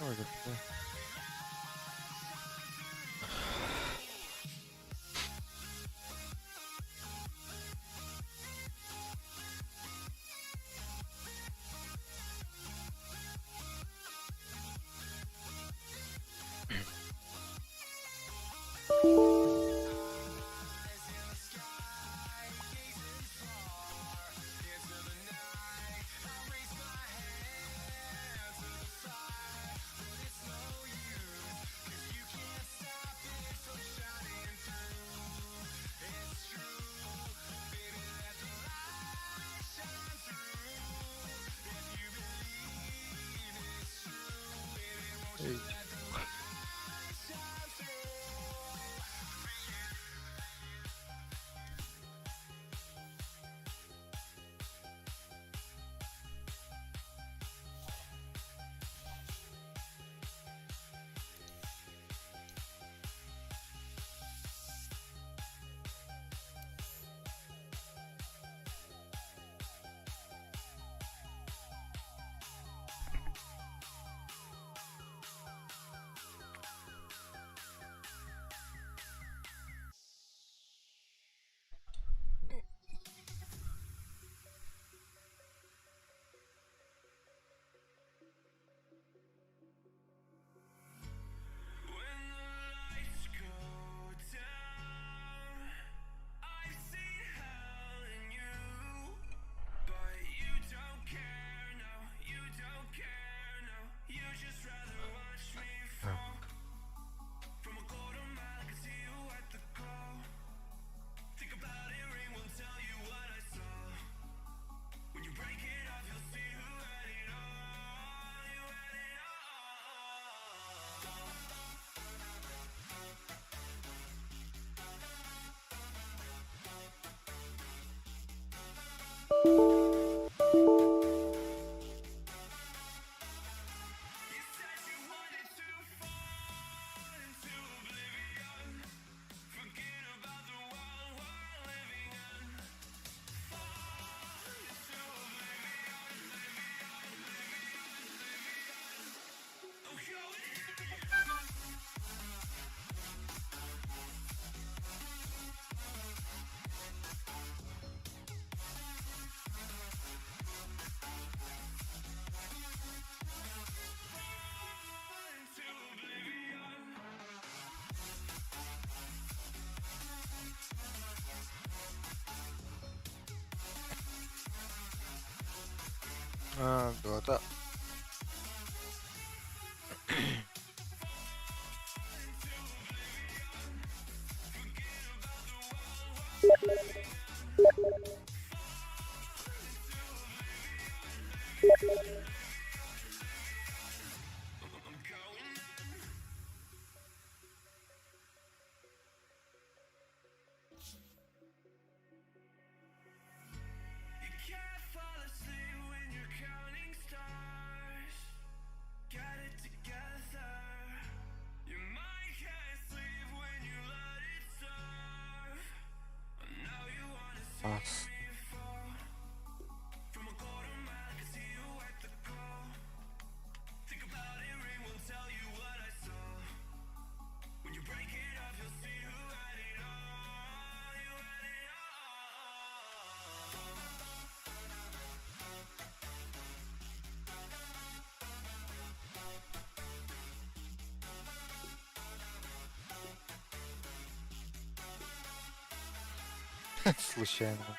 Ой, как да. Эй. Дота. Пас. Случайно.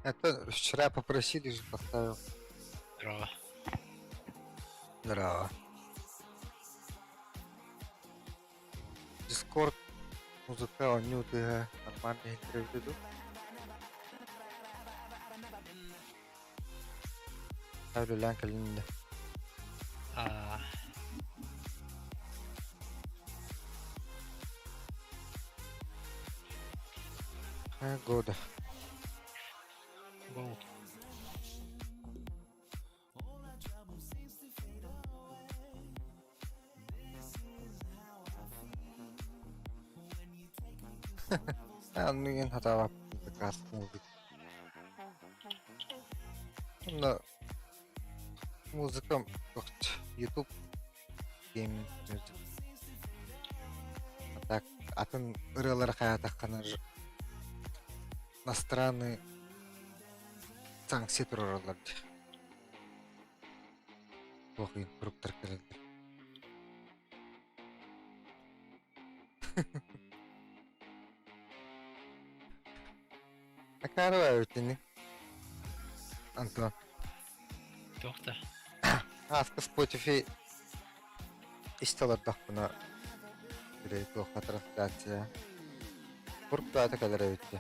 Это вчера попросили же, поставил. Здорово. Здорово. Дискорд, музыка, нюты, нормальные интервью идут. Ставлю лянка линии. А, Года. был. Ну хатаап подкаст музык. Но музыкам YouTube гейминг мьюзик. Так, атын ырылар хаятаккана иностранный санкция туралар. Охин круптар келди. Акарва өтүнү. Антон. Тоқта. Аска Spotify исталардах бuna bir toqa трансляция. Куртата калар өттү.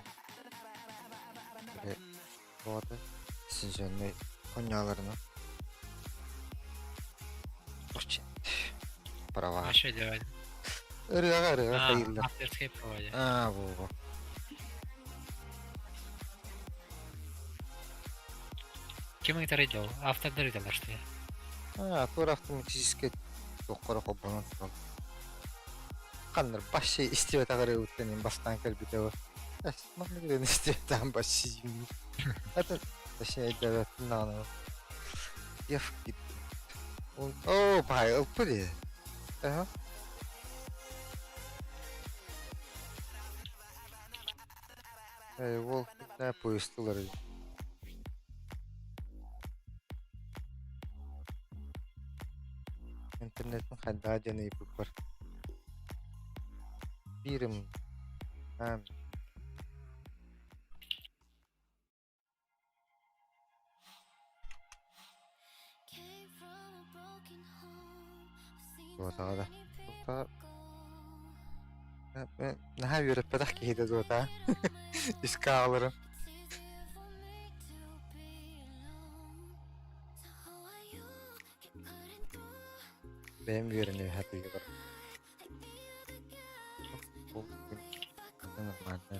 Вот. Синженный коняларына. Очень. Права. А что делать? Рыга А, хайылдар. авторский проводя. Во. Кем это рыдал? Автор рыдал, что я? Тур автоматически тоққара қоббанан тұрал. Қандар баши истебет ағары өттенен бастан кәлбеті var. Мағны берен истебеттен баши жемейді. Это точнее айдабеттің нағаны. Ев кетті. О, бай, ұлпыды. Ол да поезтылар. Интернеттің қайда жаны епіп бар. Бірім. Зуатаға да. Наға өріп бәдақ кейді зуата. Иска алырым. Benim yerine hadi var. Bu normalde.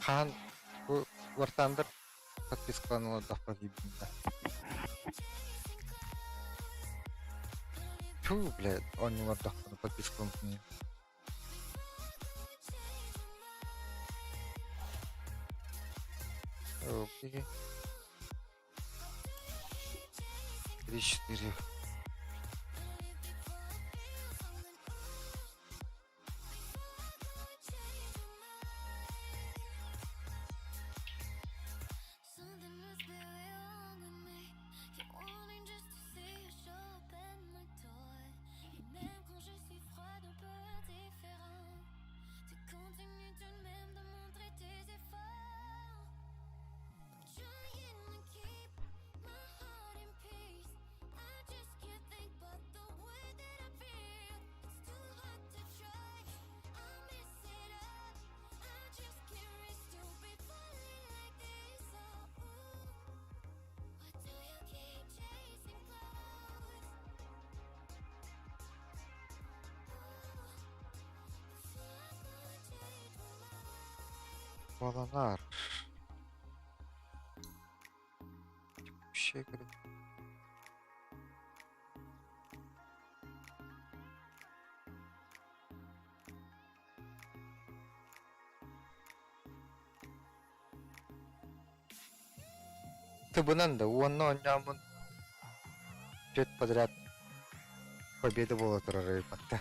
Хан bu ortamda подписканы дапа гибнда. Фу, блядь, он не вот дапа подписку мне. Окей. 3-4. Balalar. Bir şey garip. Табынан да онны оннамын 5 подряд победа была турары патта.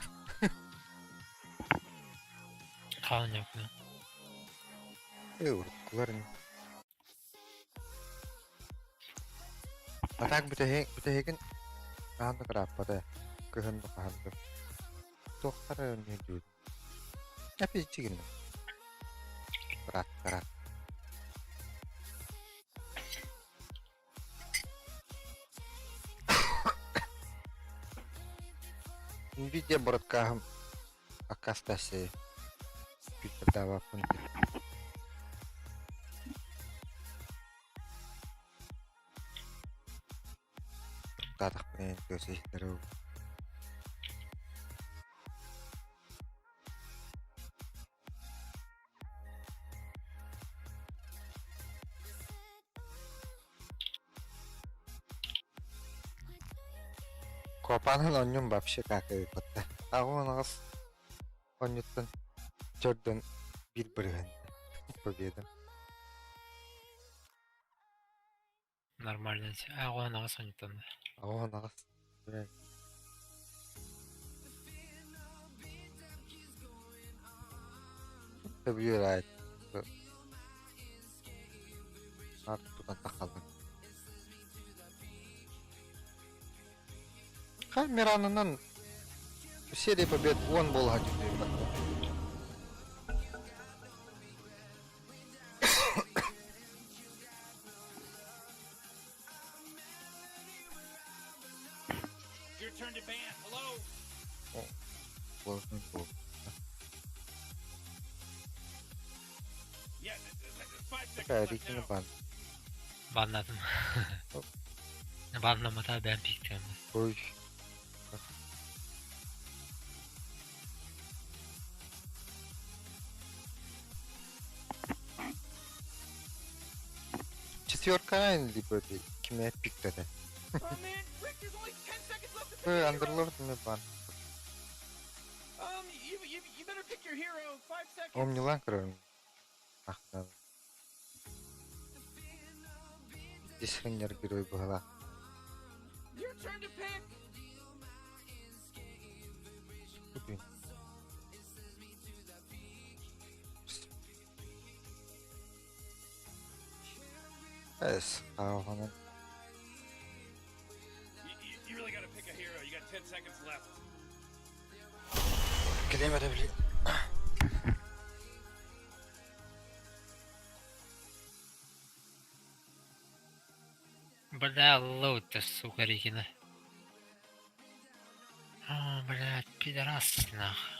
Kaan yok mu? Vurdukların. Atak bütehegin kandı kırappada. Kıhındı kahandı. Doktora ne diyor? Hep içigin. Bırak. Nvidia бороткахам акастаси питдава пункт. Татах пен төсөйдөрөө. Копанын оннун вообще как и котта. Агонагыс оннуттан жөрдөн бир бирген победа. Нормально. Ағуанаға сонықтан. Агонагыс. Табирайт. Артудан такалды. Камеранынан серия побед 10 болған жүрген. Your turn to ban. Hello. Болған бол. Yeah, 5 seconds Такая left ритмі now. бан. Banladım. Banlamada ben piktim. Ой. Четверка либо кime пиктеді. Oh man, Rick, there's only 10 seconds left to pick your hero. Андерлорд не бан. You better pick your hero. 5 seconds. Омнилан кырын. Ахтан. Дисхенер герой была. Your turn to pick. Купи. Эс, аханан. You really gotta pick a hero. You got 10 seconds left. Келемеде билейм. Бля, лоут-то, сука, Рикина. О, блядь, пидорас, нахуй.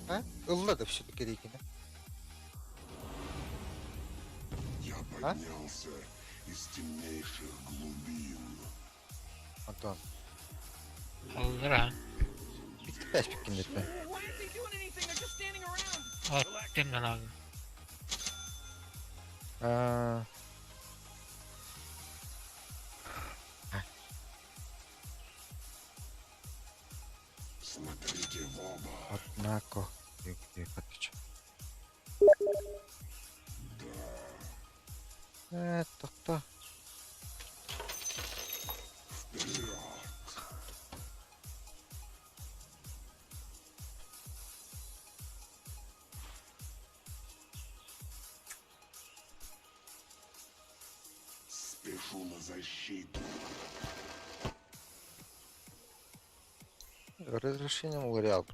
А? Ыллады все-таки Рикина. Я А? поднялся из темнейших глубин. Антон. Aldıra. Bitti kaç pikkindetti. Why aren't they doing anything? They're just standing around. Attım lan abi. Смотрите в оба. Однако. Катыч. Токто. Вперед! Спешу на защиту. Разрешением лореал.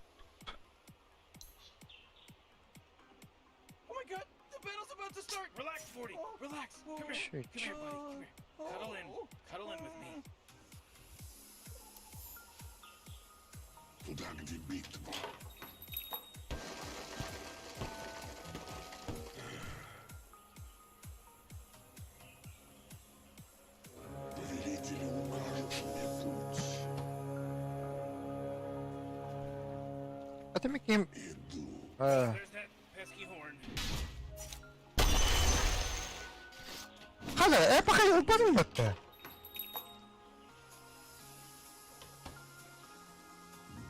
Come here, buddy. Come here. Cuddle in. Cuddle in with me. Туда, где битва. Повелители укажут мне путь. А ти яким... Иду. There's that pesky horn. Хада, походи, упаду на те.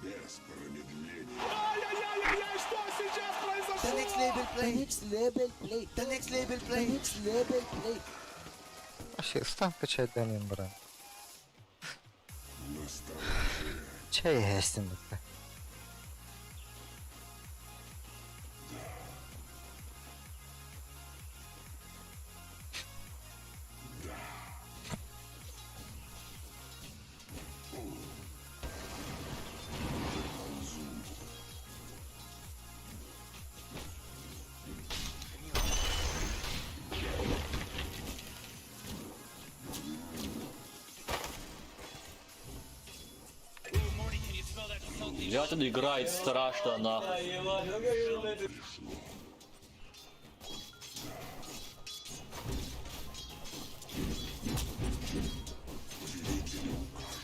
Без промедления. The next label play. The next label play. The next label play. The next label play. А ще стан качать даним брат. Настороже. Чай гестін те. Ooh, Morty, can you smell that salty? Блять, он играет страшно, нахуй.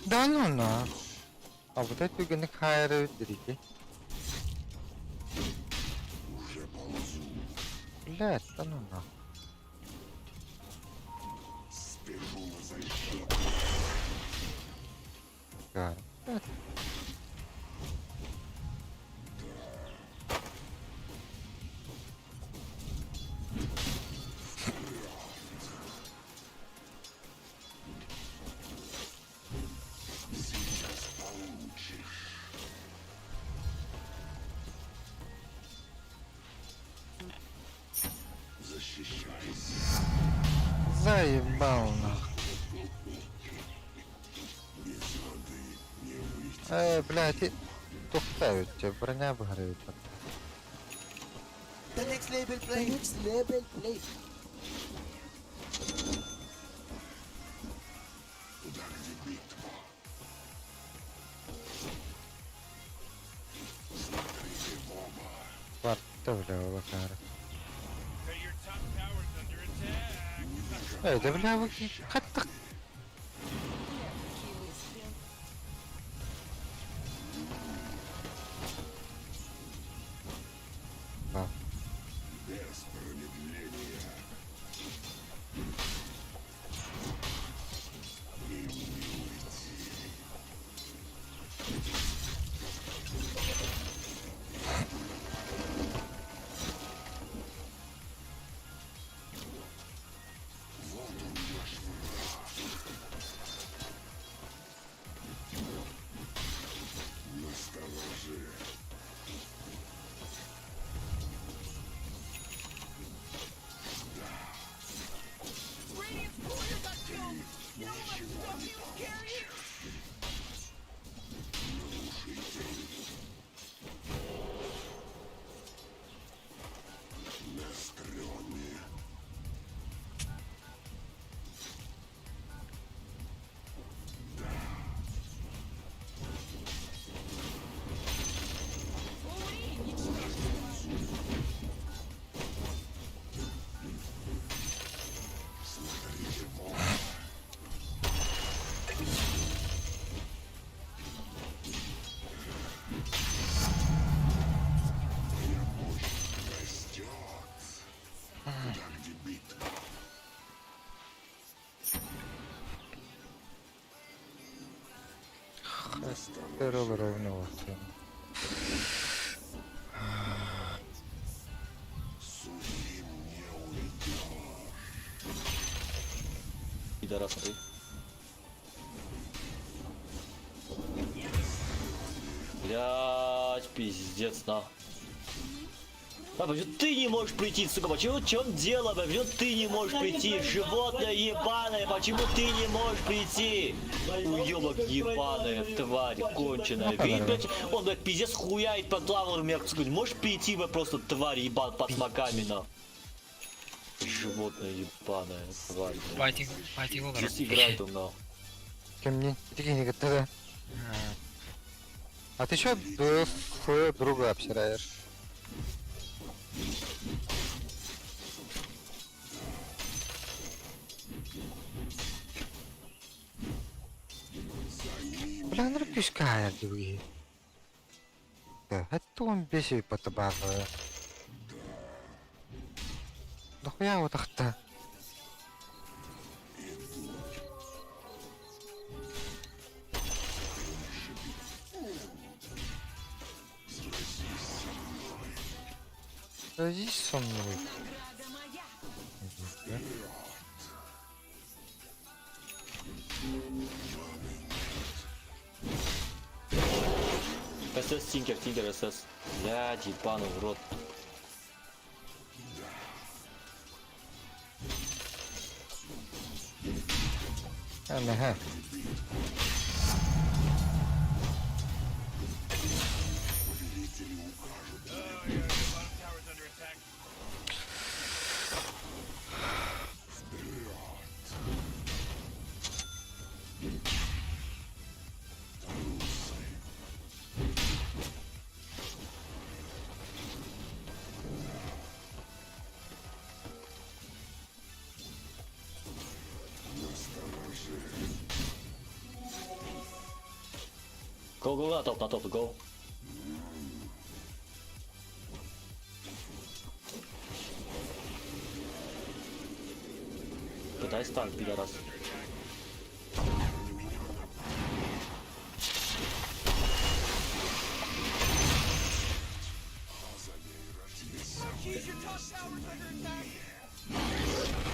Да ну на. А вот эту гонек хайрают дрики. Уже ползу. Блять, да ну на. Спешу на защиту. Гар. Защищайся. Заебал нахуй. Без воды не выйти. Блять, і... Тухтають тебе, броня виграють. The next label play. The next label play. Туда, где битва. Смотрите в оба. Вартовля кара. Okay, your top tower's under attack. Ей, да бля, ви... Хата... А, Без промедления. Им не уйти. Вот он наш враг. Настороже. Radiant's courier got killed. You know how much stuff he was carrying? Настрённые. Смотрите в оба. Моя мощь растет. Туда, где битва. Террор ровно вот. Сухим не уйдешь. Пидорас, ты. Блять, пиздец, на. А почему ты не можешь прийти, сука? Почему, в чем дело, бля? Почему ты не можешь прийти? Животное ебаное, почему ты не можешь прийти? Уёбок ебаная, тварь, конченая. Видишь, блядь, он, блядь, пиздец хуяет под лавром, я сказать, можешь прийти, бля, просто тварь ебан под смоками, на. Животное ебаное, тварь. Файтинг Логар. Здесь играет он нахуй. Кемни, иди не готовы. А, А ты чё своего друга обсираешь? Бля, ну пішкає, другі. Это он бесит по табаку. Нахуя вот так-то? Сразись со мной. Награда моя. СС Тинкер СС. Блядь, ебаный в рот. Ага. Go, на топ, go. Пытай стан, пидорас. Use your top towers under attack.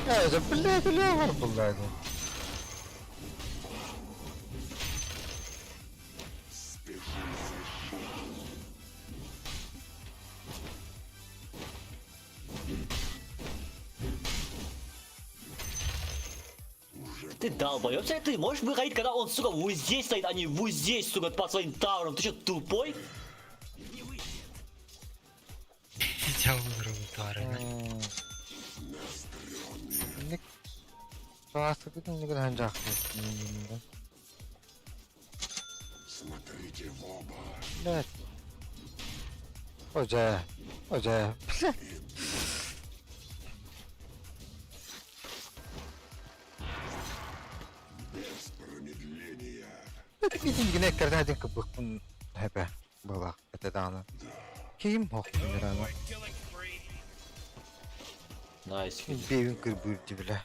Это, блядь, левер был, блядь. Ты долбоёб, ты можешь выходить, когда он, сука, вот здесь стоит, а не вот здесь, сука, под своим тауром. Ты что, тупой? Взял игру тварина. Не... Просто ты не гранжах. Смотрите в оба. Блядь. Уже. Без промедления. Это видим, где когда один кабых он хепе была. Это дано. Ким мог рано. Найс. Бевин кырбырди, бля.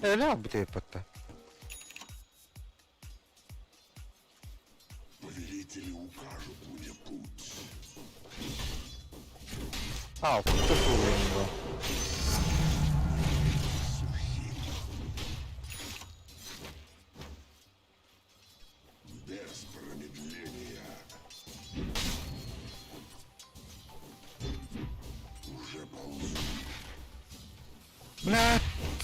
Эля, бутей потта. Повелители укажут мне путь. А, вот это было. Без промедления. Уже ползу. Бля,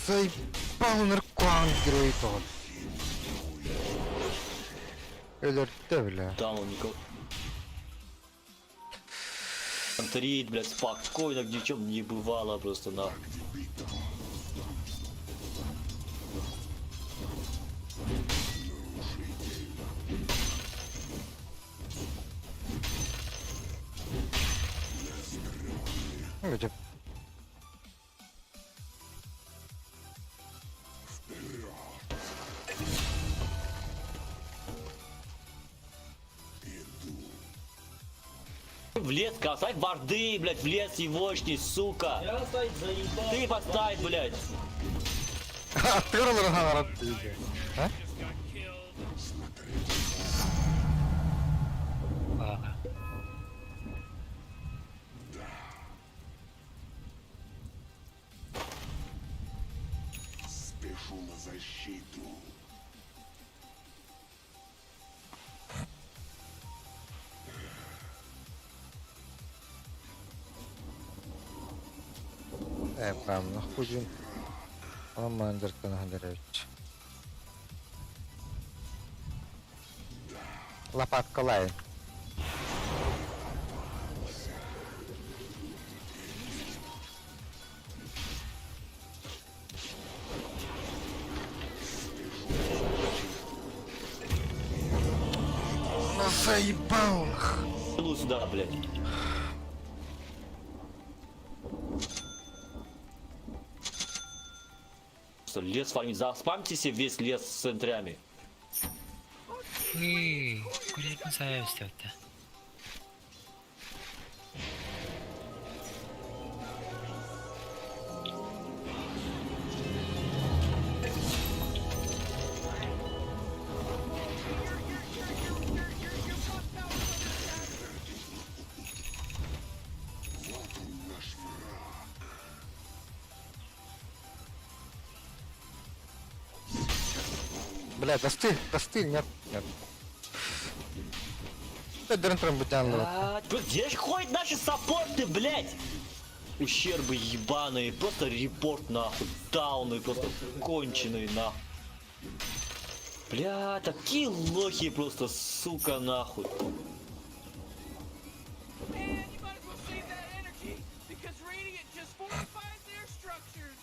заебал наркоман герой тот. Элерте, бля. Там он никого. Антрит, блядь, спокойно, ни в чем не бывало просто на. Где? В лес, поставь борды, блядь, в лес егошний, сука. Ты поставь, блядь. Открыл рано. А? Ладно. Спешу на защиту. Прям нахуй. Мандерка нагадать. Лопатка лай. Заебал. Ну сюда, блядь. Просто лес фармить. Заспамьте себе весь лес с центрями. Уй, курить не ставьте. Бля, достыль, нет. Дернтрем бутян. Где ж ходят наши саппорты, блядь? Ущербы ебаные, просто репорт нахуй, дауны, просто конченые нахуй. Бля, такие лохи просто, сука, нахуй. Man, you might as well save that energy, because Radiant just fortified their structures.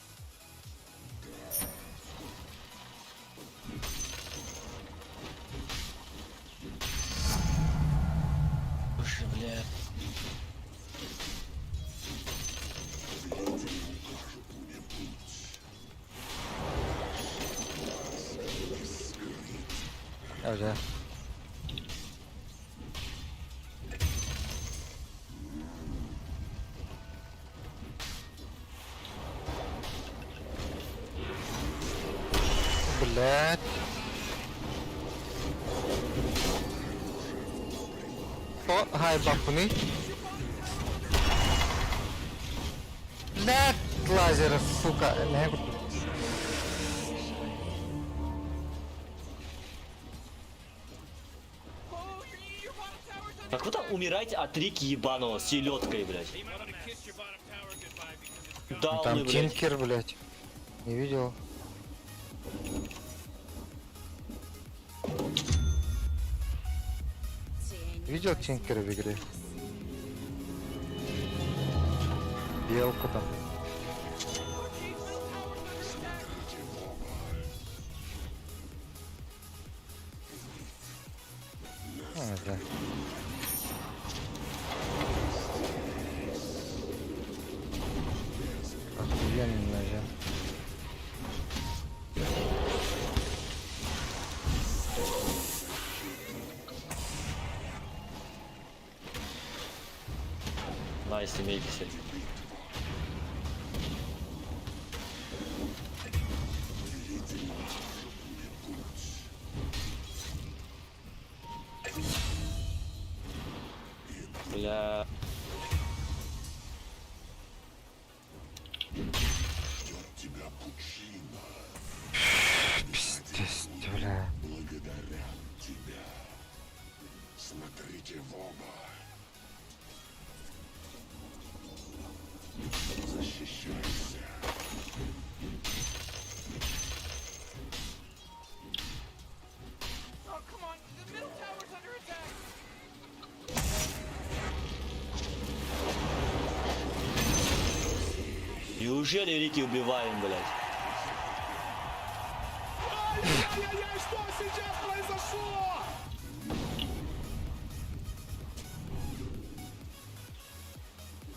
Боже, бля. Уже. Блять. О, гай бахуни. Блять, лазер, сука. Не. Oh, your bottom tower's under Так вы там умираете от Рики ебаного с селедкой, блядь. Дауны, Там блядь. Тинкер, блять. Не видел. Видел Тинкера в игре? Белка там. А, да. Охуенно же. Найс, семейки себе. Бля. Тебя пучина Пиздец, бля. благодарят тебя. Смотрите в оба. Защищайся. Oh, come on, the middle tower's under attack. Неужели Рики убиваем, блядь? Ай-яй-яй, что сейчас произошло?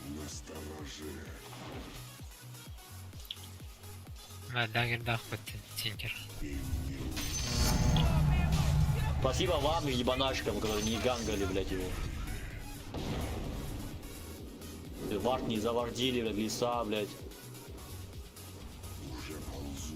Настороже. Дагер дахпот, Тинкер. Спасибо вам и ебанашкам, которые не гангали, блядь, его. Вард не завардили, блядь, леса, блядь. Уже ползу.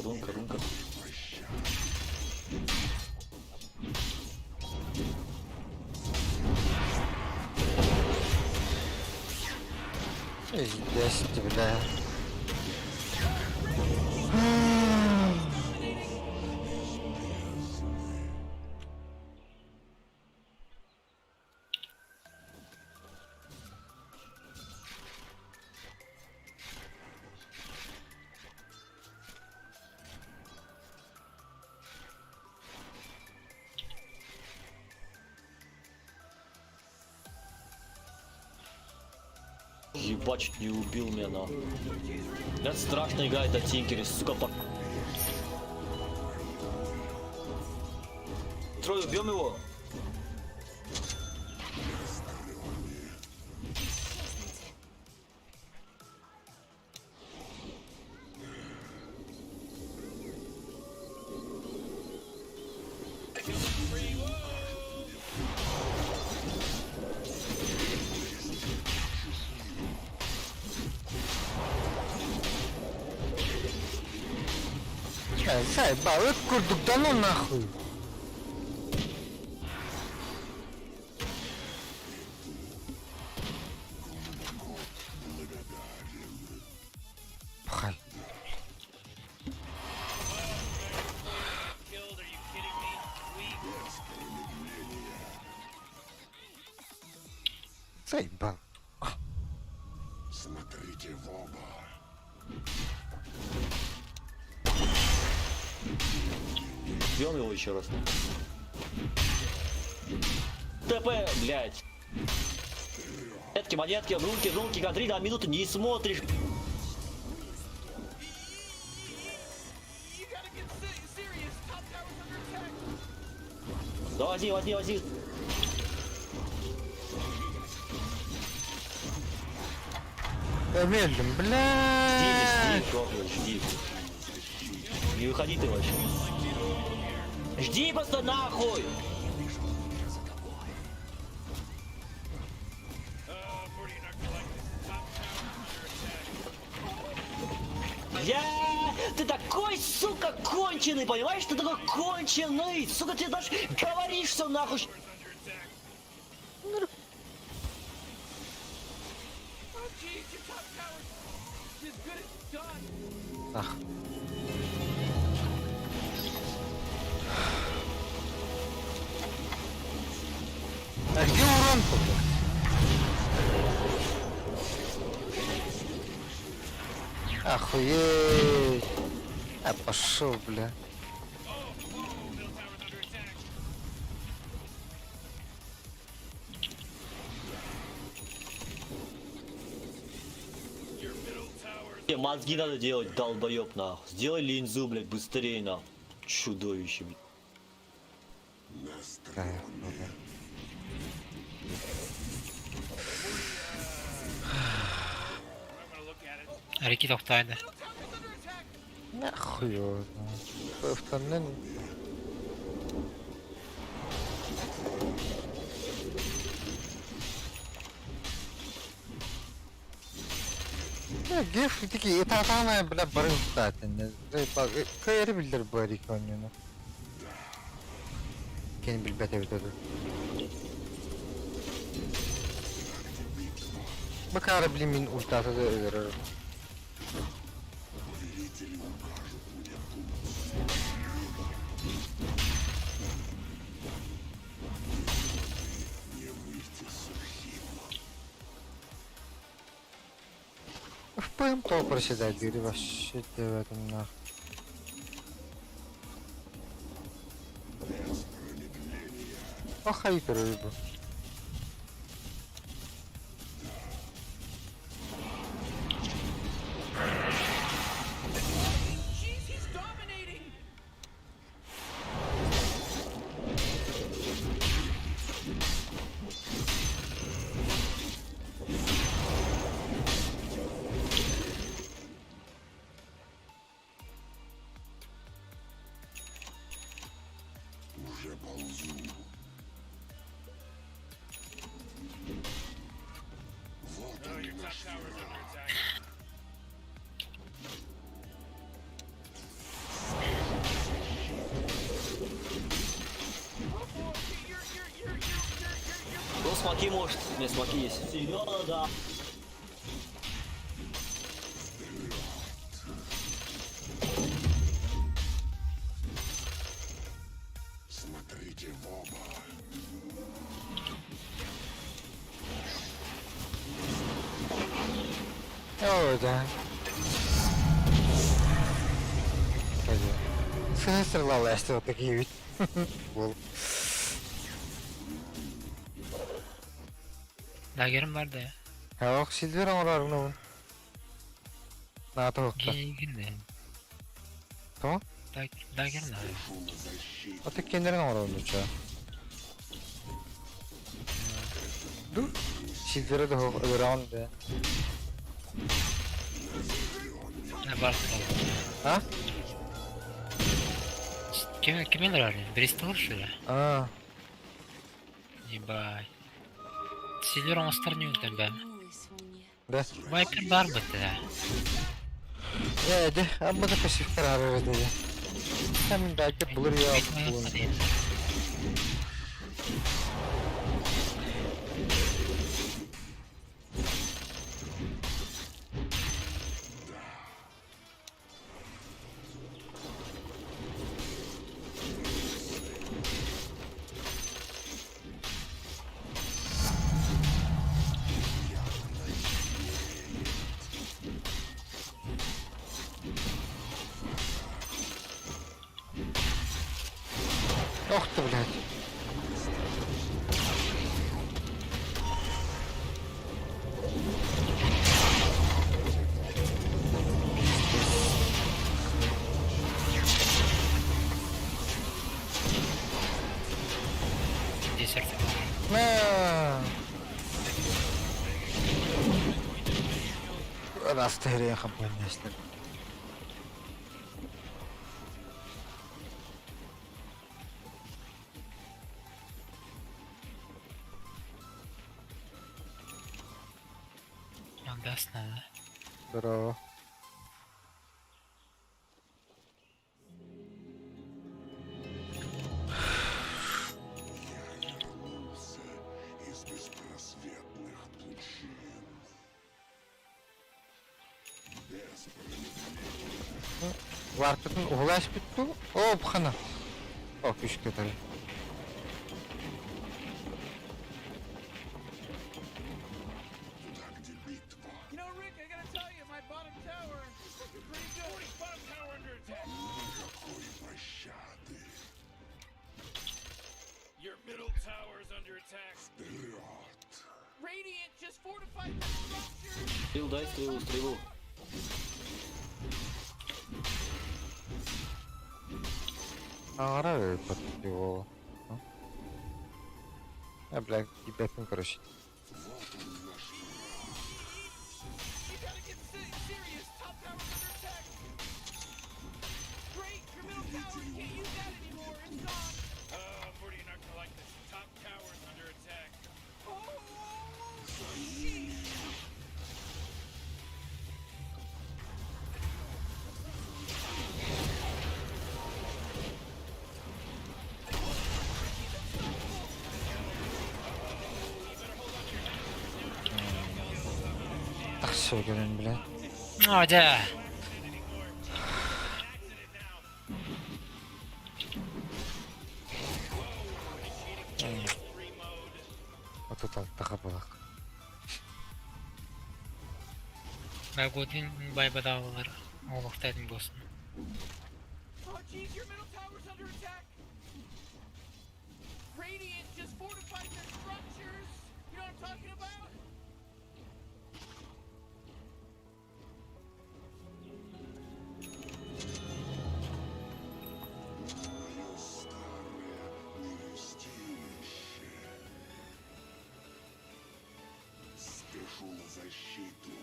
Рунка, рунка. Пиздец, бля. Ебать, чуть не убил меня, нахуй. Это страшно играет на Тинкере, сука, Трой, убьем его? Заебал, курдук, да ну нахуй. Пхай. Killed, are you kidding me? Weak. Заебал. Смотрите в оба. Убьем его еще раз. ТП, блядь. Монетки, рунки, контри, на минуту не смотришь. You gotta get serious. Top tower's under attack. Да возьми. Я медленно, бля. Жди, Крофлин, жди. Не выходи ты вообще. Жди просто нахуй! Ты такой, сука, конченый, понимаешь? Ты такой конченый! Сука, ты даже говоришь все нахуй! Oh, jeez, your top tower is as good as done. Ах. А где урон-то, бля? Охуеть. А пошел, бля. Тебе мозги надо делать, долбоёб, нахуй. Сделай линзу, блядь, быстрее, нахуй. Чудовище, блядь. Да, ну да. Әрекет тоқтайды. Нахуй его знает. Остальные... Геф такие, это самое, бля, барыстательное. Кайри билдер барик он не. Кен билбет evet öyle. Bakar bilimin ultası da öldürür. В ПМ-то проседать, говорю, вообще в этом нахуй. Ахай рыбу. Jeez, he's dominating. Уже ползу. Вот он наш враг. Ну, смоки может. Не, смоки есть. Серьезно, да. Смотрите в оба. О, да. Сестрала işte вот такие ведь. Dagger'im var da ya. Yok silver amalar bunu. Nata hokta. Gene. Tamam. Da gelin abi. O tek kendilerine amalar oldu uçağı. Dur. Silver'e de round de. Ne var? Ha? Kim alır? Bristol şöyle. Aa. Ебать. Silver on стороне тебе. De. Viper бар бы ты. De. Amma da pasif karar verdi. Hem belki bulur ya. Bulur. Ох ты, блядь. Десерт. На. Раз ты греха понесли. Даст надо. Здорово. Из беспросветных пучин. Вартытын угулаш битту. О, бухана. О, күшке таbi. Туда, где битва. You know, Rick, I gotta tell you, my bottom tower is looking pretty good. Bottom tower under attack. Никакой пощады. Your middle tower's under attack. Вперед. Radiant just fortified the structures. Стрел, дай стрелу. Ара под его. Блядь, ебать, короче. You gotta get serious. Top tower's under attack. Great, your middle tower can't use that anymore. It's gone. Morty, you're not gonna like this. Top tower's under attack. Oh, jeez. Так все, блин, блядь. О, да. Вот тут така була.Огодин байбадавалар. Олуқтайтын болсын. Oh, jeez, your middle tower's under attack. Radiant just fortified their structures. You know what I'm talking about? Мое старое вместилище. Спешу на защиту.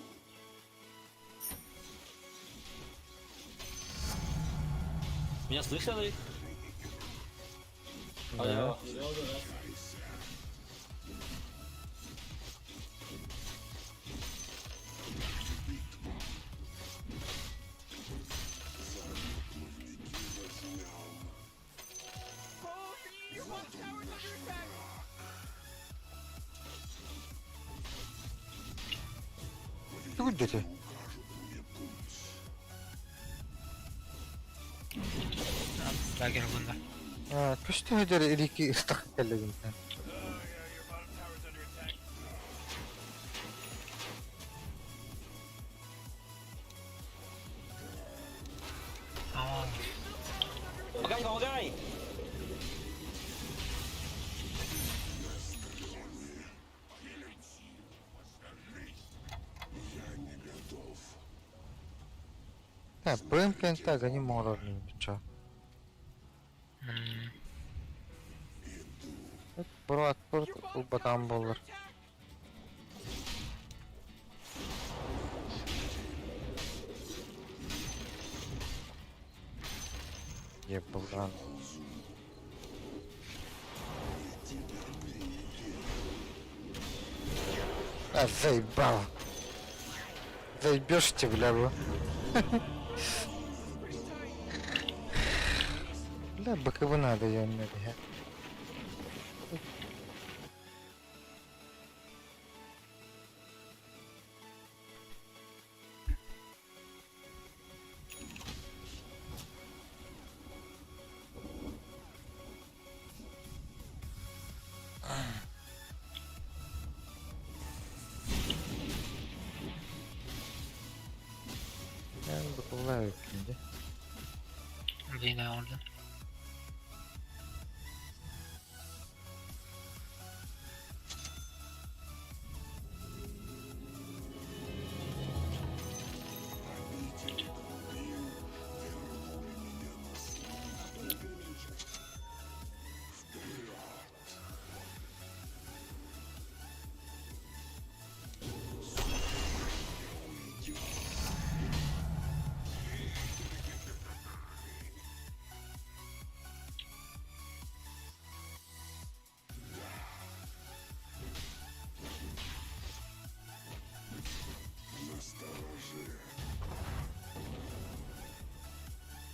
Меня слышали? Да. Oh, your bottom tower's under attack. Ты где ты? Лагер бunda. Күшті өдері ілікі ыстық келдігін. Oh, yeah, your bottom tower's under attack. Aman. Помогай! БМК так, они могут ничего. М, Брат, у батам болар. Ебалдан. Заебал. Заебешь тебя, бля. Бля, боково надо, я не знаю. Ben bokovlar yok şimdi. Yine orada.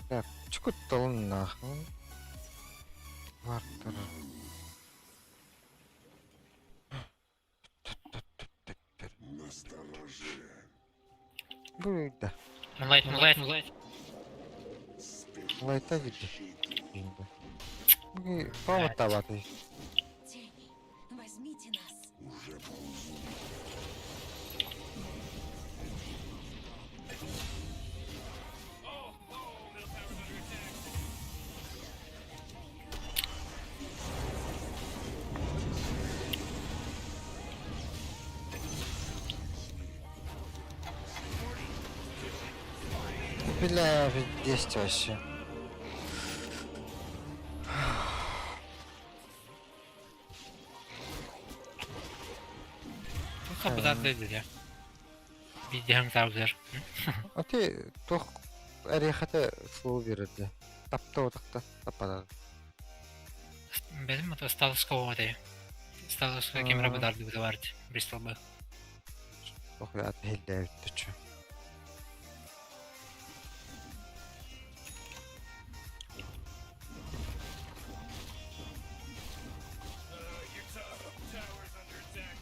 Так, чекай нахуй. Вартера. Настороже. Быда. Moonlight. Лайта види. Право таватый. Тени, возьмите нас. Уже ползу. Бля, ведь есть вообще. Kapıdan dedi ya. Bir yarım saat üzeri. Окей, тох арихата слово верде. Тапта отакта тапада. Benim o Stalus'ka odayı. Stalus'ka kemre badardı bu da vardı. Bristol'da. Тох яат хэллээ өтөч. Your top tower's under attack.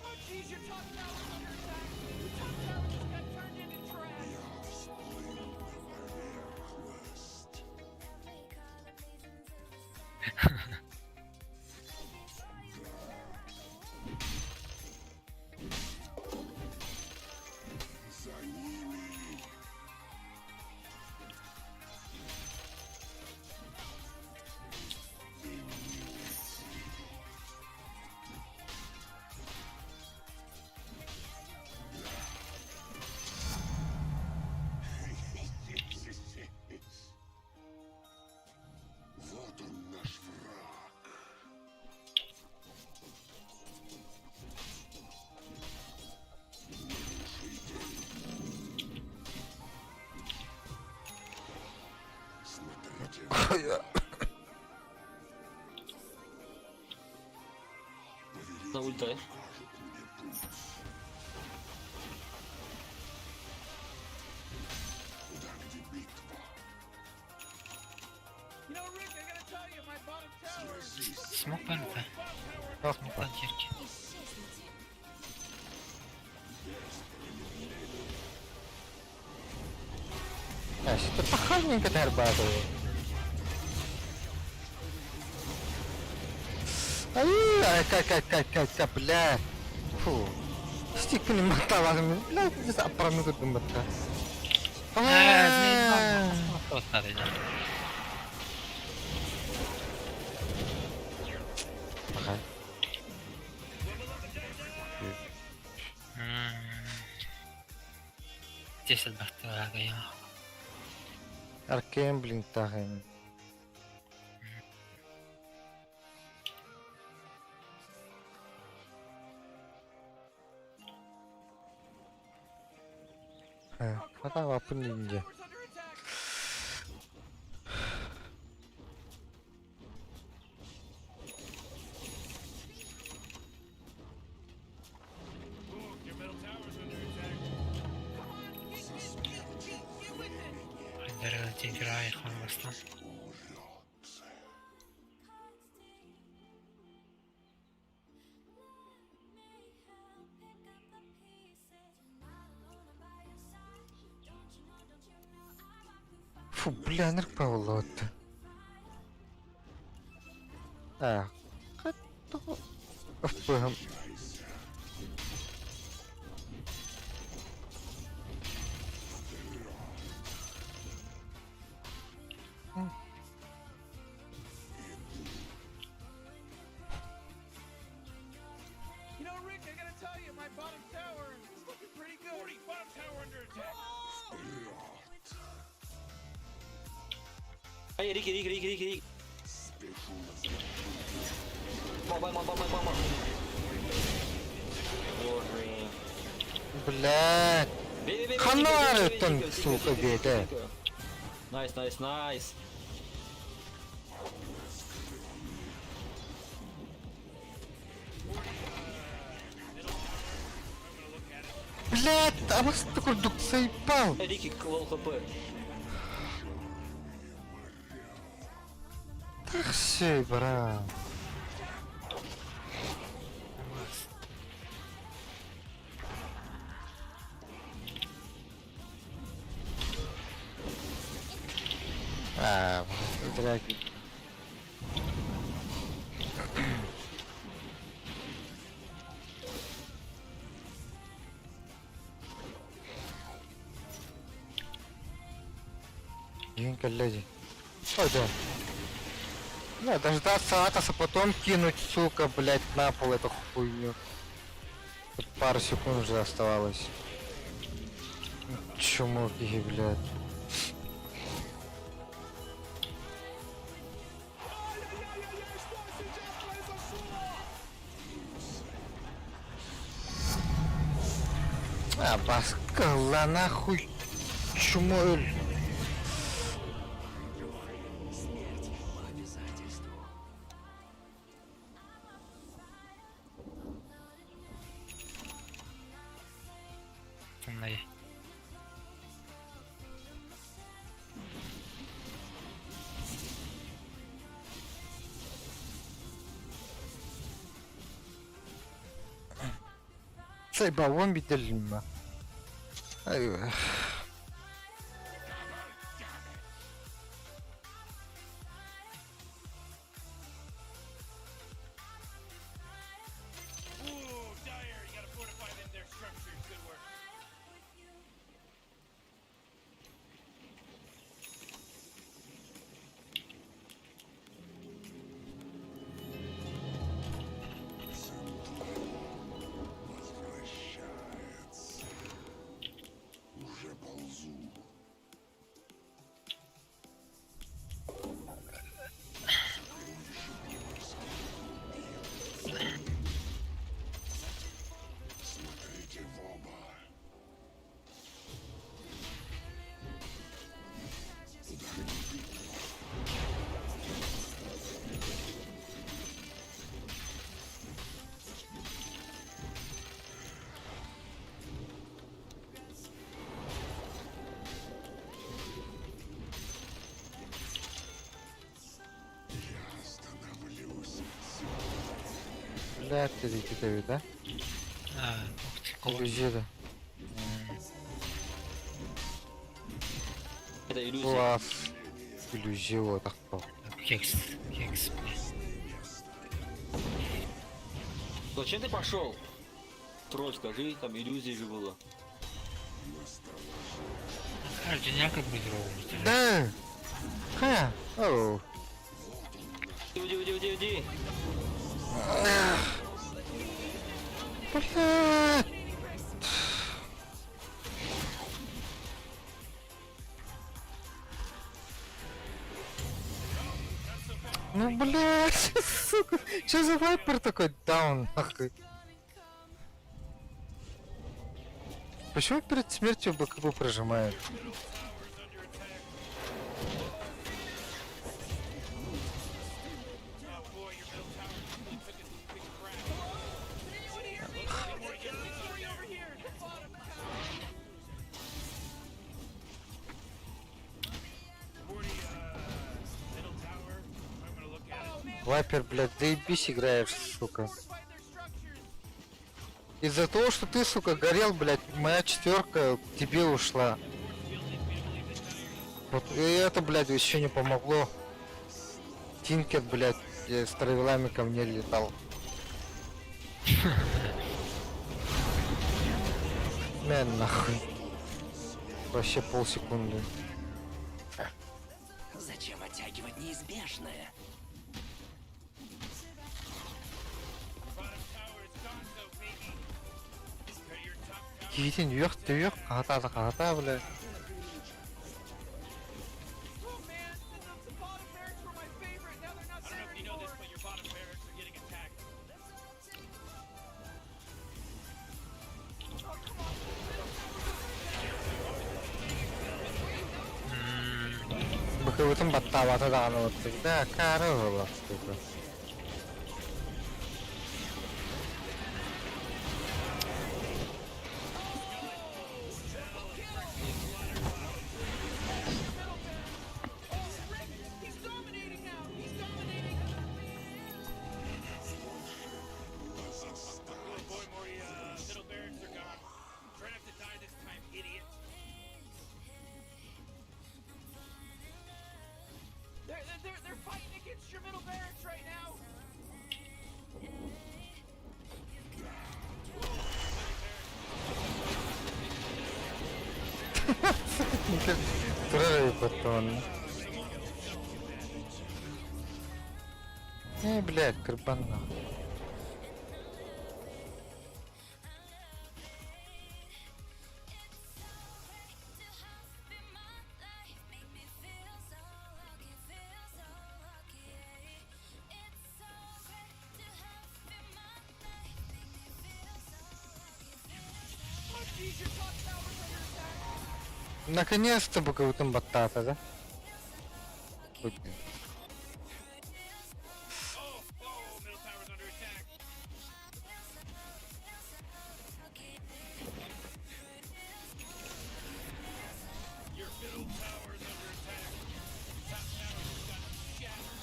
Oh jeez, your top tower's under attack. Your top tower just got turned into trash. Вот он наш враг. Смотрите, На ульта. куда где битва. You know, Rick, I gotta tell you, my bottom tower is Smoke var mı? Тох Smoke'dan çek. Исчезните. Что похожненько ты арбатывал. Ай, бля. Фу. Стик не мотала, бля, ты за промежуток думать-то. Просто надо. Ага. 10 бахтаа гаяа. Аркен блин тахын. 하다 아픈 일인데. Towers under attack. Ooh, your middle tower's under attack. Come on, get with it. Хандара тиграй хамастан. Фу, бля, нырпа катто. Афпагам. You know, Rick, I gotta tell you, my bottom tower is looking pretty good. 40, bottom tower under attack. Ай, Рики. Мама. Боже. Блядь. Бей. Ханары тон, сука, бейте. Найс. Блядь, а вас такой дух заебал. Рики, лол хп. Так все, брат. Драки. Винка леди. Ой, да. Не, дождаться Атоса, потом кинуть, сука, блять, на пол эту хуйню. Тут пару секунд уже оставалось. Чумовки, блядь. Баскала нахуй. Чумой. Темная. Sayba won bitirelim mi? Ayvah. Ooh, Dire, you gotta fortify them, their structures. Good work. Возвращается. Уже ползу. Смотрите в оба. Я остановлюсь. Блядь, ты китаю, да? Ух ты, кого? Иллюзия. Это иллюзия. Класс. Иллюзия, вот так. Хекс, блин. Зачем ты пошел? Тролль, скажи, там иллюзия же была. Арджиняка будет ровно. Да. Ха. Оу. Уйди. Блядь. Ну, блядь, сука. Что за вайпер такой даун, нахуй? Почему перед смертью БКБ прожимает? Вайпер, блядь, заебись играешь, сука. Из-за того, что ты, сука, горел, блядь, моя четверка к тебе ушла. Вот и это, блядь, еще не помогло. Тинкет, блядь, с травелами ко мне летал. Мэн, нахуй. Вообще полсекунды. Зачем оттягивать неизбежное? Кейтин вверх, ты вверх, ката, блядь. Oh man, the bottom barracks were my favorite. Now they're not there anymore. But your bottom barracks are getting attacked. Быхывытым баттаваты дағаны өттік, да, кәрі ғылы, сука. He's dominating now. He's dominating. Oh boy, Mori, middle barracks are gone. Try not to die this time, idiot. They're fighting against your middle barracks right now. Турары потом. Блядь, крыпан нахуй. Oh, geez, your top tower's under attack. Наконец-то Быхывытым баттата, да? Хоть- Oh, middle tower's under attack. Your middle tower's under attack. Top tower just got shattered.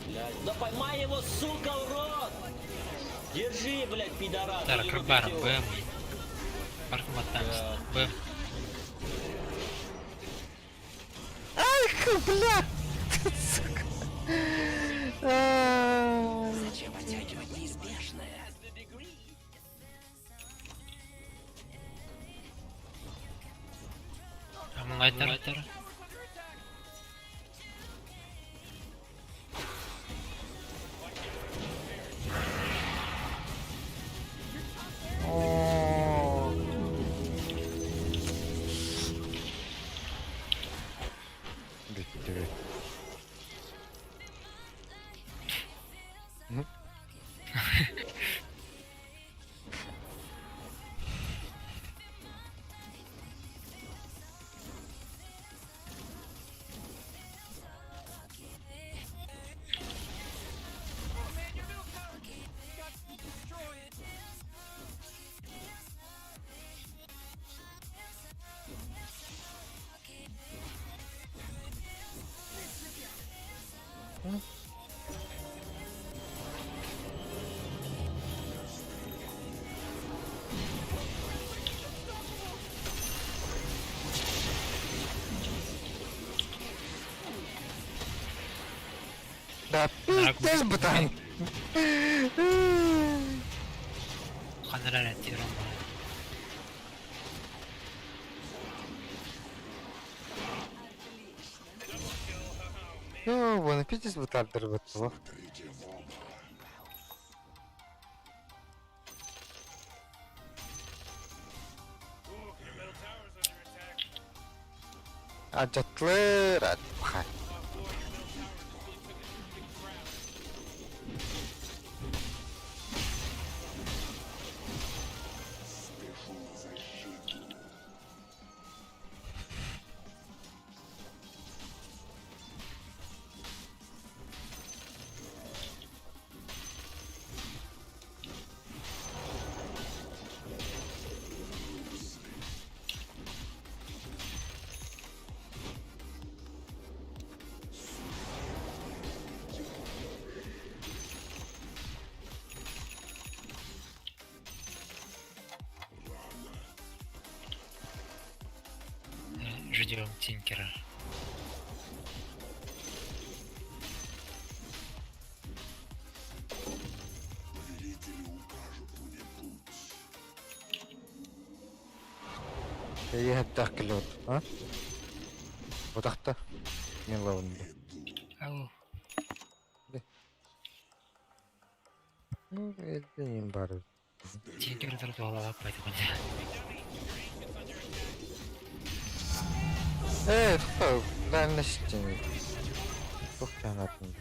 Блядь, да поймай его, сука, урод! Держи, блядь, пидорас! Так, или Рыбаром, убить его. БМ. Парком оттамся. БМ. Ай, бля! Сука. А, Зачем оттягивать неизбежное? Амулайтер. о. Бить. Oh man, your middle tower got destroyed. Да пиздец, братан! Ханран атиром. Ёбаный, пиздец, братан, дорогой. Смотрите в оба. Ooh, your middle tower's under attack. Acatlar. Hadi bakalım. Ждем Тинкера. Повелители укажут мне путь. İyi hep dakil oldu. Ha? O dakta. Min lavında. Ау, Ну, elbinin bari. Тинкер туртугалап кайтып калды. Туктау. Ben ne şişeceğim? Çok canatım.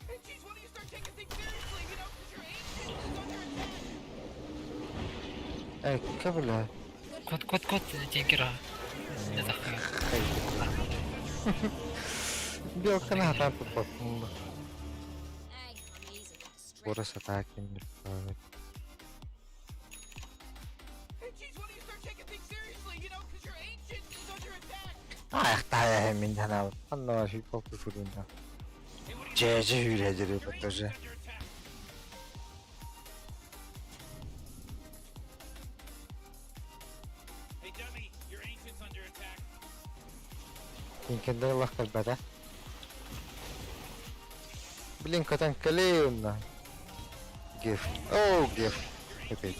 Hey, geez, when do you start taking things seriously? You know, 'cause you're ancient is under attack. Kabul ha. Кот, Тинкера. Не захай. Bir o kadar hata tutmadım. Ай, amazing. Burası takindir. Hey, geez, when do you start taking things seriously? You know, 'cause you're ancient is under attack. Ayakta hemen hana. Anla şu koku fırında. Cece hüleceri bakıcı. Under attack. Hey, dummy, your ancient's under attack. Yمكن ده الله kalbada. Blink atan kaleyunna. Gif. Oh gif. Evet.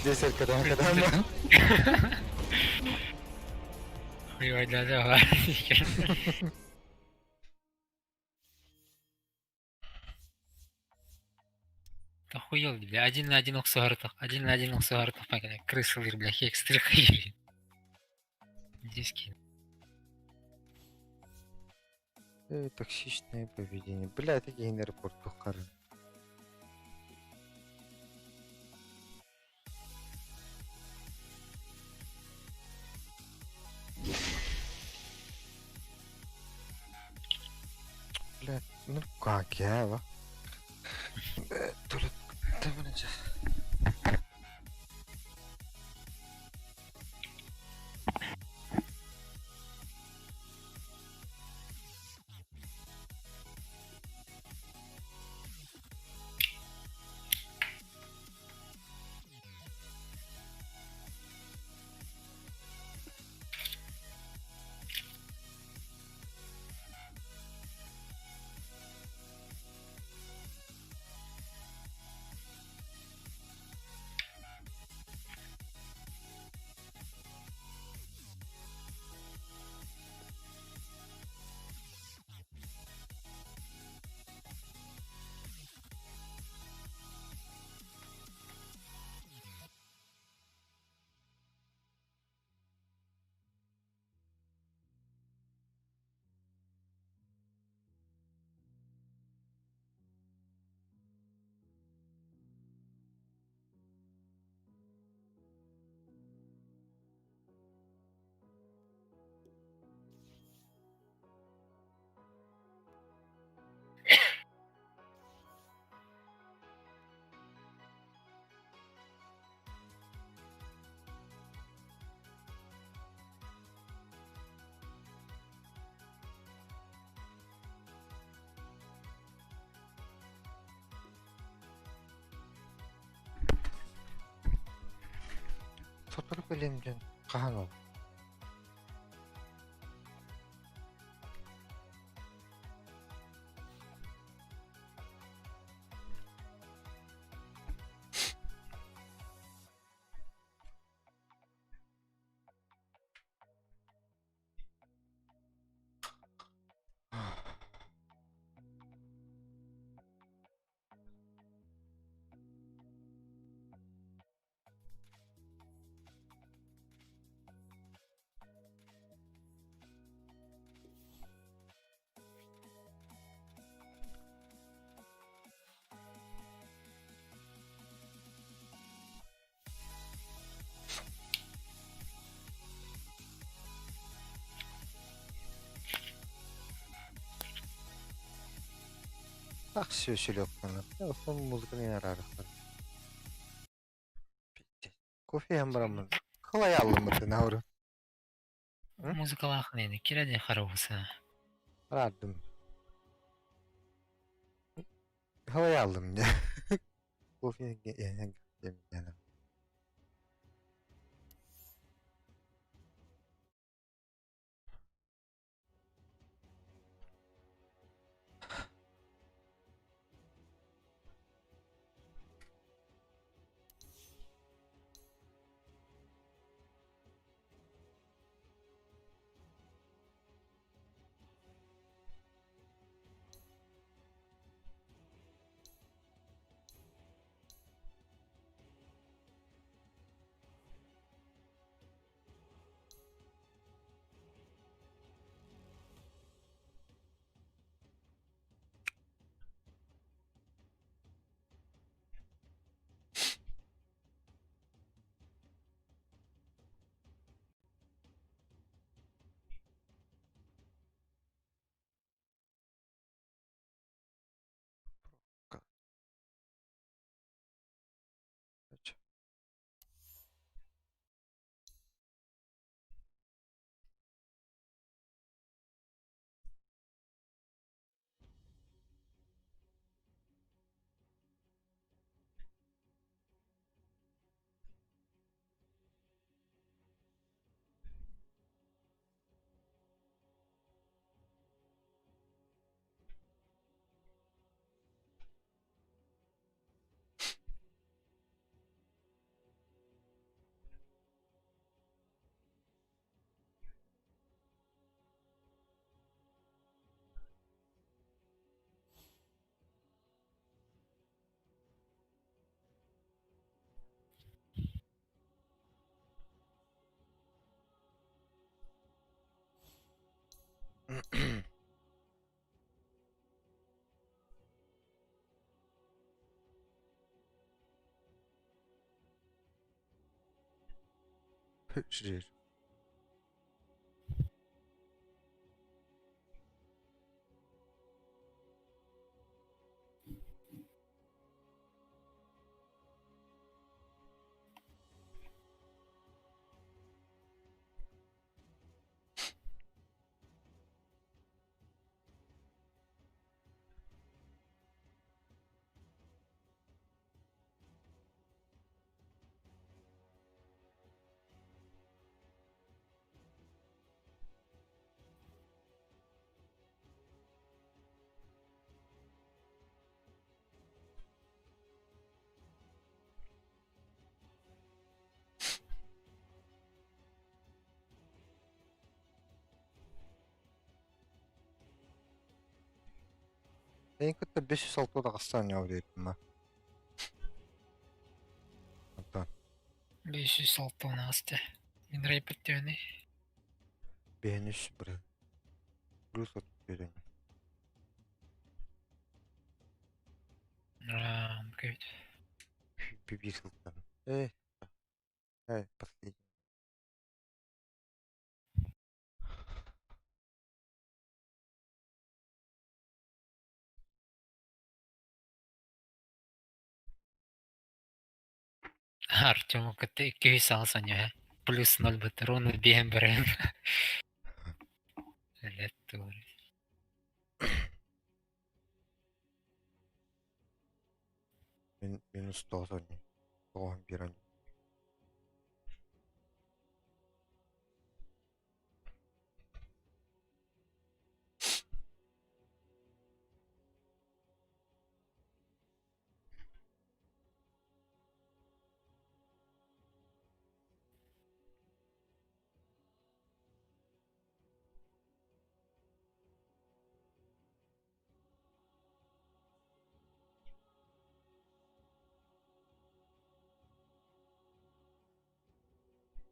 Deser kadang kadang. Хуйвайда var. Охуел, бля, 1 на 1 оксуартах, 1 на 1 оксуартах, крысылыр, бля, хекстры хуели. Диски. Токсичное поведение. Бля, такие аэропорт тухары. Бля, ну как я, ва? Только... Да, блин, сейчас. Fotoğraf elimden kahan ol. Akşı söylüyor bana. Ya son muzgun yarar. Bitti. Kofi hem baramın. Kılay aldım mı navru? Hı? Музыкалах нейdi. Киреде харабуса. Aradım. Kılay aldım ya. Kofi yani. Şirir. En kötü 506 da kastan yavruyordum ben. Hatta 506 насте. Мен репетиони. beğeniş bre. Plus atıp verin. Good. Bir yıldan. Последний. Артёму кытта 200 алсаң я. Плюс 0 бітір, оны бейін бірін. Ләтті бар. Минус 90. 91 они.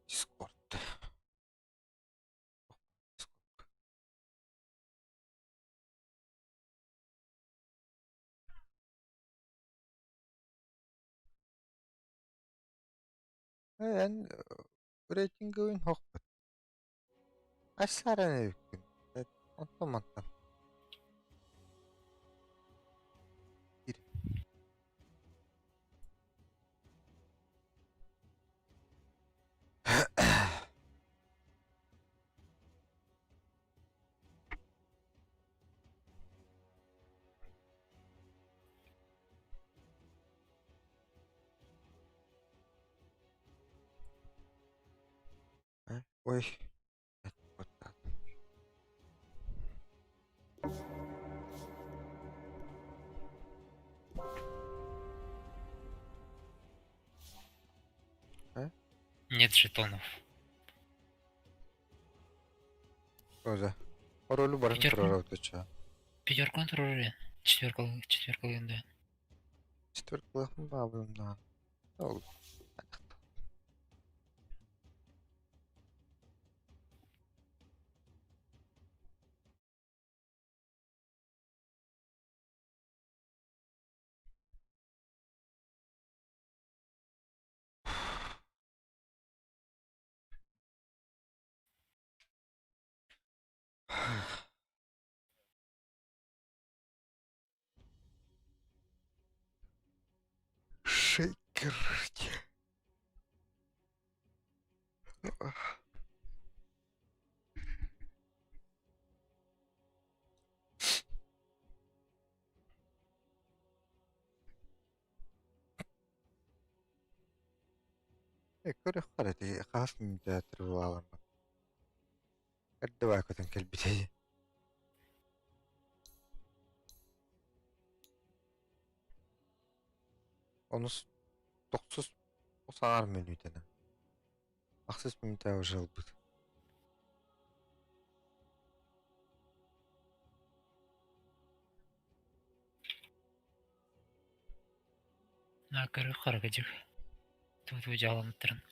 Discord. En rating oyun hokbet. Aşağıya ne yükün? Ondan. Ой. Вот так. Нет жетонов. Тоже. Роль барın Пятерку. турар өтөчө. Пятерку турары. Четверка енді. Четверклыгын бабымдан. Ол. Шейкер. Ekor xarati xas min teatr walan. Kadda wa kotan kelbitay. Onus 9 osağar menüdene. Aksız minta ojal bit. Накары қарагадик. Тут выделал трен.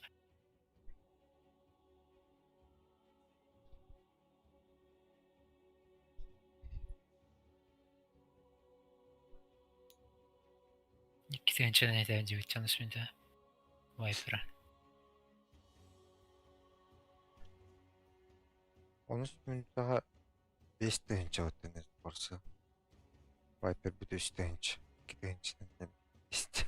Ikkinchidan aytayin deb aytganmiz menda. Viper. Onus minta 5 tığınca öteniz varsa. Viper bir de 3 tığınca. 2 tığıncadan işte.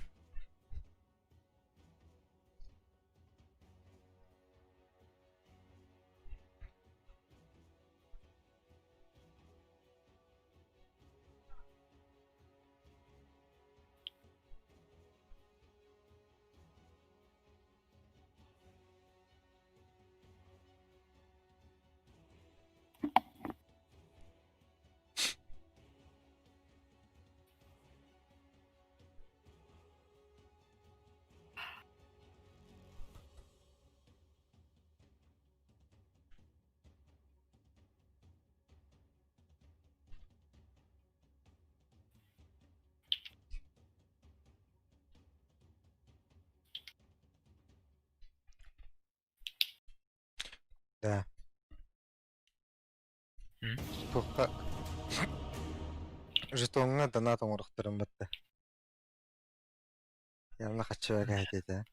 Да. Тоққа жетоныңа донат оңырықтырым бітті. Yanına kaçıver gayet еді.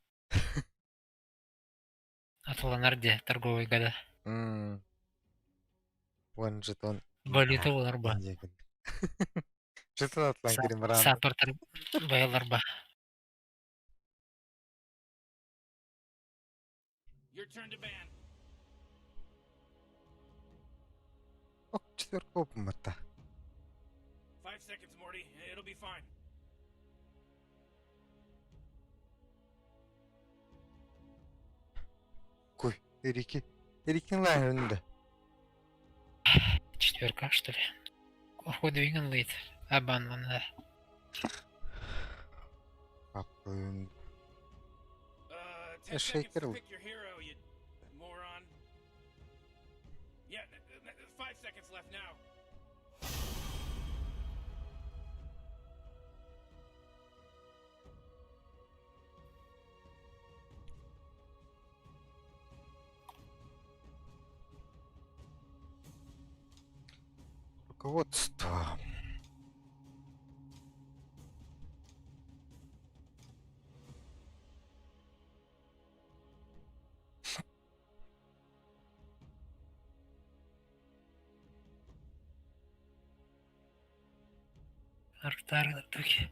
Аталанар де торговый года. Вон жетон. Валюта олар ба. Жетон атылан керем ран. Саппортар байлар ба. Your turn to ban. Ок, четверка опын бітті. 5 seconds, Morty. It'll be fine. Koy, Эрикин лайн önünde. Четверка, что ли? Ходвинген лейт. Абанмана. Haklı önünde. 10 seconds shaker to will- pick your hero, you moron. Yeah, 5 seconds left now. Руководство. Артар туки.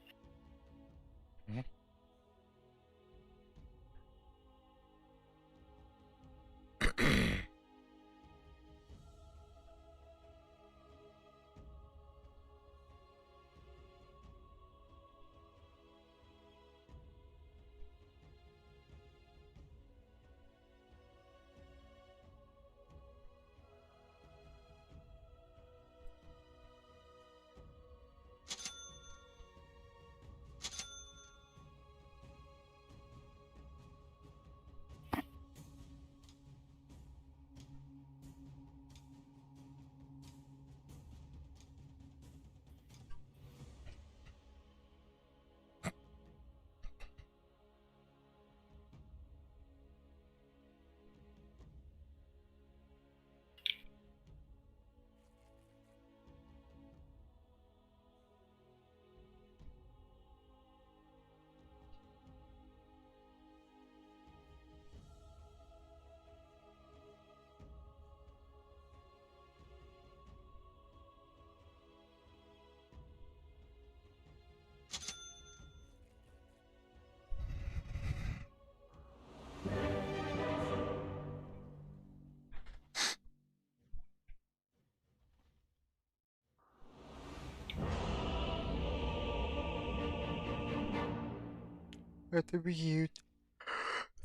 Это бьют.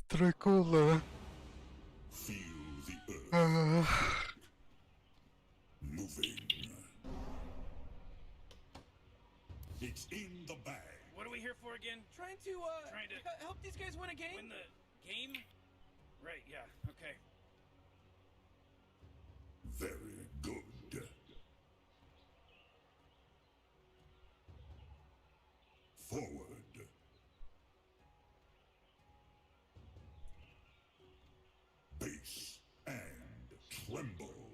Трикола. Feel the earth moving. It's in the bag. What are we here for again? Trying to help these guys win a game. Win the game? Right, yeah, okay. Very good. Forward. Base and tremble.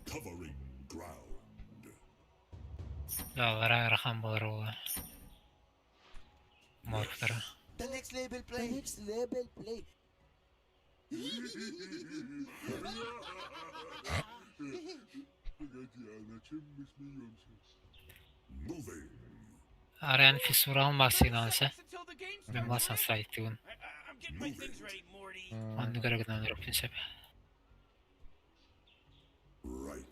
Covering ground. Dağlara rakam bulur o. Morflara. The next level play. The next level play. Moving. Arayan fisur almasın alsa. Until the game starts, Ben basan right? saytığın. I'm getting my things ready, Morty. Onu göre giden Europ'un sebebi. Right.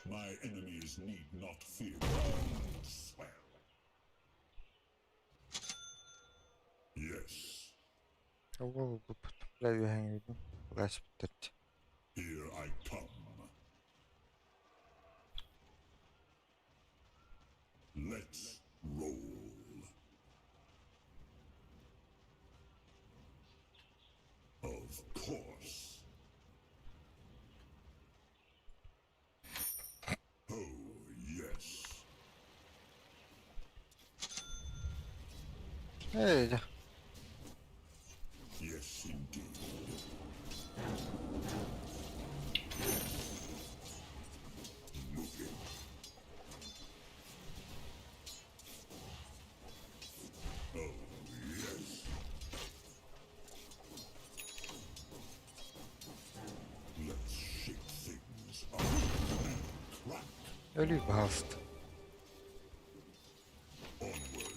My enemies need not fear. Swell. Yes, هو لا يهين غاش بترت. here I come. Let's roll. Of course. Oh, yes. ايه ده Yes, indeed. Moving. Oh, yes. Let's shake things up and crack. ölü bast. Onward.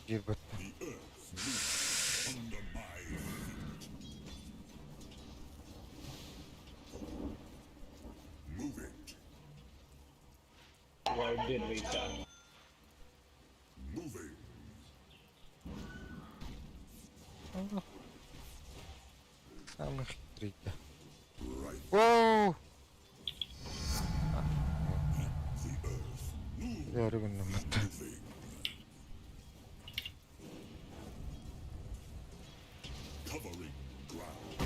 Bir bak. The earth moves under my feet. Move it. Where did we start? Moving. Самый хитрый. Да. Right. Воу! The earth moves. Я рыгну мата. Moving. Covering ground.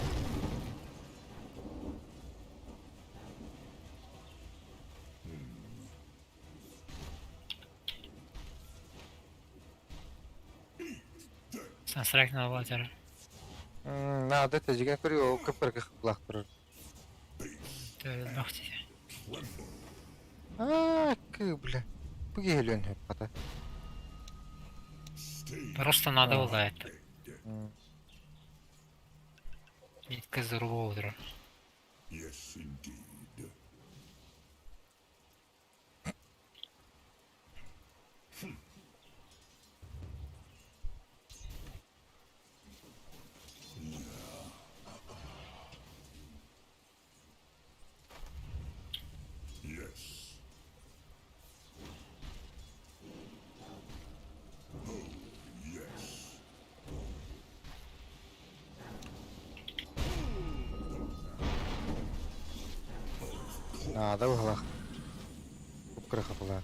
Sen sürekli ne yapacağım? Надо тежиге кырıyor, кыпыргы кылак турар. Нахти. Бля. Bu geliyorsun hep kata. Stay. Просто надо было это. М. Нитка здорово утро. Yes, indeed. Yes. Oh, yes. Надо углах. Кыпкыры капыла.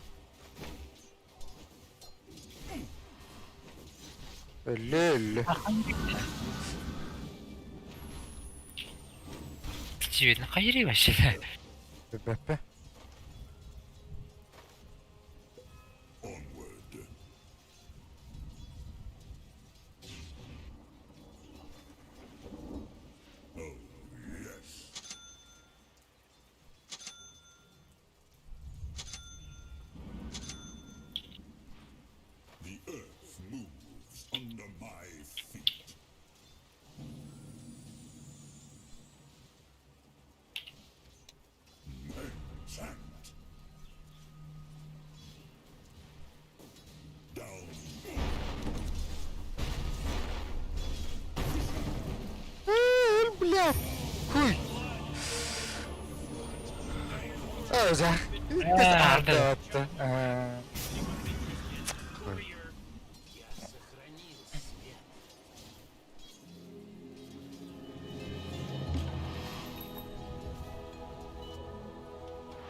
Ölü. Очевидно, хайри вообще. Бепе. Onward. Oh, yes. The earth moves under my Ocak. А, Arda да. attı.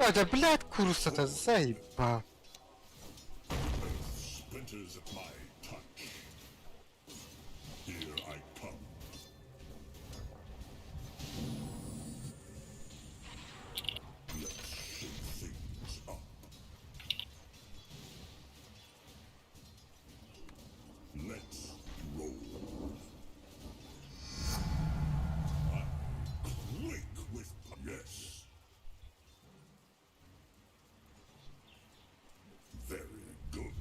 Ocak, блядь, курса-то заебал. Splinters at my touch. Here I come. Let's shake things up. Let's roll. I quake with yes. Very good.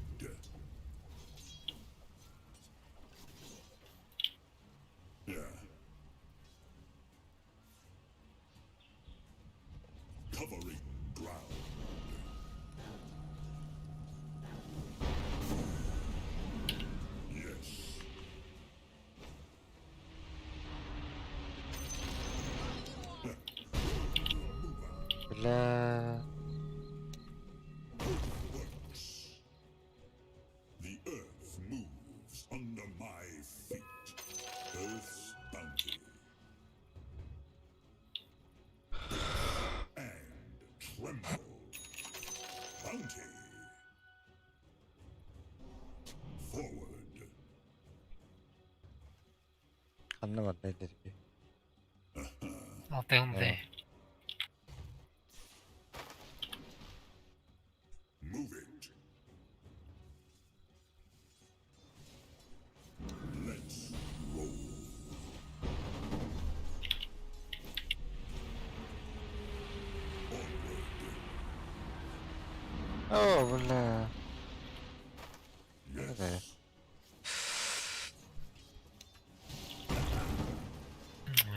Yeah. Covering ground. Yes. Бля. Works. The earth moves under my feet. Earth's bounty. And tremble. Bounty. Forward. Anlamadım ne dedi. Altayım da. Move it. Let's roll. Oo, bля. Yes. Evet.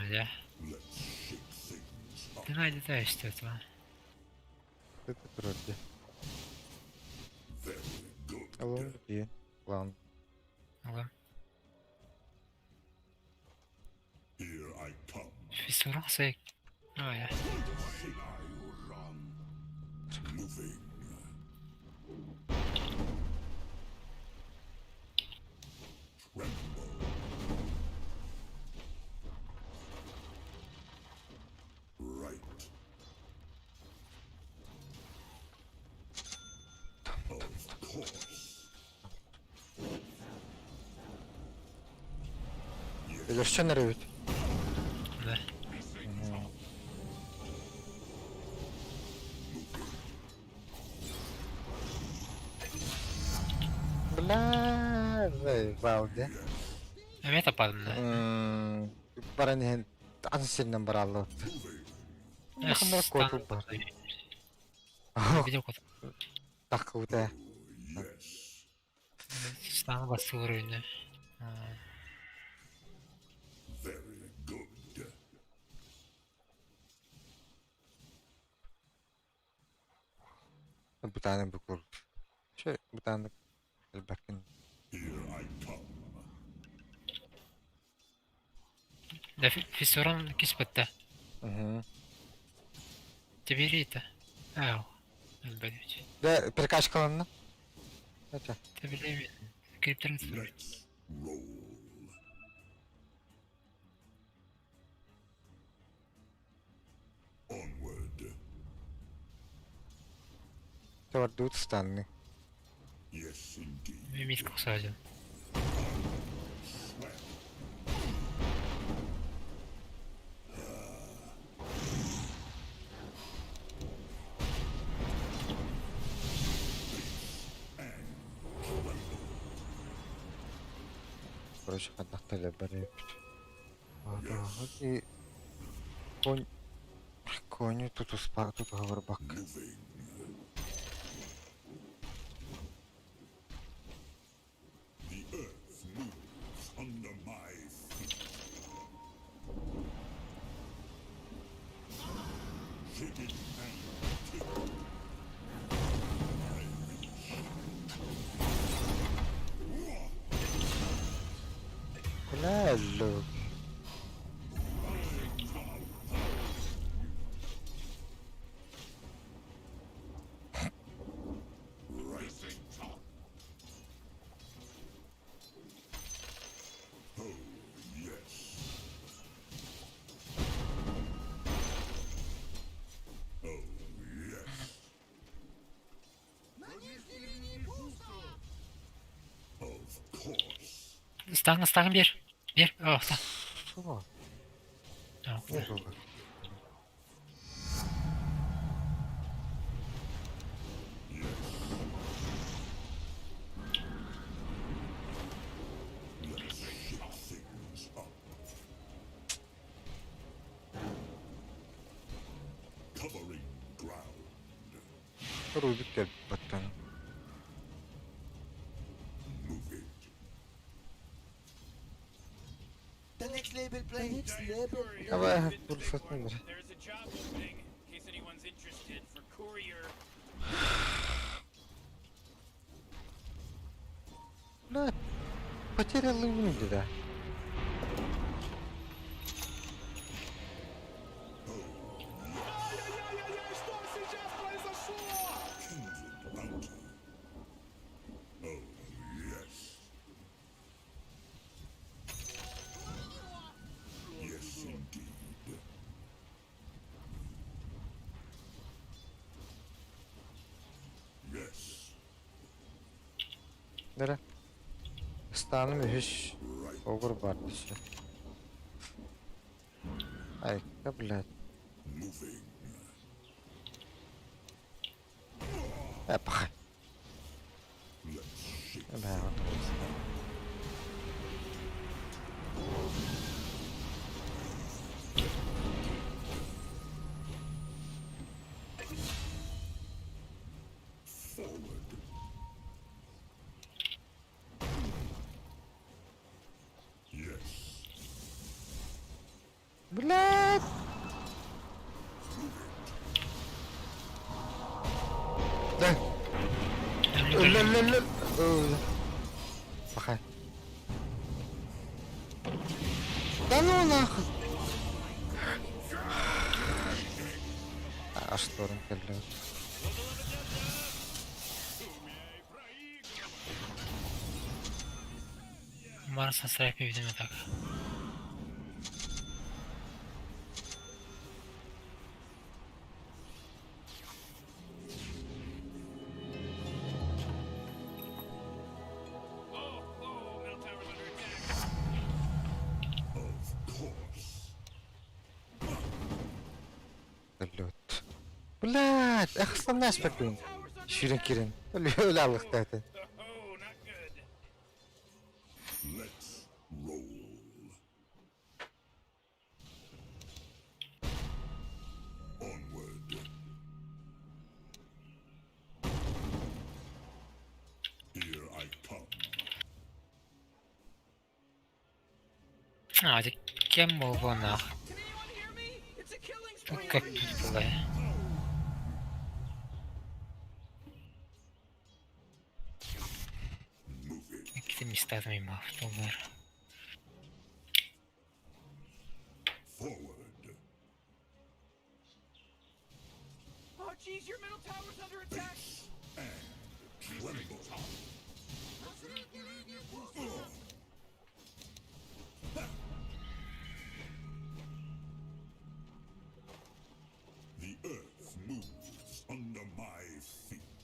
Да. Let's shake things up. Ты найди что-то. Это вроде. Very good. Алло, блин. Ладно. Ладно. Here I come. Фиссура сейк. А, я. Shall I run? Moving. Tremble. Right. Of course. Belirşen nereye bit? Да. Бля, заебал, да? А мета падна. Баран аз сильно брал. Нахуй коту бар. Видел кот. Так вот да. Yes. Стану бас уровня. Very good. Bir tane bu kur. Bir tane bakın. Here I come. Да, фиссуран киспетте. Hı. Тебери это. Ау. Блять. Ve birkaç kalanını. Hadi. Тебери. Криптерин. Let's roll. Onward. Det var utställning. Yes, indeed. Мимитку садил. Swell. Короче, отдохнули, бери. Hadi. Коню тут успа, тут говорбак. Moving. The earth moves under my feet. Shake it and tickle. I reach. Hello. Stangın bir. Bir. Oh, stang. Şu. Tamam. Ne bu? Covering ground. Rubik geldi battan. Move it. The next label play. The next label play. Ama bu fırsatın bir. There's a job opening, in case anyone's interested, for courier. Ne? Потерял мıydı da? Bounty. Oh, yes. Yes, indeed. Yes. Nere? Stanım hiç over bardışı. Ay, kabul et. Moving. Yap bakayım. Let's shake. Ben anladım. Forward. Yes. Blat! Lan! Öl. Bakayım. Lan ona! Ашторм келді. Марса срайпи, видимо, так. Oh, middle tower's under attack. Of course. Лед. Блядь, эх, сломай спокойно. Ширин Кирин. Öyle aldık zaten. Oh, not good. Let's roll. Onward. Here I come. А, кем был бы нах? Can anyone hear me? It's a killing Ну, spree. как тут было? Move it. Какие-то места мимо автомар. Forward. Oh, jeez, your middle tower's under attack. Tremble. The earth moves under my feet.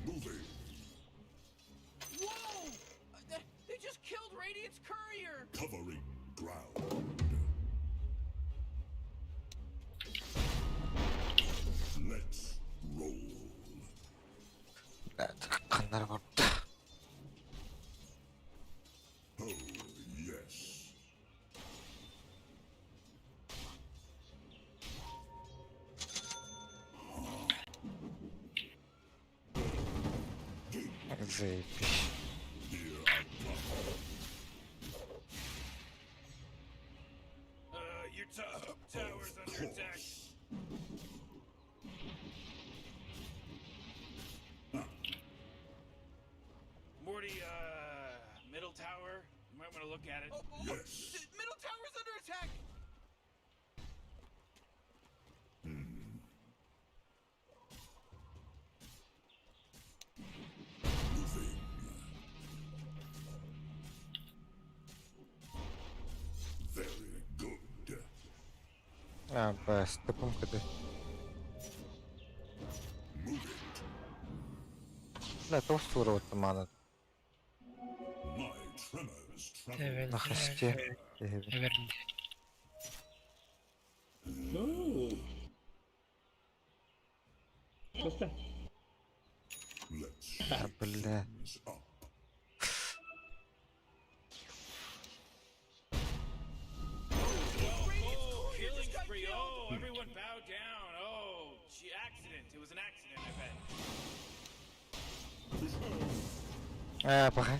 Moving. Whoa! They just killed Radiant's courier. Covering ground. Let's roll. Kanlar var. Oh, yes. Заебись. Here I come. Your top tower's under attack. Morty, middle tower. You might want to look at it. Yes. Middle tower's under attack. Moving. Very good. Ha, bastı pum kadar. Move it. لا توصل وطمانة My tremors travel. Level نخشتي level. Let's بالله things up. Oh, killing spree. Oh, everyone bow down. Oh, gee, accident. It was an accident, I bet. بخير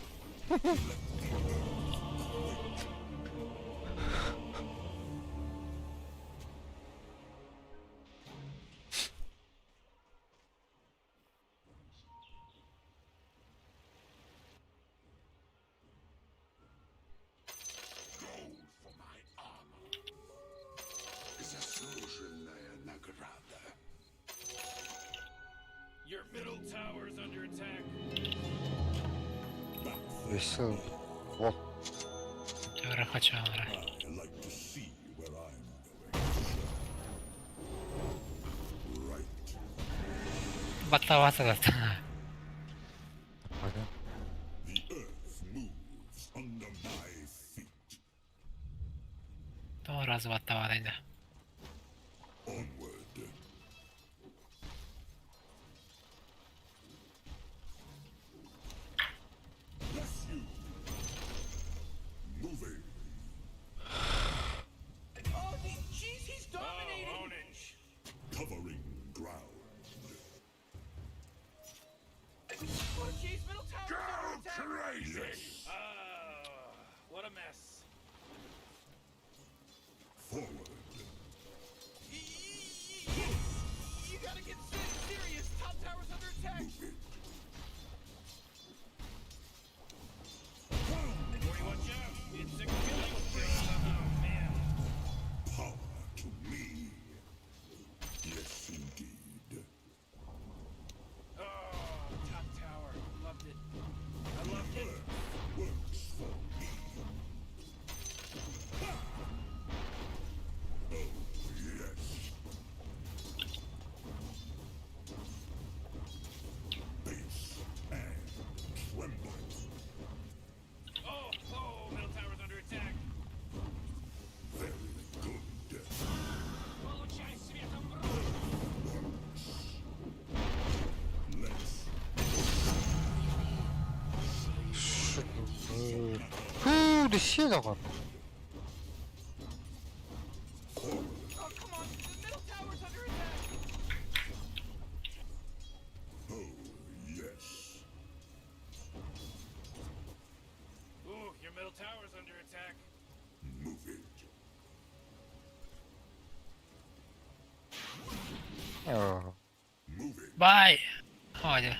Заслуженная награда. Your middle tower's under attack. решил вот Dobra, chodź Amara. I like to see where I'm going. Right. Batawata da to. погоди. The earth moves under my feet. To raz batawata idę. Onward. Bless you. Moving. Oh, jeez, he's dominating. Oh, ownage. Covering ground. Oh, jeez, middle tower's under attack. Crazy. What a mess. Forward. You gotta get serious. Top tower's under attack. Moving. Morty, watch out. It's a killing spree. Oh, man. Power to me. Yes, indeed. Oh, top tower. Loved it. I loved it. Works for me. Oh, yes. Base and tremble. Oh, middle tower's under attack. Very good. Получай светом в Let's Фу, дещелого. Oh, come on. The middle tower's under attack. oh, yes. Ooh, your middle tower's under attack. Move it. О, Move it. Bye! Hadi.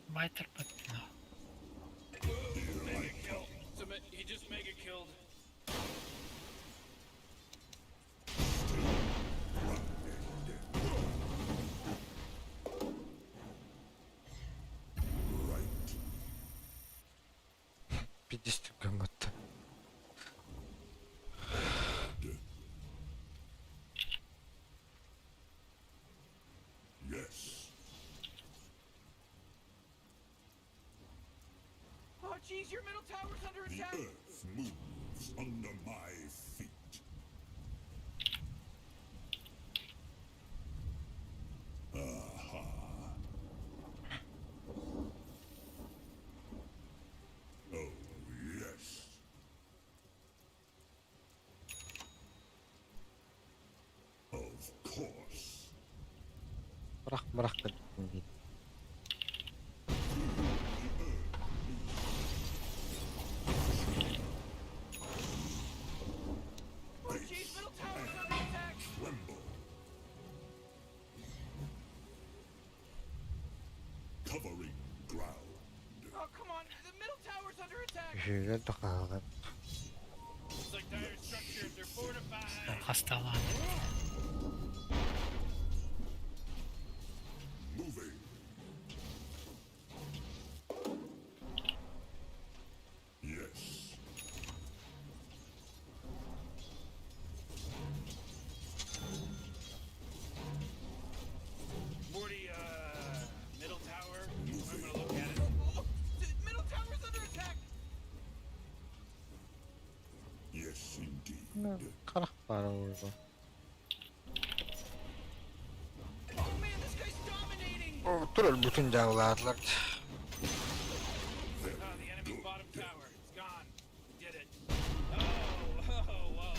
Bye tırpattın. Mega kill. He just mega killed. Right. 50 頑張った。 Yes. Oh, jeez, your middle tower's under The attack. earth moves under my feet. Aha. Oh, yes. Of course. مرح قد Oh, jeez, middle tower's under attack. Tremble. Covering ground. Oh, come on. The middle tower's under attack. Şöyle dakika. Looks like dire structures are fortified. Hastalan. Moving. Yes. Morty, middle tower. I'm gonna look at it. Yes, indeed. Karak para orada. Oh man, this guy's dominating! Oturur bütün cavlarlar. The enemy's bottom tower. It's gone. We did it. Oh, whoa.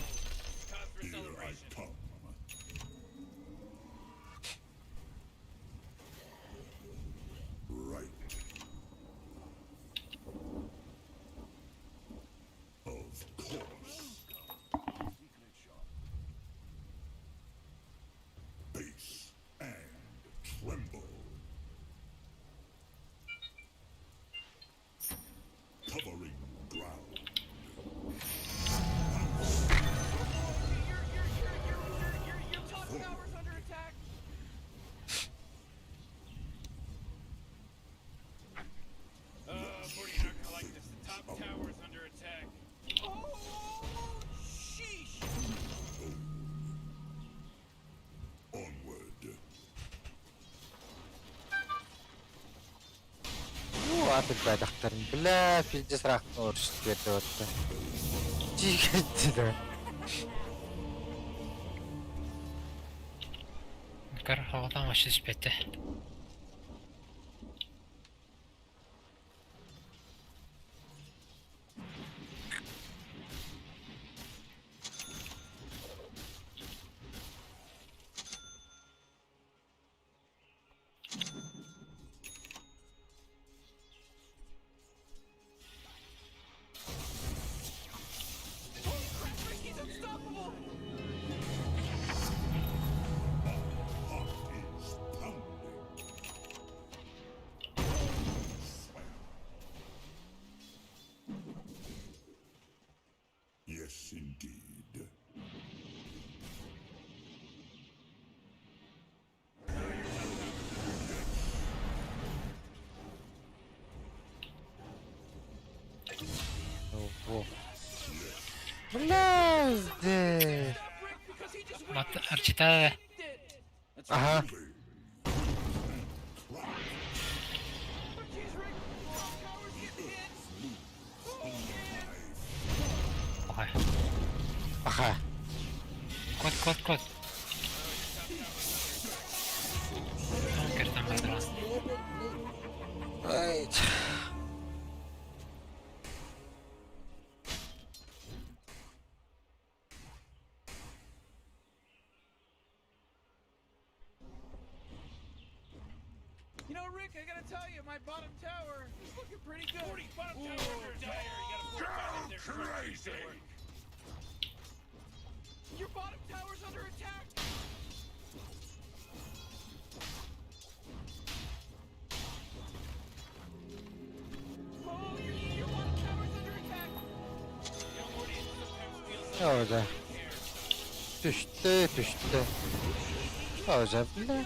Cause for Here I celebration. come. Right. Of course. Base and tremble. Covering ground. Your top tower's under attack. Morty, you're not gonna like this. The top tower's under attack. Oh, sheesh. Onward. وقابل بعد اكتر من بالله في الجسر نور شتير دوت جي كده نكرر havadan başlış bete. He's unstoppable. Is pounding. Yes, indeed. بالله Because he just Mat archita did. اها He's right. Towers getting hit. Oha. اها Kod. Tamam kertan badra. Level play. رايت You know, Rick, I gotta tell you, my bottom tower is looking pretty good. 40 bottom tower under attack. You gotta Crazy. Your bottom tower's under attack. Oh, your bottom tower's under attack. You know, Morty, it sometimes feels like orada düştü hocam بالله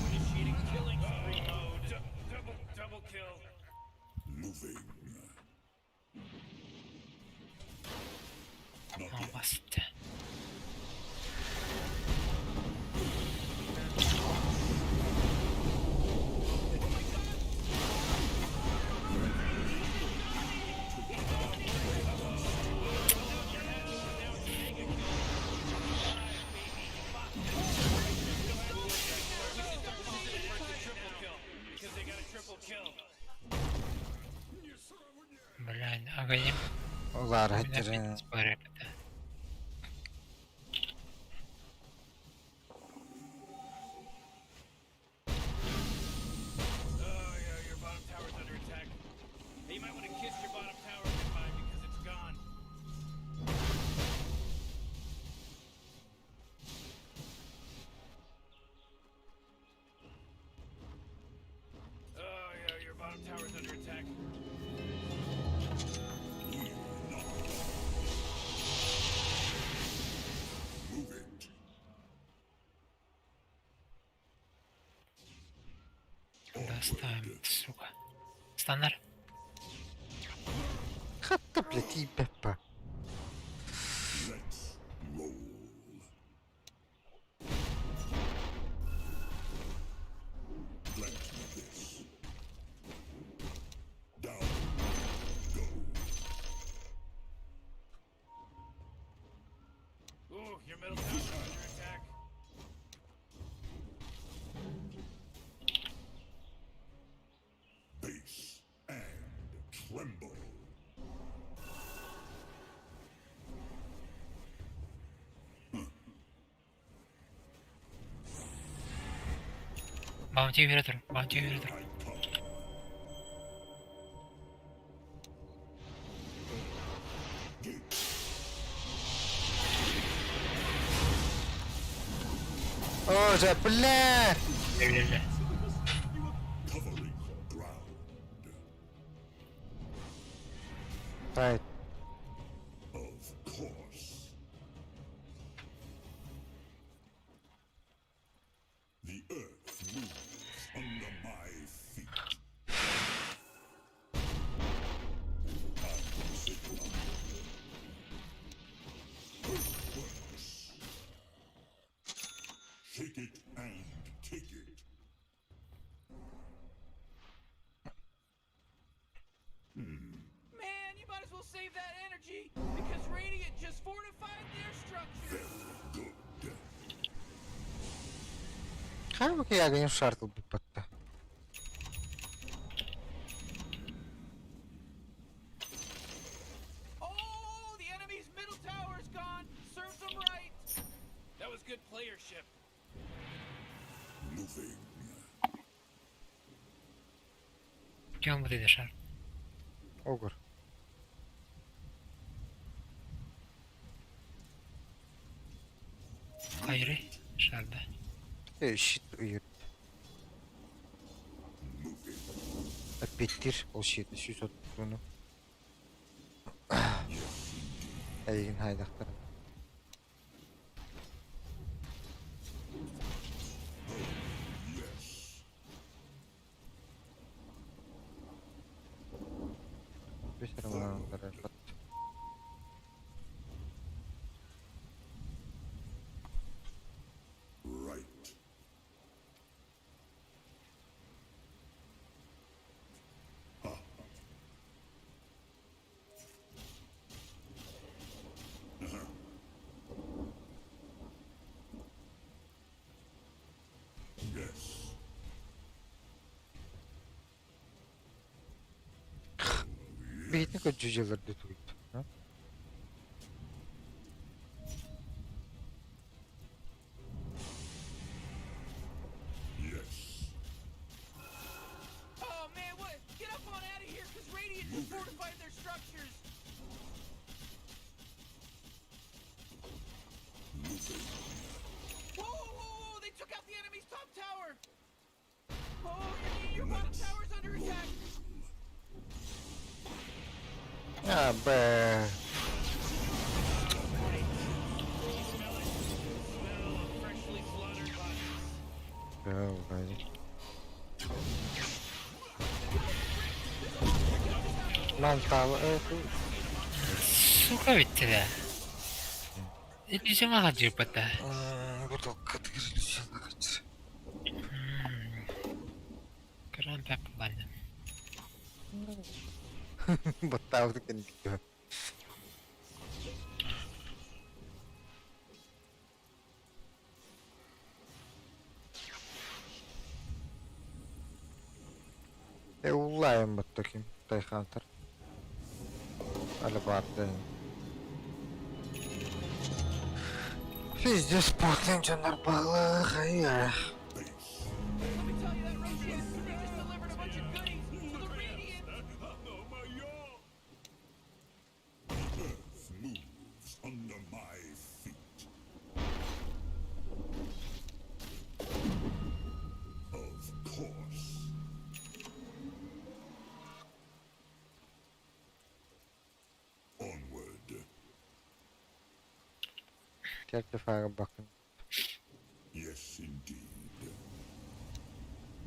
initiating killing spree mode. Double kill. Moving. Not Ama yet. basitti. Because they got a triple kill. Блядь, агоним. Ular Меня hedirin опять спорят, это. Oh, yeah, your bottom tower's under attack. Hey, you might want to kiss your bottom tower goodbye because it's gone. Oh, yeah, your bottom tower's under attack. Move it. Доставим, сука. Стандар. Hatta pleti Peppa. Let's roll. Plant this. Down. Go. Ooh, your middle tower is under attack. Base and tremble. 마운틴 위로 들어. 마운틴 위로 들어. Oh, Zeppelin! 레벨레. Covering ground. Right. Of course. The earth moves under my feet. I'm Sigma. Works. Shake it and take it. Man, you might as well save that energy because Radiant just fortified their structure. Good. Calma che ha ganho certo o patta. Oh, the enemy's middle tower's gone. Serves them right. That was good playership. Moving. Кем вот это шар? Ogre. Кайры. Шарда. Shit uyur. Опять ол шеті сүйсот bunu. Әйгін хайдақтар. Бесер маған қарар. Right. Yes. Бейтін көт жүжелерді туйды. Yes. Oh man, what? Get up on out of here because Radiant just fortified their structures. Whoa, whoa, whoa! They took out the enemy's top tower. Oh, your bottom tower's under attack. Ya be. Smell of freshly slaughtered bodies. Ya vay. Lan tamam. Сука ведь тебя. Это же магазин пота. Burada kategoriyle kaçır. Кран так ладно. Botava que não. Eu lembro aqui, tem Hunter. Olha, bate. Fiz desporto de andar bala, raia. Let me tell you that Roshan, they just delivered a bunch of goodies to the Radiant. Earth moves under my feet. Of course. Onward. Quero que faça bacana. Yes, indeed.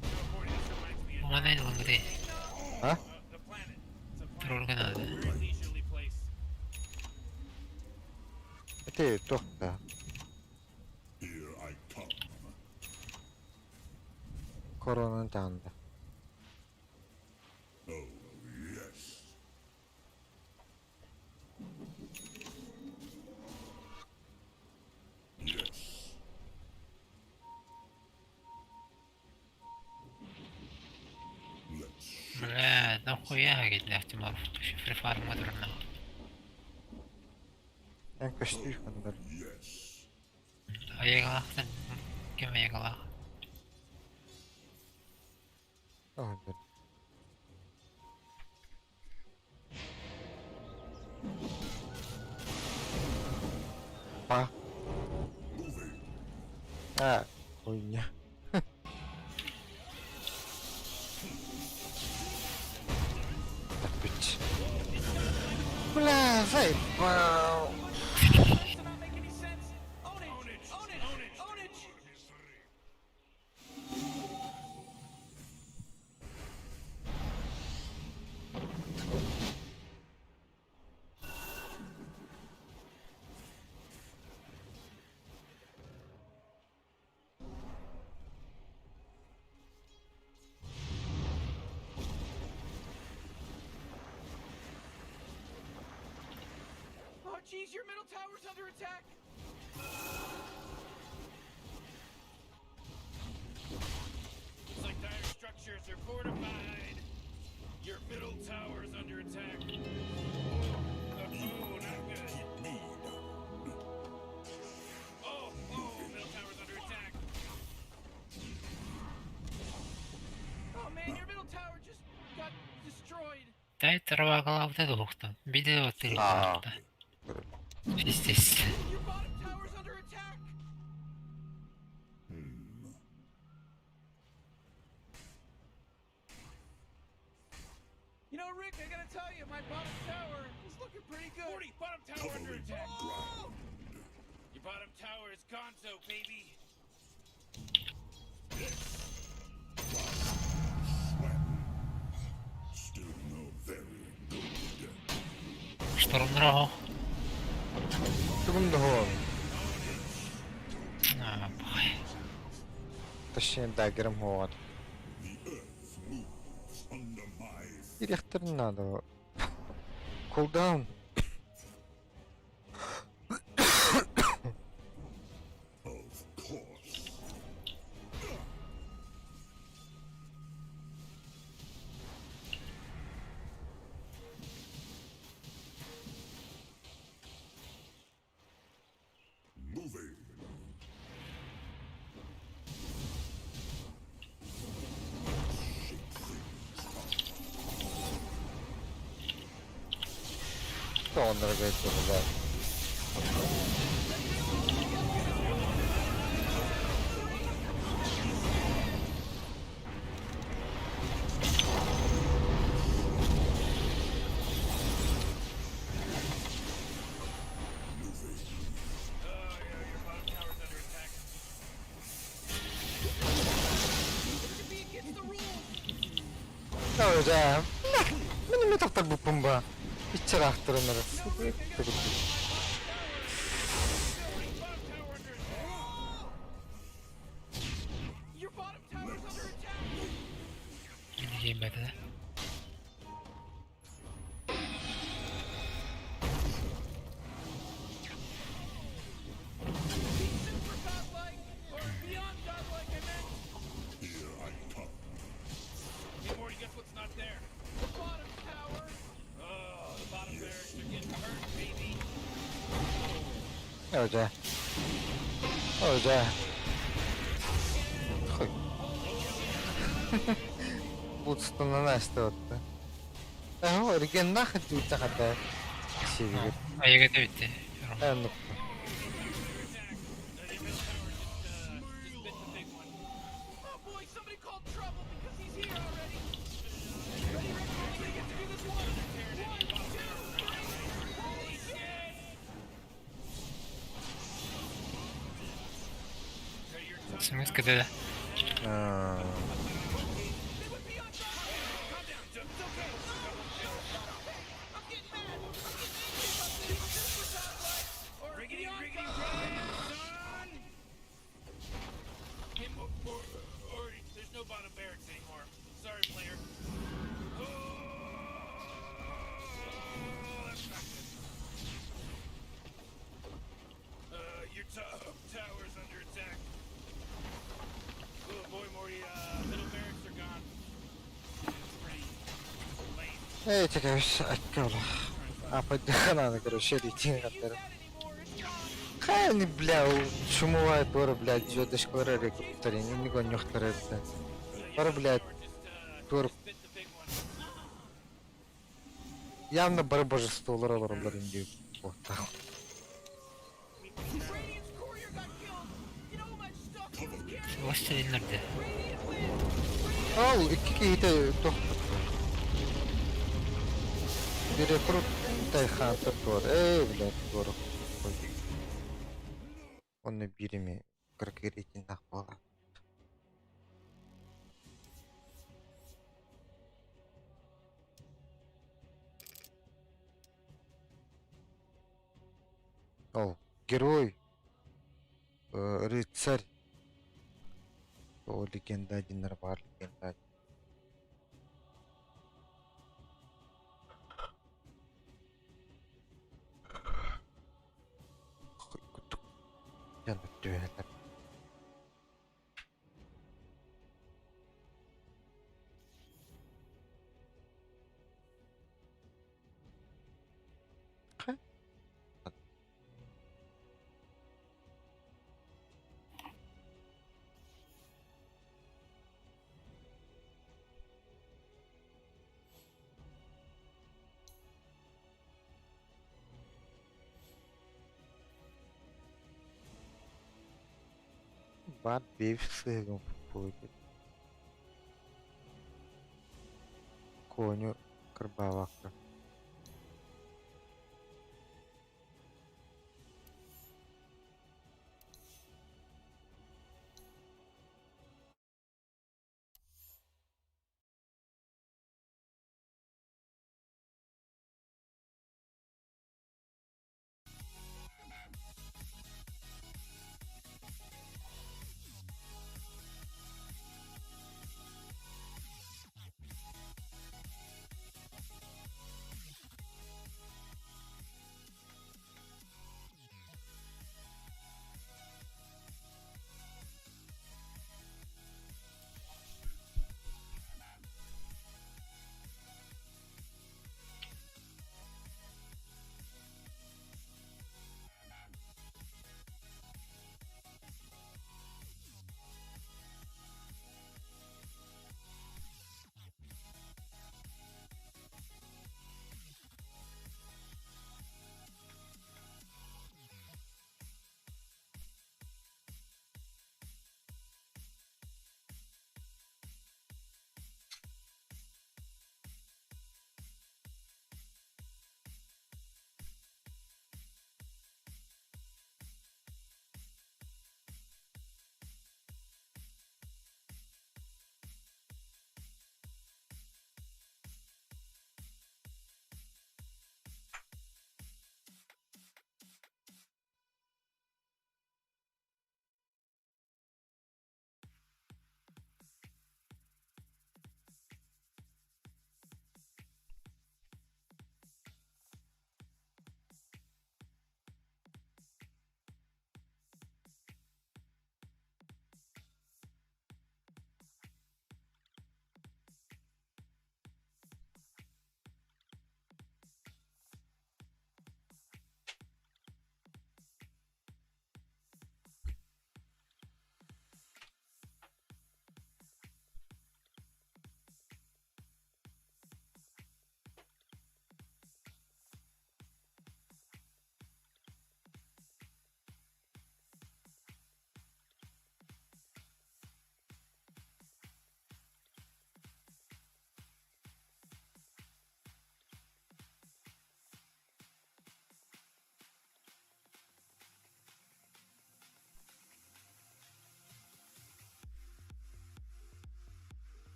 Boy, this reminds me of 뭐가 내는 건데? Huh? the planet. It's a planet 들어오는 건 안 돼. very leisurely Ete to'xta. Here I come. Koronanın tanıdı. Oh, yes. Yes. Let's Бля, нахуя гиди احتمال شفر فارم ما درنا. En köştü yıkandır. yes. Ayıqlaqdan kim ayıqlaq? Öldür. Bak. Ha, oyun ya. Bitch. Blah, say, wow. Does not make any sense. Own it. Own it. Own it. Own it. Oh, jeez, your middle tower's under attack. Looks like dire structures are fortified. Your middle tower's under attack. Oh, not good. Oh, middle tower's under attack. Oh man, your middle tower just got destroyed. Дай травагалавда духтан. Биде отыр. Aa. Пиздец. Your bottom tower's under attack. You know, Rick, I gotta tell you, my bottom tower is looking pretty good. 40, bottom tower under attack. Oh! Your bottom tower is gonzo, baby. Still no very good. Штурмдраго. 죽음도 호흡. А, бай. Точнее, даггером хоот. The earth moves under my Директор надо. Кулдаун. of course. Moving. Что он дорогой туда? Oh, yeah, your bottom tower's under attack. Be against the rules. Hocam. Benim yatakta bu pumba. İçeri aktırılırız. Bottom tower under attack. Your bottom tower's under attack. Gideceğim ben de. Super godlike, or beyond godlike, I meant. Here I come. Hey, Morty, guess what's not there? The bottom tower. Oh, the bottom barracks are getting hurt, baby. Hoca. Hoca. Bootstone açtı orada. Aha, orgen nahit bitti hatta. Şey gibi. Ayıqda bitti. En nokta. Your middle tower just bit the big one. Oh boy, somebody called trouble because he's here already. Ready, Rick? We're only gonna get to do this one. 1, 2, 3. Holy shit! Okay, your top Смс кидає. Aa. They would be on top. Calm down, Duke. It's okay. I'm getting mad. I'm getting angry about this. Super godlike, or beyond короче, а поддержана, короче, рейтинг отдали. Хай они, бля, шумовая тора, блядь, жо дешкора рекрутерин, никого не хтарется. Тора, блядь, тор. Явно бар божество лоралар инди. Вот так. Radiant's courier got killed. You know how much stuff he was carrying? Властелин nerede? Ал, iki кейте тох. Рекрут Тайхантер тор. Блядь, тор. Он на бирими, как и рейтинг нахвала. О, герой, рыцарь. О, легенда один нарвар, легенда один. Хуй, кутук. Я на дуэль. Бар бейфсыгом будет. Коню карбавака.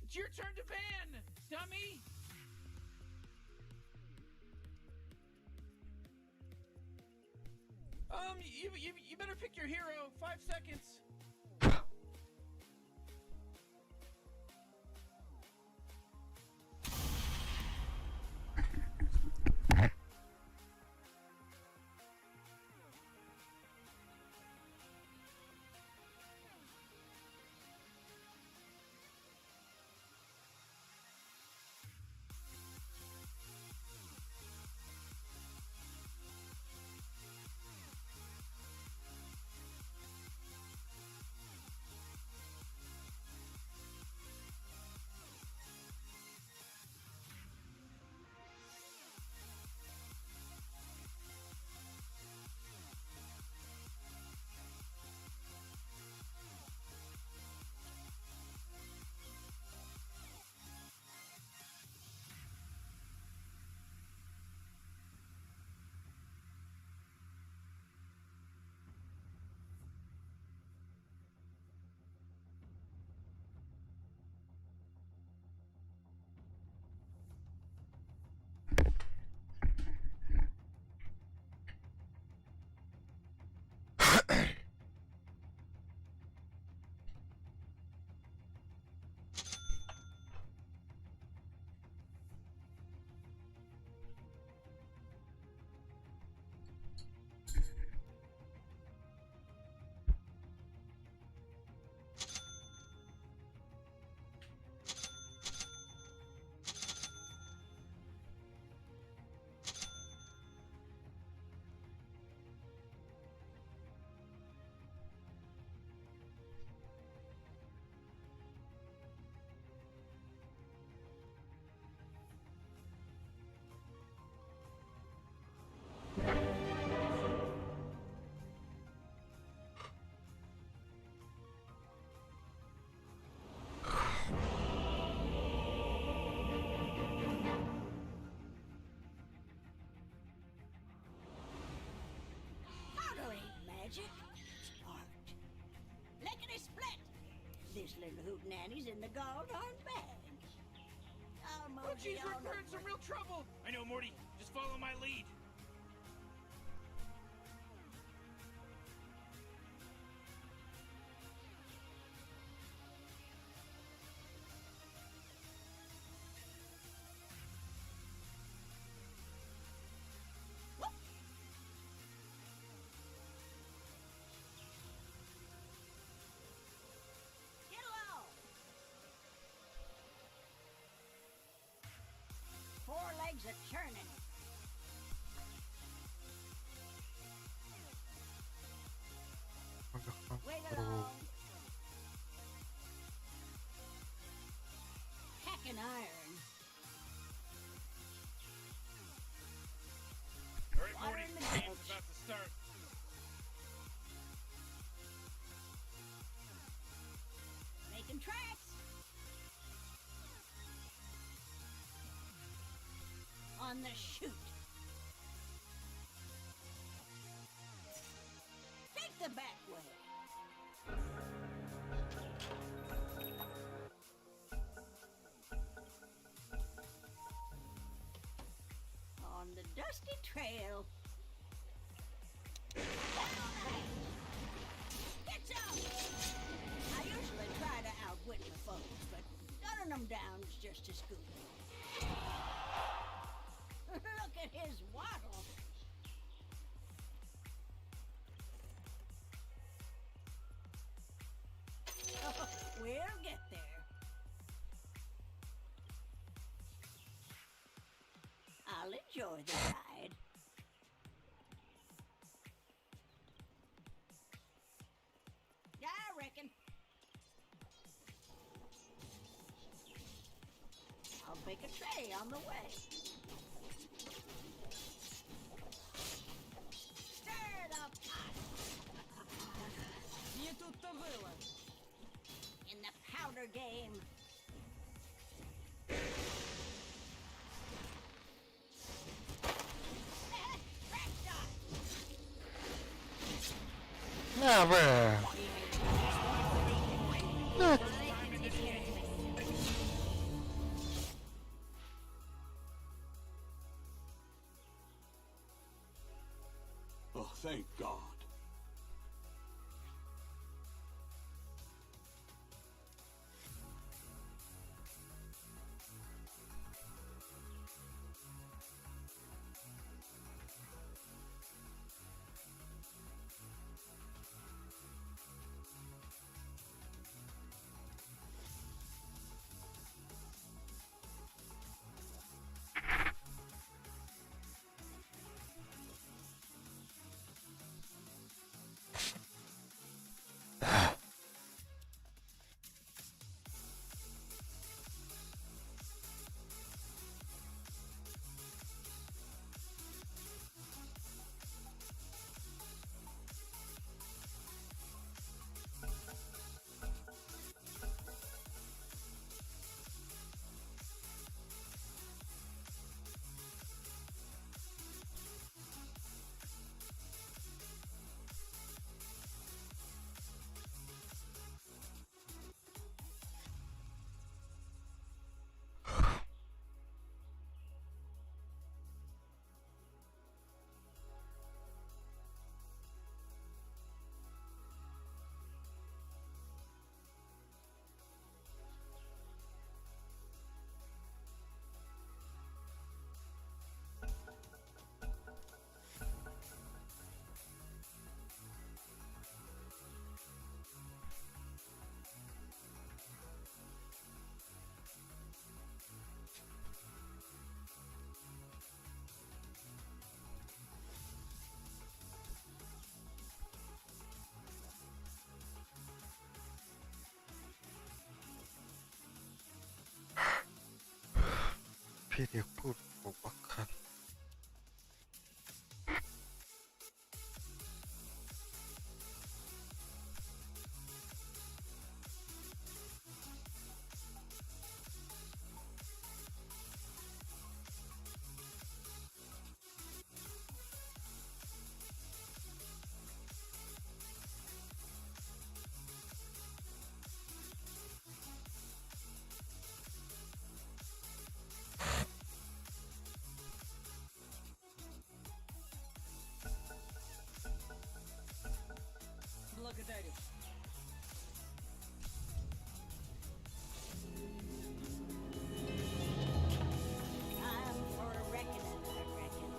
It's your turn to ban, dummy! You better pick your hero. 5 seconds. Powder ain't magic. It's art. Lickety split. This little hootenanny's in the gall-darn bag. Oh, jeez, we're in some real trouble. I know, Morty. Just follow my lead. Get along. 4 legs a churning. Wiggle along. Hacking iron. All right, Water Morty. in the Game's gulch. about to start. Making tracks. On the shoot. Take the back way. On the dusty trail. Get up! I usually try to outwit my foes, but gunning them down is just as good. Look at his waddle. We'll get there. I'll enjoy the ride. Yeah, I reckon. I'll make a tray on the way. Stir the pot. Не тут-то было. In the powder game. Crack shot. Never. Oh, thank God. Перекур бака. Благодарю. Time for a reckoning, I reckon.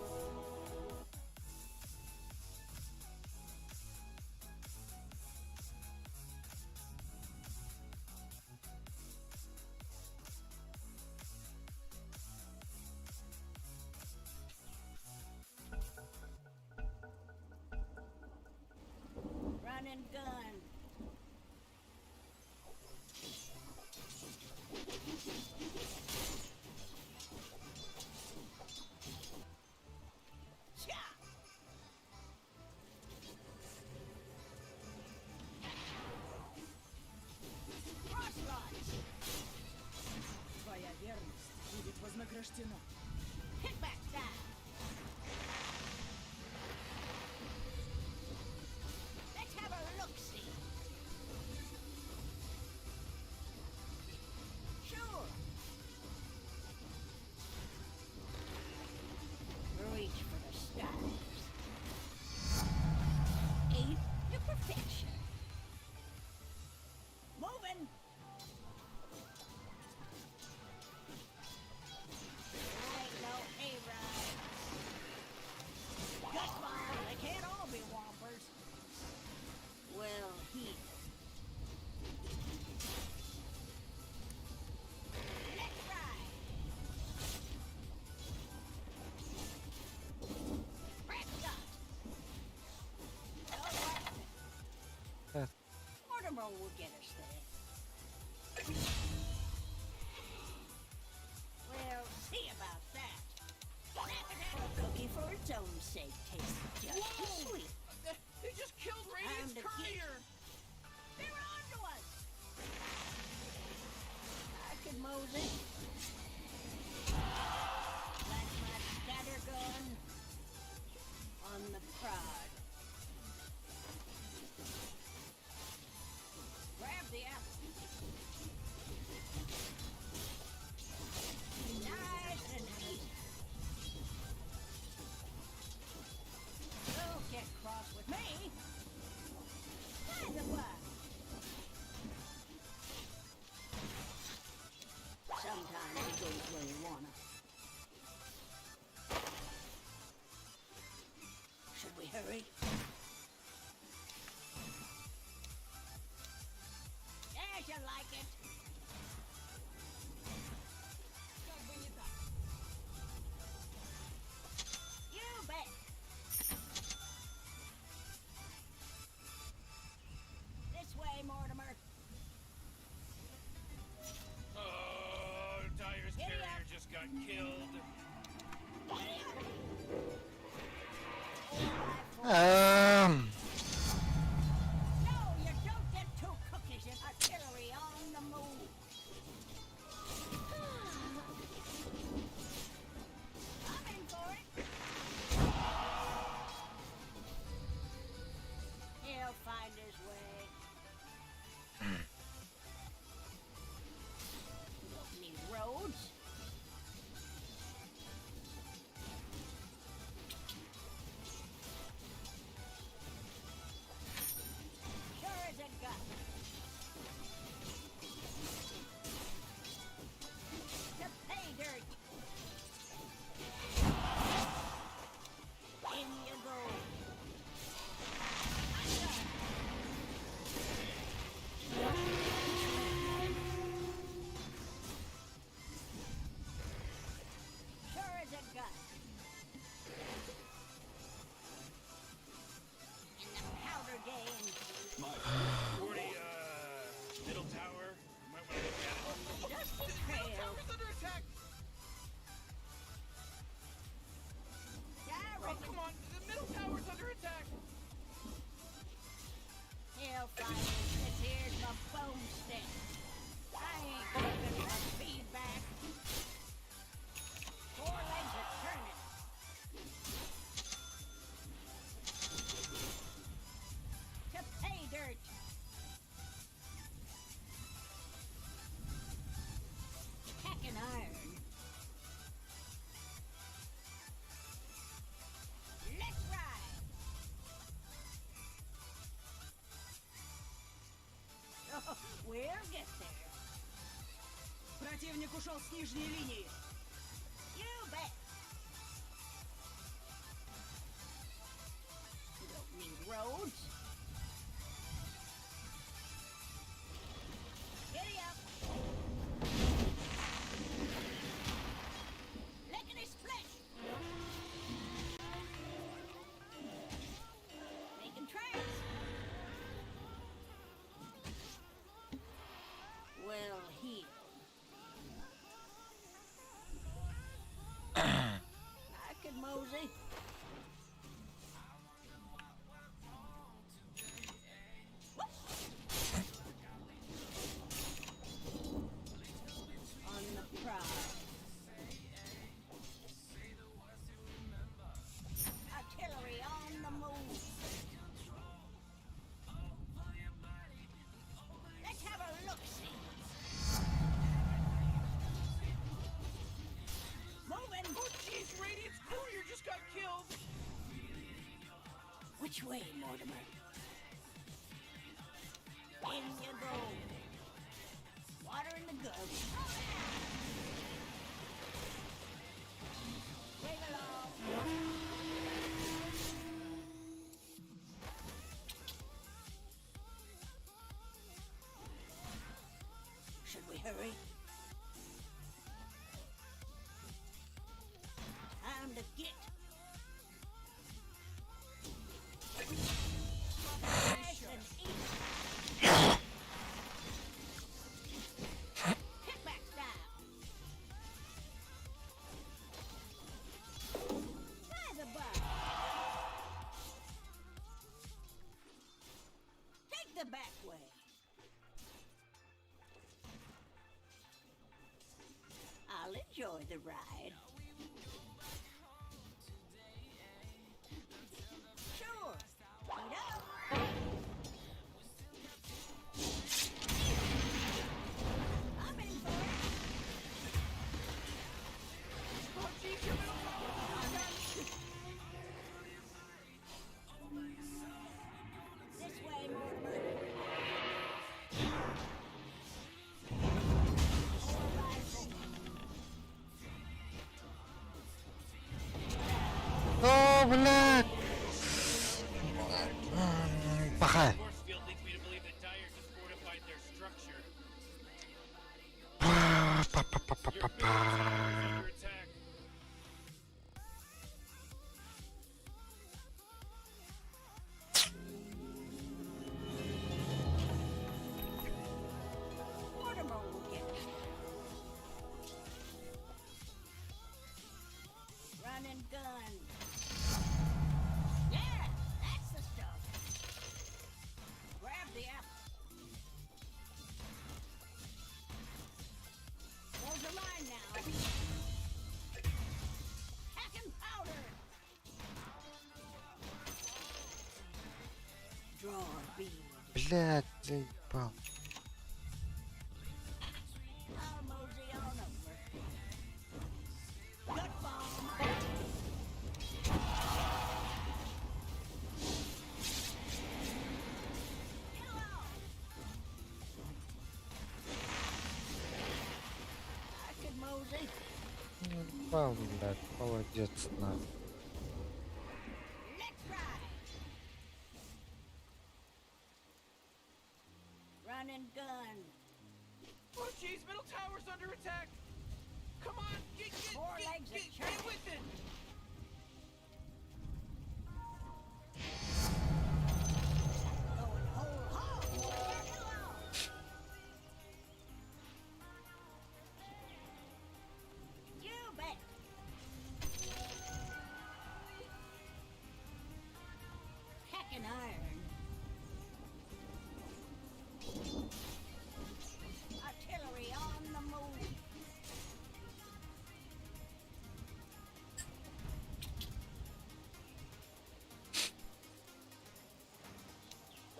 Run and gun. Cha! Cross-launch. Твоя верность будет вознаграждена. Hit back down. Let's have a look-see. Sure. Reach for the stars. Aim to perfection. Moving. I ain't no hayride. Gutball, they can't all be whompers. Well, here. Let's ride. Prescott. Oh, Yes. Mortimer will get us there. Well, see about that. A cookie for its own sake tastes just as sweet. They just killed Radiant's the courier! They're on to us! I could mose it. Plant my scatter gun on the prod. Grab the I'll get there. Противник ушел с нижней линии. You bet. You don't need roads. Giddy up. Lickety split. Making tracks. Well, here. I could mosey. On the prize. Artillery on the move. Let's have a look-see. Moving. Oh jeez, Radiant's courier just got killed! Which way, Mortimer? In you go. Water in the gun. Wave along. Should we hurry? Time to get. Smash and eat. Kickback style. By the by. Take the back way. I'll enjoy the ride. Sure. Eat up. I'm in for it. Oh jeez, your middle tower! This way, Mortimer. Oh, bulat! Pakai. Force field leads me to believe that Dire just fortified their structure. Wah, pa pa pa pa Your pa pa. middle tower is under attack. Mortimer will get you. Run and gun. Yeah, that's the stuff. Grab the apple. There's a line now. Packing powder. Draw a bead. Блядь, заебал. I'll mosey on over. Gut bomb. Kill off. I could mosey. Ебал, блядь, молодец, на. Let's ride. Run and gun. Oh jeez, middle tower's under attack! Come on, get Four legs of get with it! Going whole hog. Kill off. You bet. Hacking iron. Artillery on the move.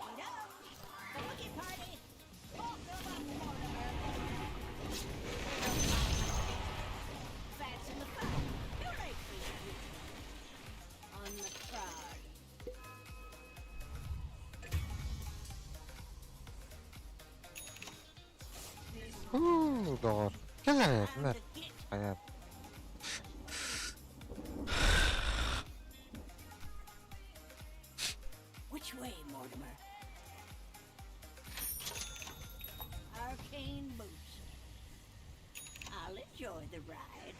Eat up. The boogie party. Walk them up, Mortimer. Fats in the fat. Too late for you. On the prod. Doğru. Gel hayatım Time ver. to get Hayat. which way, Mortimer? Arcane boots. I'll enjoy the ride.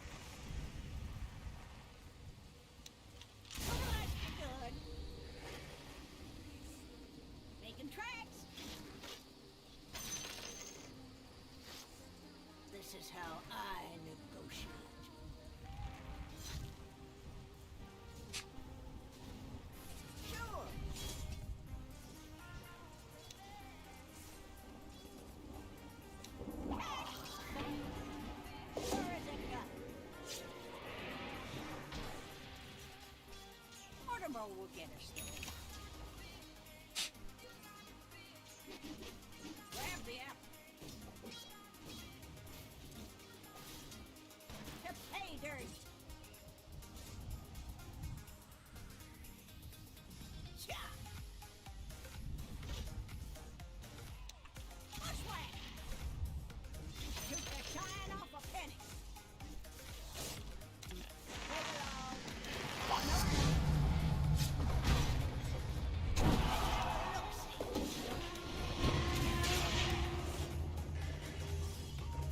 Oh, that's good. Making tracks. This is how I negotiate. Sure. Sure as a gun. Mortimer will get us there. Grab the apple. To pay dirt. Cha! Bushwhack! Shoot the shine off a penny. Take it all.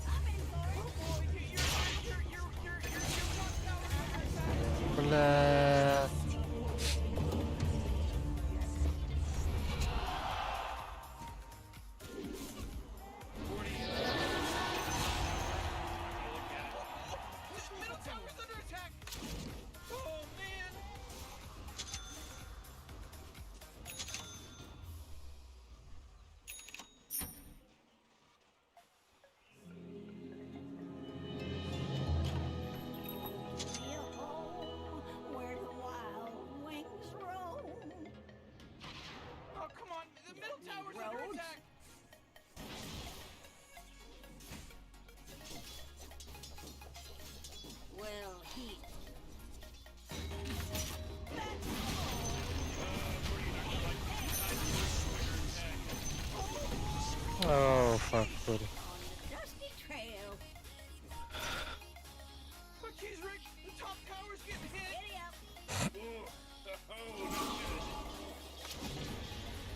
I'm in for it. Boy, your top tower's under attack. Ulan. Middle tower's under attack. Oh man. Feel home where the wild wings roam. Oh come on, the middle tower's under Roads? attack. Well, he. Oh fuck buddy. On the dusty trail. But geez, Rick, the top tower's getting hit. Giddy up.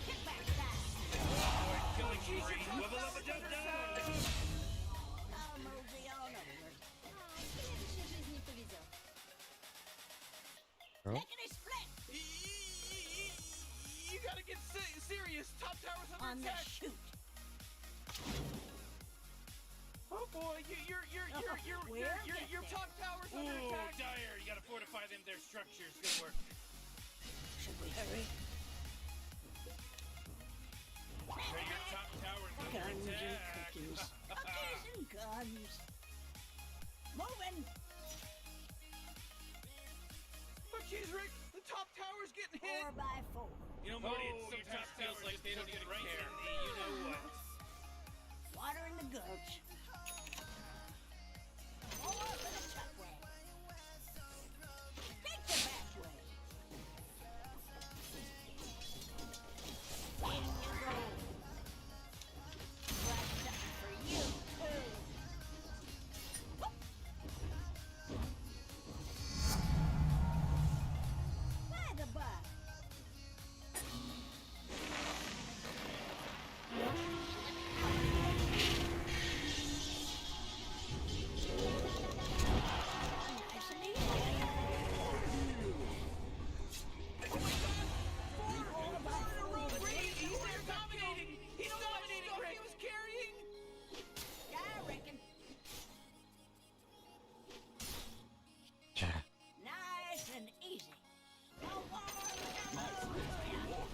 Kick back side. I'll mosey on over. Следующей жизни повезет. Oh. Lickety split You gotta get serious. Top tower's on under the attack. shoot. Oh boy, your top tower's under attack. Dire, you gotta fortify them, their structures. Good work. Should we hurry? Hey, your top tower's under Guns and attack. cookies. Cookies and guns. Moving. But geez, Rick, the top tower's getting hit. 4x4. You know, Morty, it sometimes feels like they don't even care. You know what? Water in the gulch. More for the chuck way. Take the back way. In you go. Got something for you, too. By the by. Nice and easy. He's there dominating. He's dominating, Rick. He was carrying. Yeah, I reckon. Yeah. Nice and easy. No war, no war.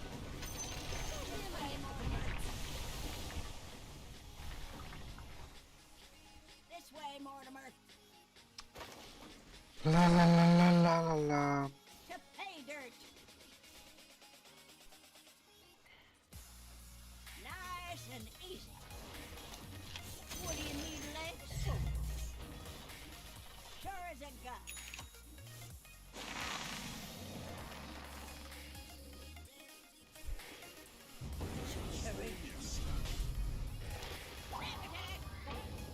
This way, Mortimer. La la la la la la la. To pay dirt. Nice and easy. What do you need, legs? Sure as a gun. Hurry. Grab attack.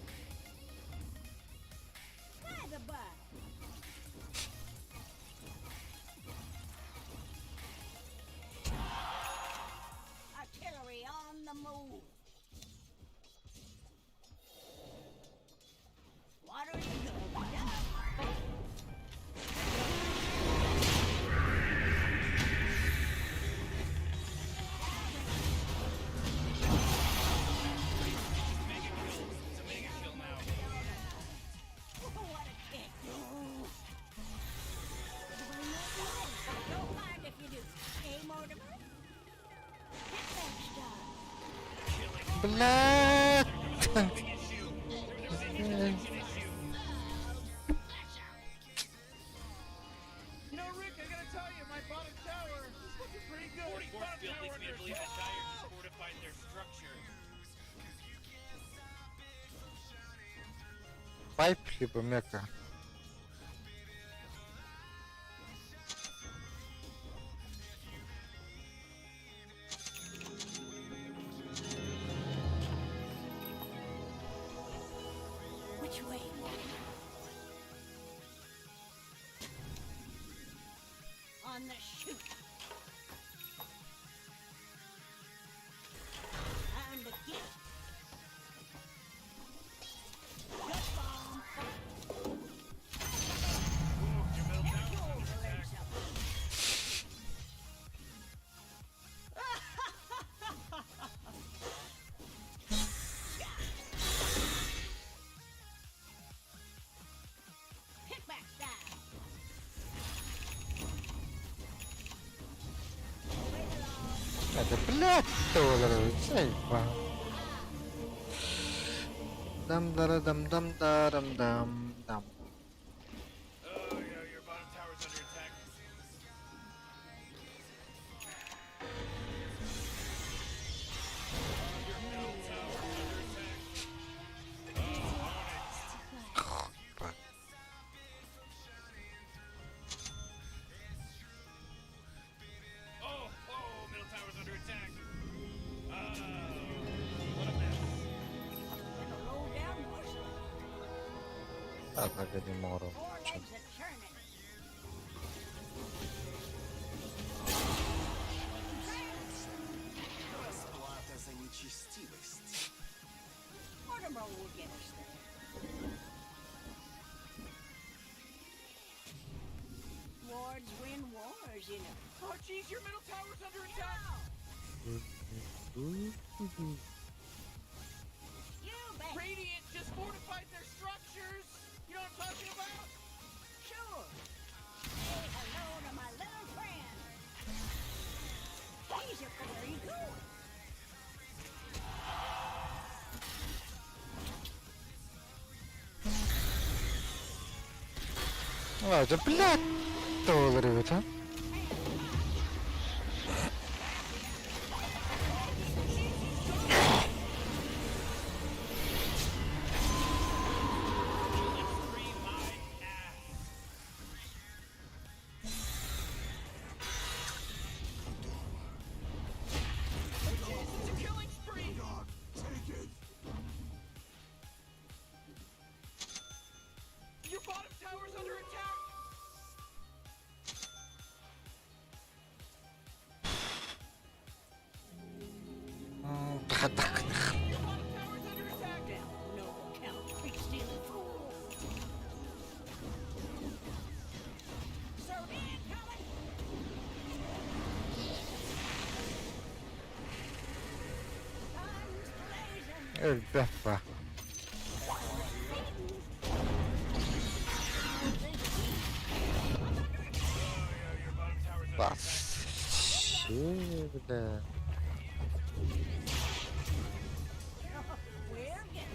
блядь! You know, Rick, I gotta tell you, my bottom tower is looking pretty good. 44th field leads me to believe that Dire just fortified their structure. Пайп либо мека. Which way, warrior? On the shoot. Time to get. Gut bomb. Never told to learn something. Kickback style. Это, блядь, доллары, сейфа. Дам-дара-дам-дам-дарам-дам-дам. Oh, yeah, your bottom tower's under attack. Your middle tower's under attack. Oh, middle tower's under attack. What a mess. Gonna roll down muscle. Так, не могу. Four legs a churning. Расплата за нечестивость. Mortimer will get us there. Wards win wars, you know. Oh, jeez, your middle tower's under attack. You bet. Radiant just fortified their structures. You know what I'm talking about? Sure. Say hello to my little friend. He's a where you going? А, это, блядь, доллары, это. It's a killing spree. Your bottom tower's under attack. Так, так. Your bottom tower's under attack. Down, noble count, creep stealing fool. Sir, incoming. Guns blazing. Ребята. Your bottom tower's under attack. Вообще, бля. We're getting there.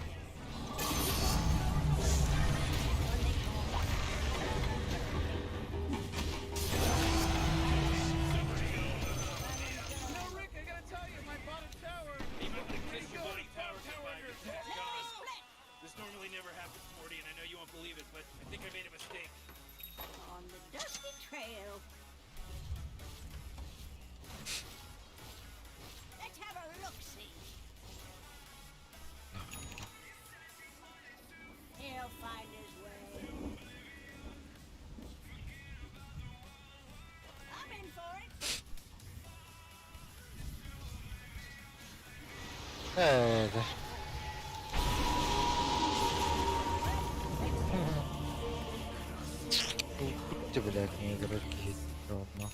No, Rick, I gotta tell you, my bottom tower is Even looking the pretty kiss your good. body tower Tower combined under is attack. gone. Split This normally never happens, Morty, and I know you won't believe it, but I think I made a mistake. on the dusty trail. Let's have a look-see. He'll find his way. I'm in for it. Это. Будьте, блядь, не игроки. Ладно.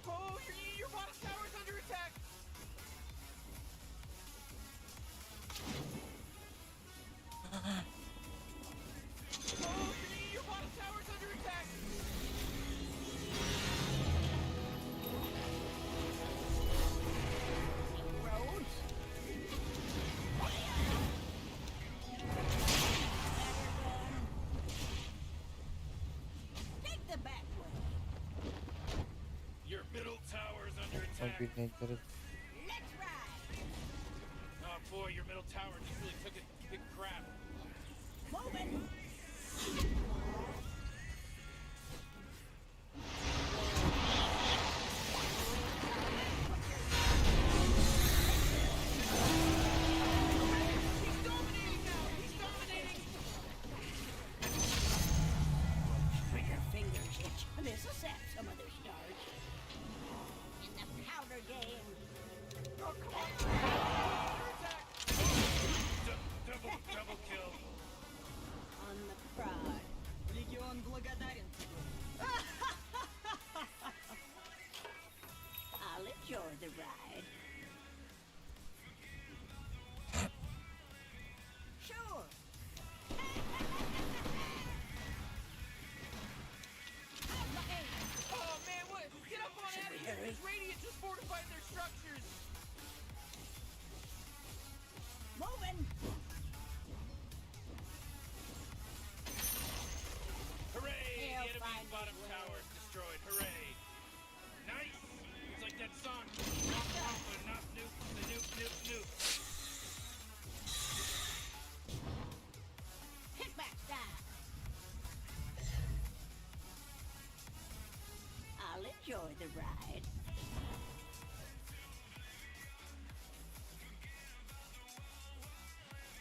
Oh, your bottom tower's under attack. grenade. Let's ride. Oh boy, your middle tower just really took a big crap. Moving. He's dominating now! He's dominating! Trigger fingers itch. This'll set some of their stars. In the powder game. Oh, come on! Counterattack! Double kill. On the prod. Легион благодарен тебе. I'll enjoy the ride. Sure. Oh man, what? Get up on out of here! hurry? Radiant just fortified their structures! Moving. Hooray! He'll The enemy find bottom his way. tower is destroyed. Hooray! Nice! It's like that song. Not nuke, the nuke. Kickback style. I'll enjoy the ride.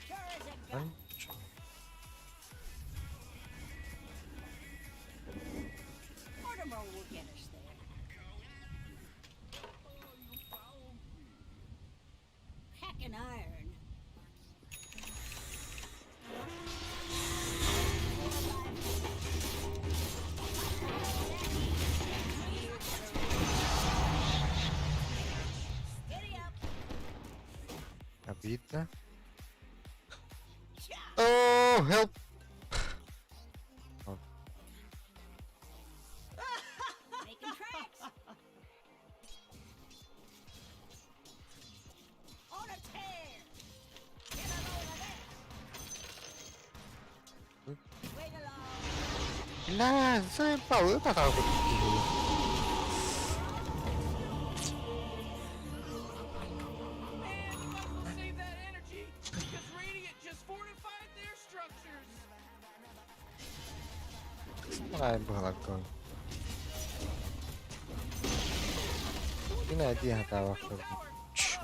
Sure as a gun. Mortimer will get us there. Hacking iron. Giddy up. Обидно. Cha. Oh, help! Making tracks. On a tear. Get a load of this. Wait along. Бля, заебал, это как бы. Man, you might as well save that energy! Because Radiant just fortified their structures! Ай, было гол. И найди этого. Чу.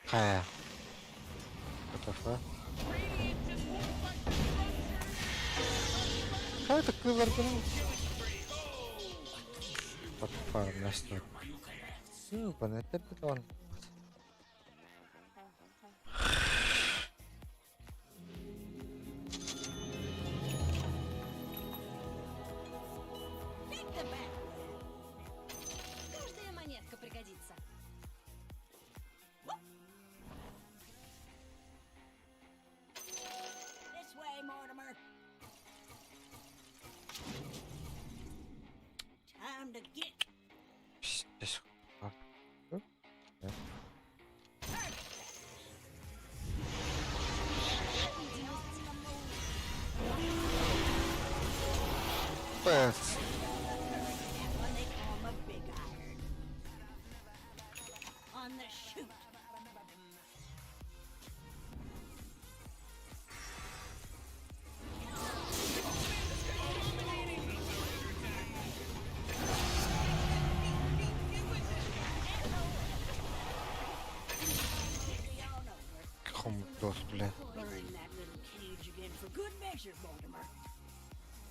Хая. What the fuck? Radiant just fortified their structures! Как это киллер был? Подпар на что? Ёбаный, это бетон. Take the back. Каждая монетка пригодится. This way, Mortimer. Time to get. Здесь. Пэс. When they call him a big iron. On the shoot. Комутос, бля. Burn that little cage again for good measure, Mortimer.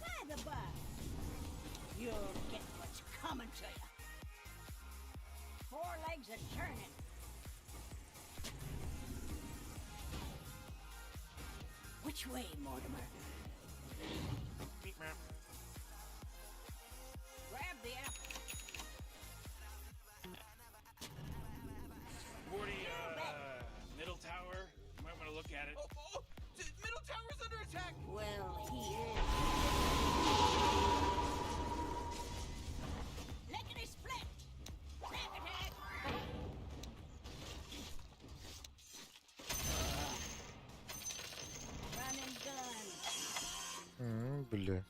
By the by, you'll get what's coming to you. 4 legs a turning. Which way, Mortimer? Grab the apple. Morty, middle tower. You might want to look at it. Oh! Middle tower's under attack! Well, he is. Lickety split! Snap attack! Run and gun. Kim bile?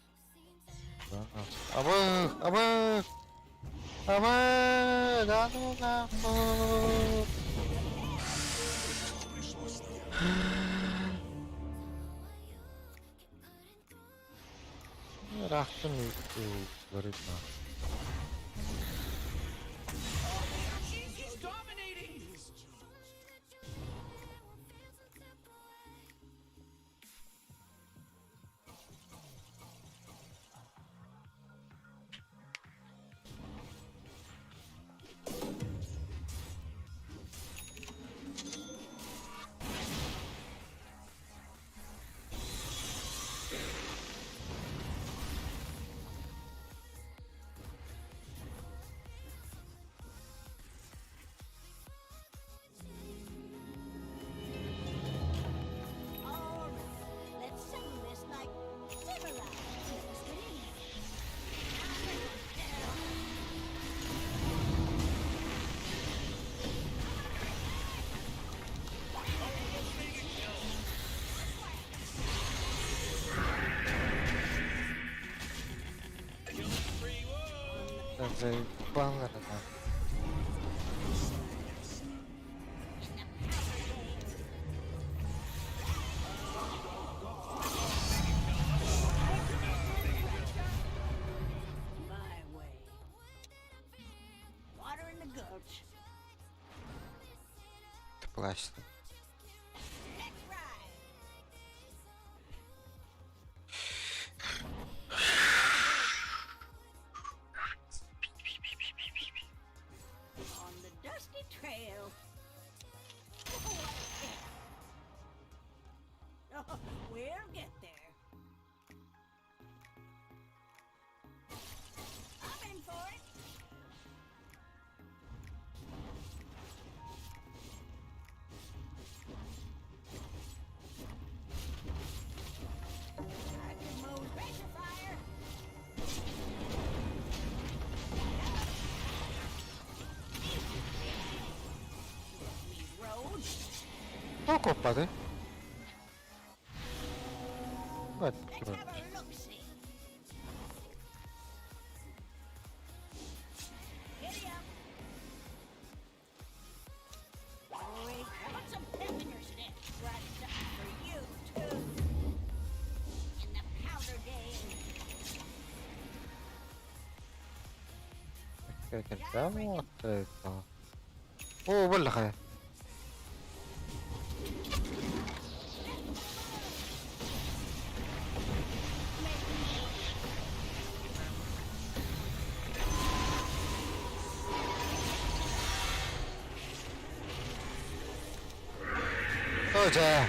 Abık, abık. Abık, anam abık. Rahtın uykularıyla. He's dominating! All right, let's settle this like civilized citizens. Zayıf puanlarına. My way. Water in the gulch. Tıplaştı. Let's ride. On the dusty trail. Oh, we'll get there. I'm in for it. I can move pressure fire. Road. O kopladı. Hadi Let's bakalım. have a look-see. Giddy up. Wait, put some pep in your step. Got something for you, too. In the powder game. Gereken devam attı. Oo vallahi. Hoca.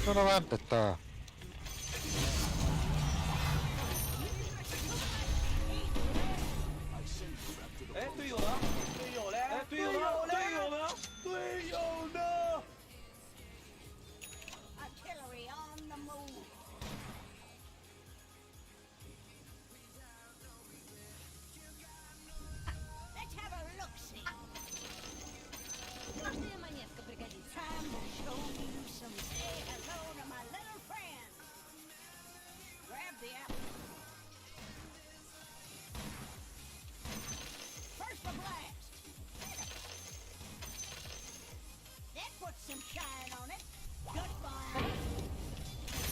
Sono avanti. Artillery on the move. Let's have a look-see. Каждая монетка пригодится. Time to show you some say hello to my little friend. Grab the apple. First the blast. That puts some shine on it. Goodbye.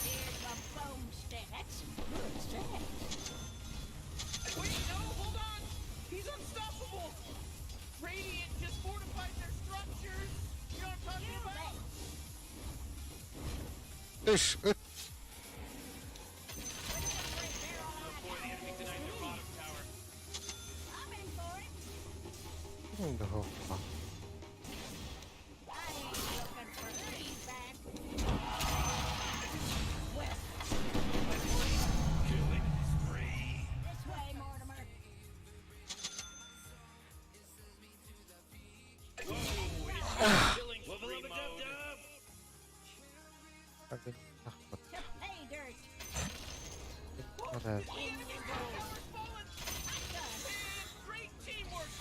Here's my boomstick. That's some good stuff. Wait, no, hold on! He's unstoppable! Radiant just fortified their structures! You know what I'm talking You about? bet. Iş. It. Boy, the enemy denied their bottom tower. I'm in for it. Şimdi hoppa. I ain't looking for feedback. Well, Killing spree. this way, Mortimer. Killing spree mode. Hadi. To pay dirt Alright. The enemy middle tower's fallen! And great teamwork!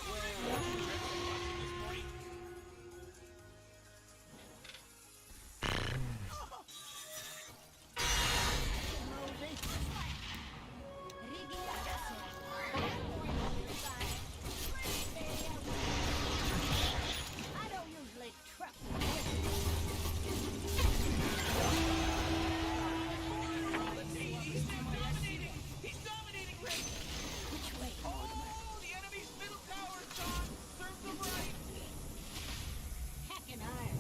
I don't usually trust He's dominating! He's dominating, Rick! which way, Mortimer. Oh, the enemy's middle tower's gone! Serves them right! Heck and iron.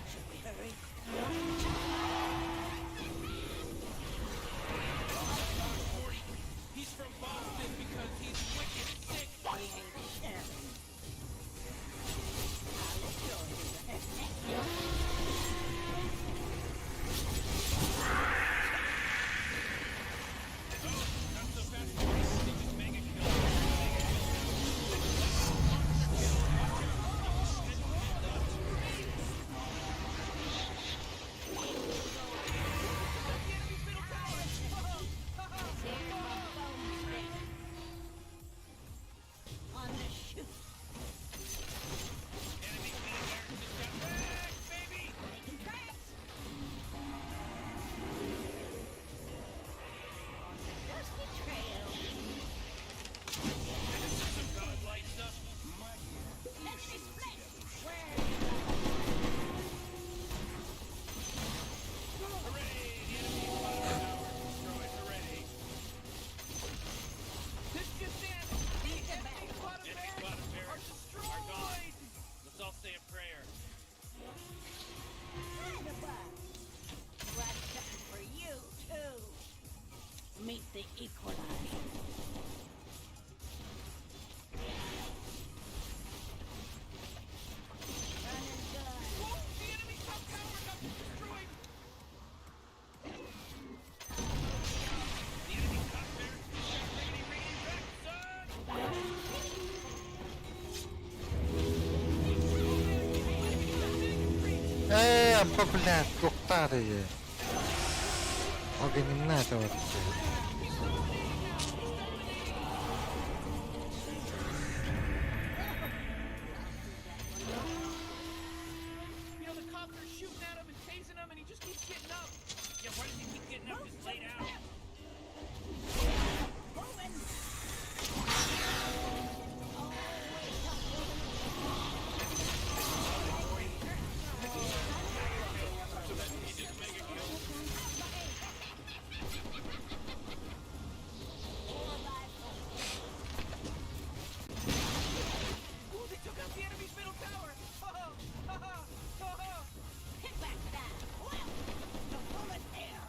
Should we hurry? He's from Boston because he's wicked sick! We ain't sharing. On the shoot. Making tracks. Dusty trail. Enemy split. Where? This just in! The enemy bottom barracks are destroyed! Let's all say a prayer. The bus. Got something for you too. Meet the equalizer. Run and gun. Whoa! The enemy top tower got destroyed! The enemy top barracks just got riggedy wrecked, son! I'm popular, doktary. Organizator. You know, the cops are shooting at him and tasing him, and he just keeps getting up. Yeah, why does he keep getting up just laid out? Moving. Ooh, they took out the enemy's middle tower! Hit back to that. Well, the bullet there.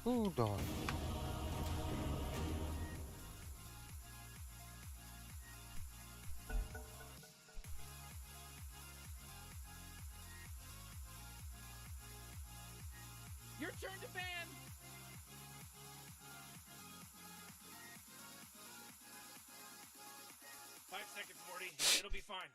Udon. Your turn to ban. 5 seconds, Morty. It'll be fine.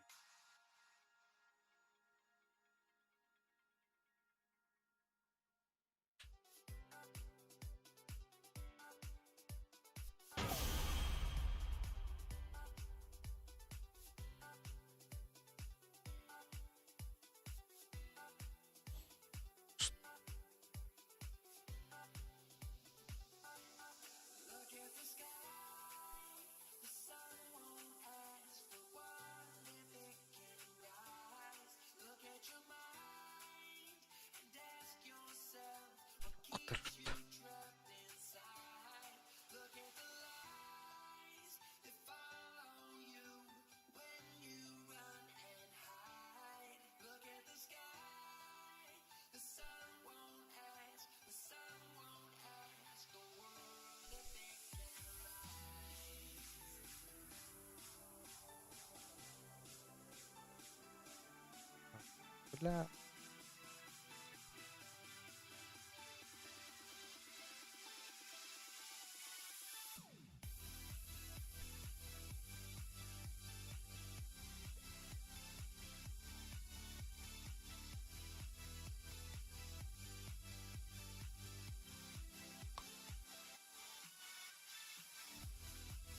لا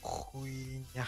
хуйня.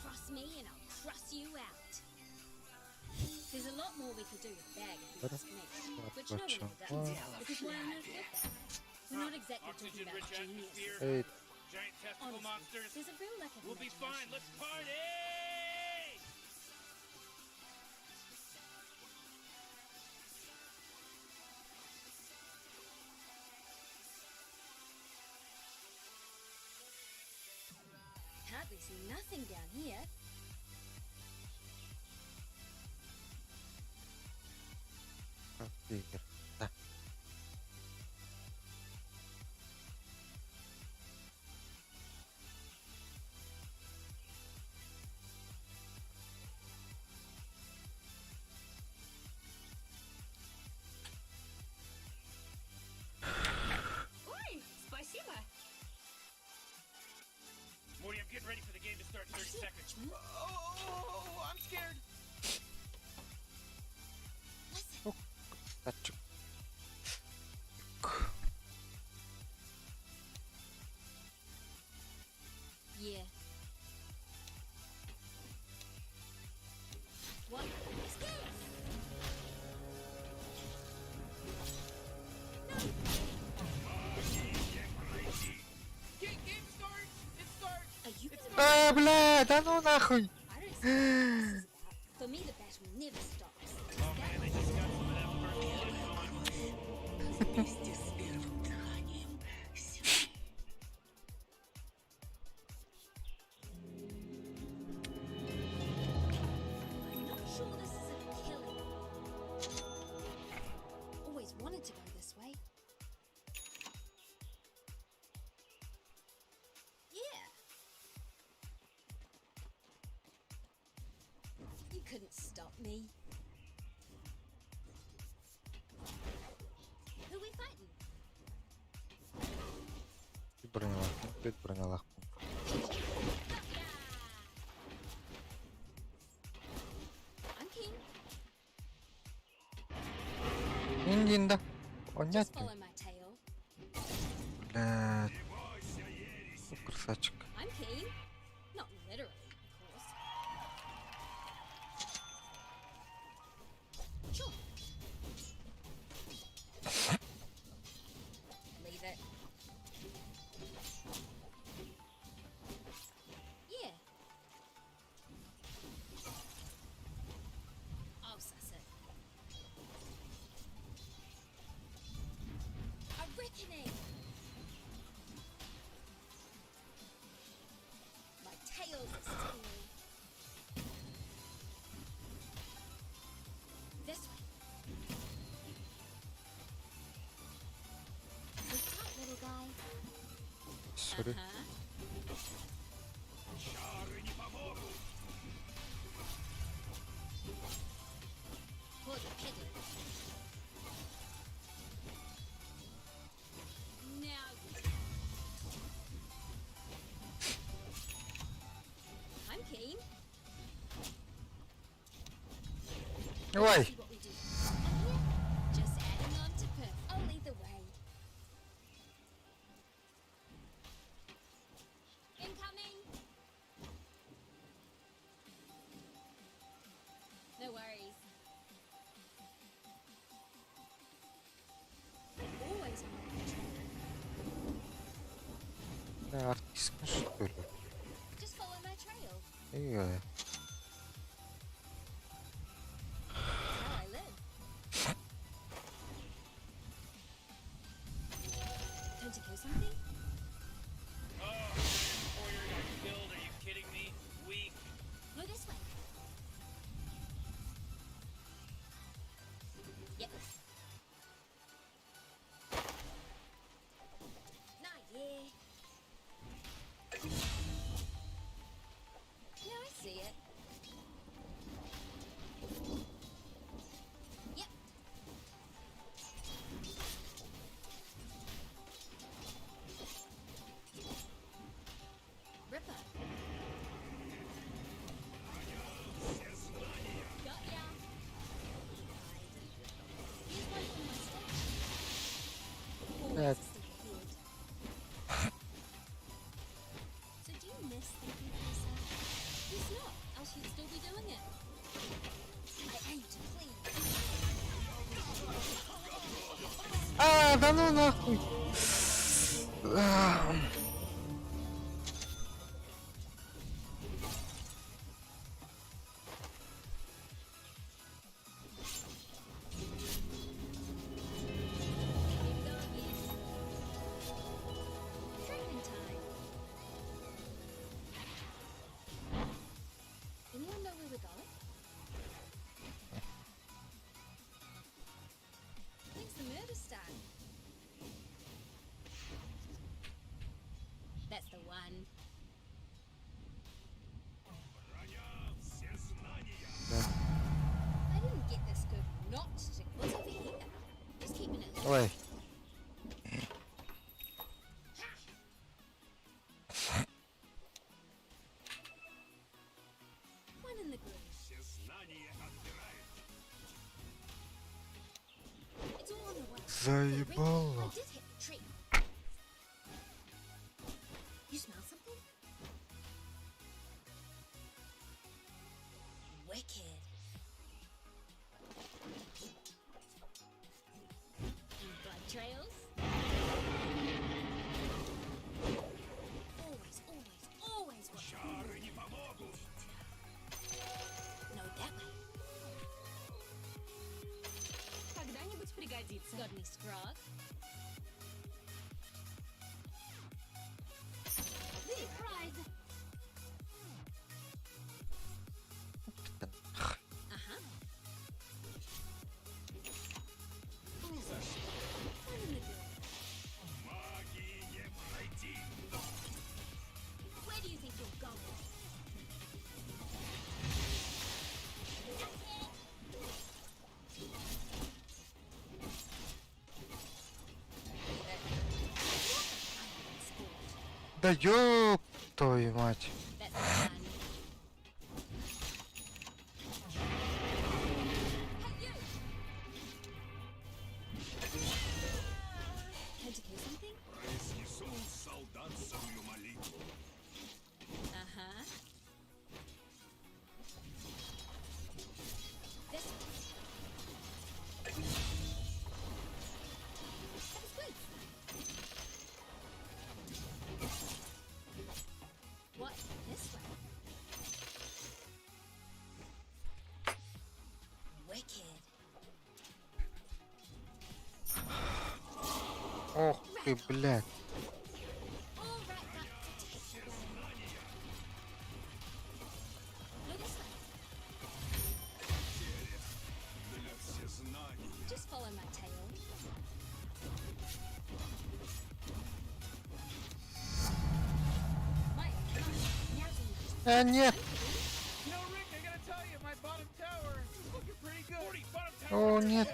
Cross me and I'll cross you out. There's a lot more we could do with Bag if you ask me. But you know what it does. Because we're no good there. We're not exactly talking about Oxygen-rich genius. atmosphere. Hey, Giant testicle Honestly, monsters. there's a real lack of We'll be fine. imagination. Let's party! Hardly see nothing down here. pikir. Nah, Ой, спасибо. Morty, I'm getting ready for the game to start in 30 seconds. Oh, I'm scared. tajuk. Yeah. What is this? Game starts. It starts. Are you gonna А, бля, да ну нахуй! I don't see what this is about. For me, the battle never stops. Oh man, they just got some of that first shit going. Вместе с первым дыханием. I'm not sure this is a killing. Always wanted to go this way. Yeah. You couldn't stop me. Who we fighting? Ты бронялах. I'm keen. Индинда. Just Понятно. follow my tail. Бля. Nasıl açık? I'm keen. Not literally, of course. Sure. Leave it. Yeah. I'll suss it. A reckoning! My tails are stinging. This way. Sit tight, little guy. Sorry. Uh-huh. Hold your head. Now you. I'm keen. Why? See what we do. And here, just adding on to perf. I'll lead the way. Incoming. No worries. Always on my trail. Ne artist musun böyle? Just follow my trail. İyi ya. That's how I live. Time to kill something? Oh, warrior got killed. Are you kidding me? Weak. Go this way. Yep. Nah, yeah. Yeah, I see it. Yep. Ripper. Got ya. Here's one from my station. Evet. So do you miss thinking for yourself? Guess not, else you'd still be doing it. I aim to clean. Да ну нахуй. А. Keep going, yes. Training time. Anyone know where we're going? Thanks the murder star. That's the one. I didn't get this good not to. What's over here? Just keeping it. Ой. One in the group. It's all on the way. Заебало. I did hit the tree. You smell something? Wicked. Any blood trails? Always, always, always watch. No, that way. Когда-нибудь пригодится. Got any scrog? Little prize. Uh-huh. One in the group. Where do you think you're going? Да ёб твою мать. That's the one. Hey, you! Time to kill something? Произнесу солдат свою молитву. Нахуй, блядь. All wrapped up to take you away. No, this way. Just follow my tail. Mike, come on. Now's the А, нет. You know, Rick, I gotta tell you, my bottom tower is looking pretty good. 40, bottom tower. О, нет.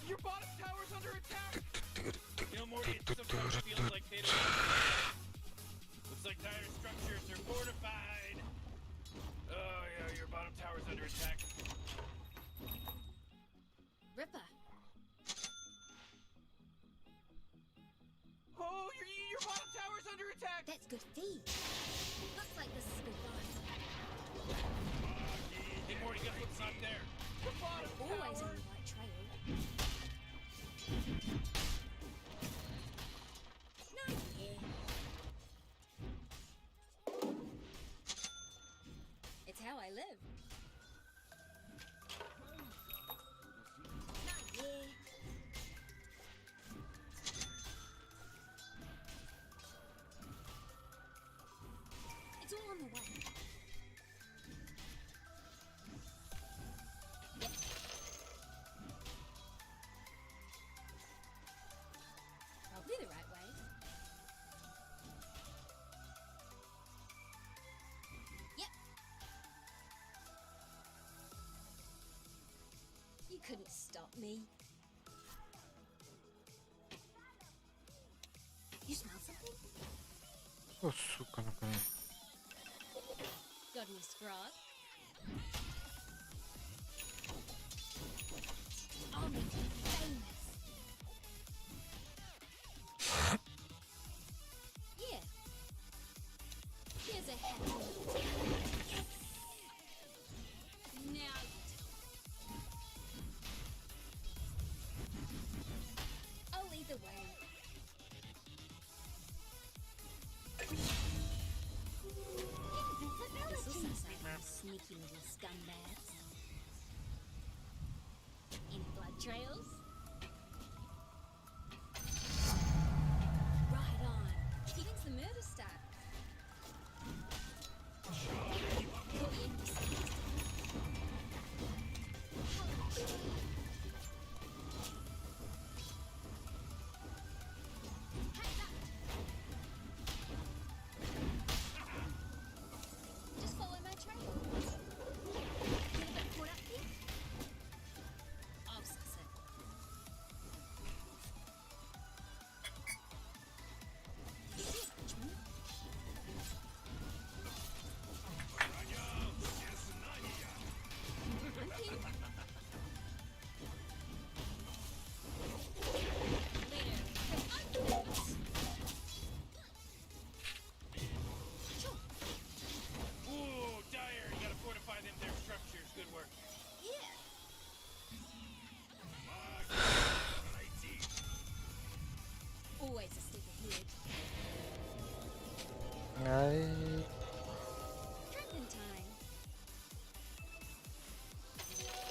Your bottom tower's under attack. You know, Morty, it sometimes feels like they don't. Looks like dire structures are fortified. Oh, yeah, your bottom tower's under attack. Ripper. Oh, your bottom tower's under attack. That's good feed. Looks like this is good fun. Hey, Morty, guess what's not there? The bottom Always tower. on the right trail. No, yeah. It's how I live. No, yeah. It's all on the way. Yep. Probably the right way. Yep. You couldn't stop me. You smell something? О, сука, наконец. Got any scrog? I'll make you famous. Yeah. Here's a happy little town. Yes. Now I'll lead the way. This'll satisfy them sneaky little scumbags. Any blood trails? Right on. He thinks the murder starts. Caught you in disguise. Hands up. Just follow my trail. Get a bit caught up here. I'll suss it. You see it, Richmond? Thank you. Later. Sure. Ooh, dire, you gotta fortify them their structures. Good work. Yeah. Always a step ahead. Ай. Drinking time.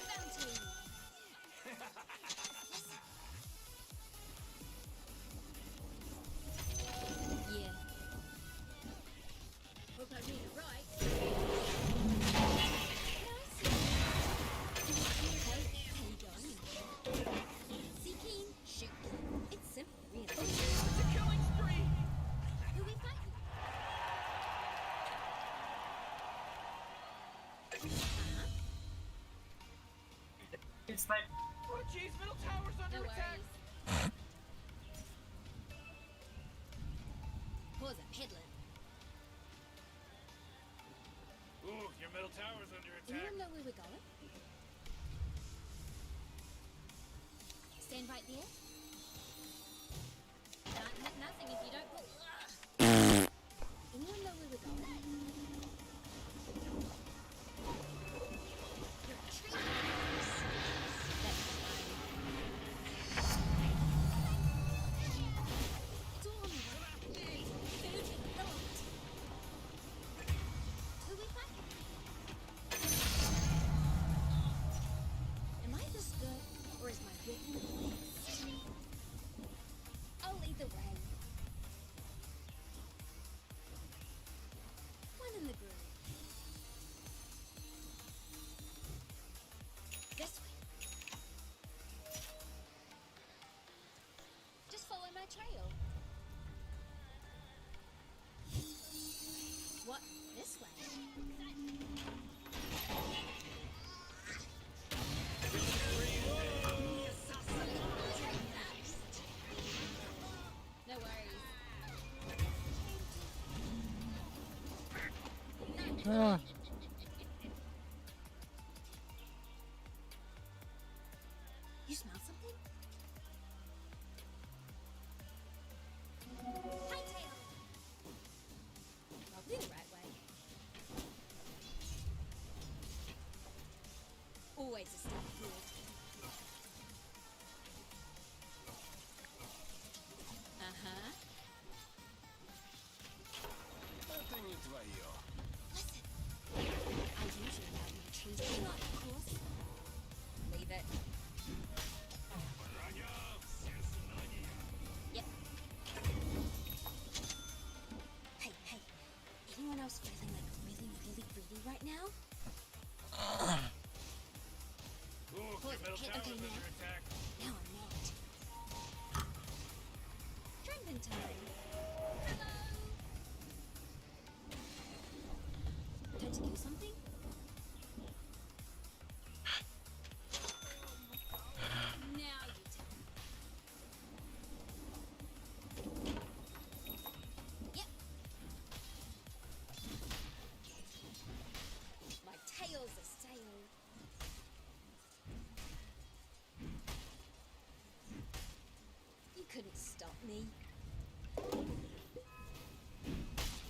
Bounty. Yeah. Hope I read it right. Okay, how you going? See keen, shoot. It's simple, really. It's a killing spree. Who we fighting? Oh, jeez, middle tower's No under attack. worries. Pause a peddling. Ooh, your middle tower's under attack. Anyone know where we're going? Stand right there. Can't hit nothing if you don't pull. Ugh. Anyone know where we're going? You're a tree. That's fine. It's all on the way. Food and thought. Who we fighting? Am I the skirt? What? This way? No worries. Ah, You smell something? Hightail! Probably the right way. Always a step forward. Uh-huh. Это не твое. Listen. I usually have my trees clean up, of course. Leave it. Yep. Hey. Anyone else feeling like really greedy right now? Ooh, Pause your it. middle Okay, tower's okay, under now. attack. Now I'm not. Trending time. Hello. Time to kill something? Now you tell me. Yep. My tail's a sail. You couldn't stop me.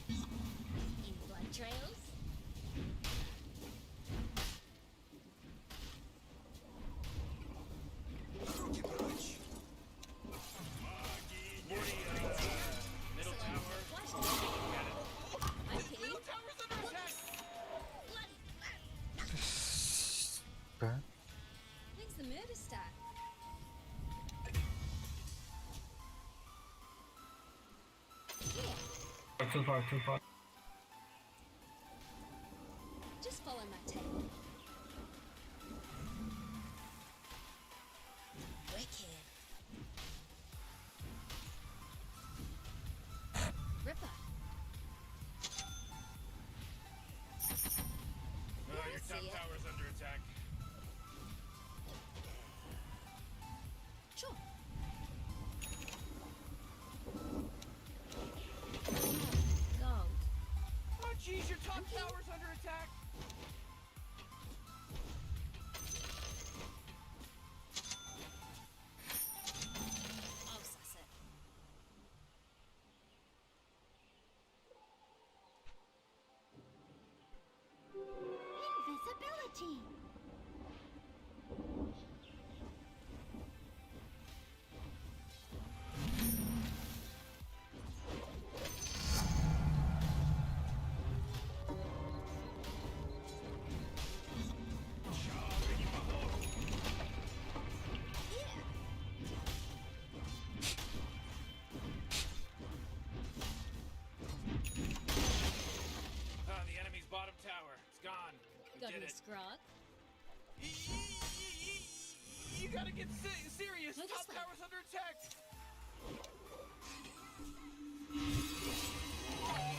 Any blood trails? Руки прочь. Middle tower. Okay. Tower's under attack! okay. When's the murder start? Yeah. Too far. Just follow my tail. Wicked. Ripper. Your see top it. tower's under attack. Sure. Gold. Oh jeez, your top tower's under attack! I'll suss it. Invisibility. The enemy's bottom tower. It's gone. We Got did me it. scrog. You gotta get serious! No, this Top way. tower's under attack!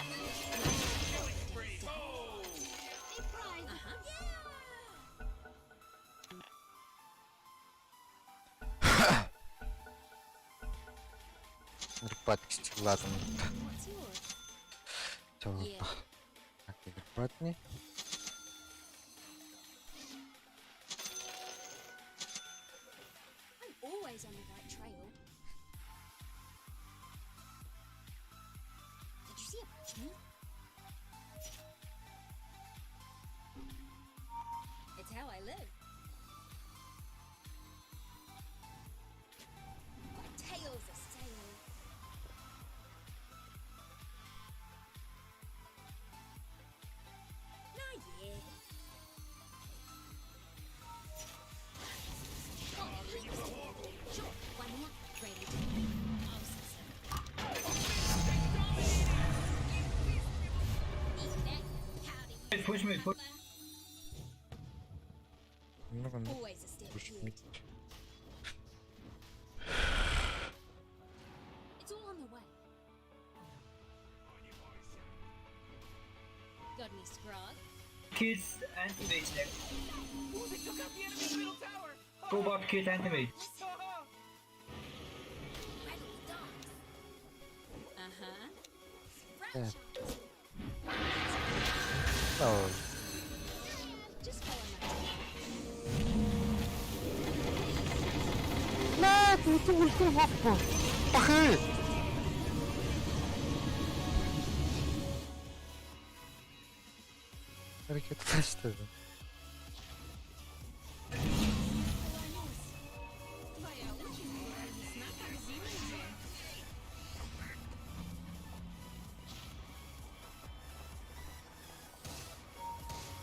Killing spree. Oh! Uh-huh. Репатки ладно. What's yours? Coba. Yeah. Oke, cepat nih. I'm always on the right trail. Did you see a bushman? It's how I live. My tail's a sail. Nah, yeah. Sure, why not? Ready to I'll suss it. Eat that. Howdy. Push me, push. Bener-bener. Always a step Push ahead. me. It's all on the way. got any scrog? Kids anti-mage next. Ooh, they took out the enemy's middle tower! Cobalt kid anti-mage. Rattle the dogs. Uh-huh. Yeah. Fractions. Oh, Just follow my tail. لا تقول كم أخي hareket başladı. Твоя участь была ясна, как зимний.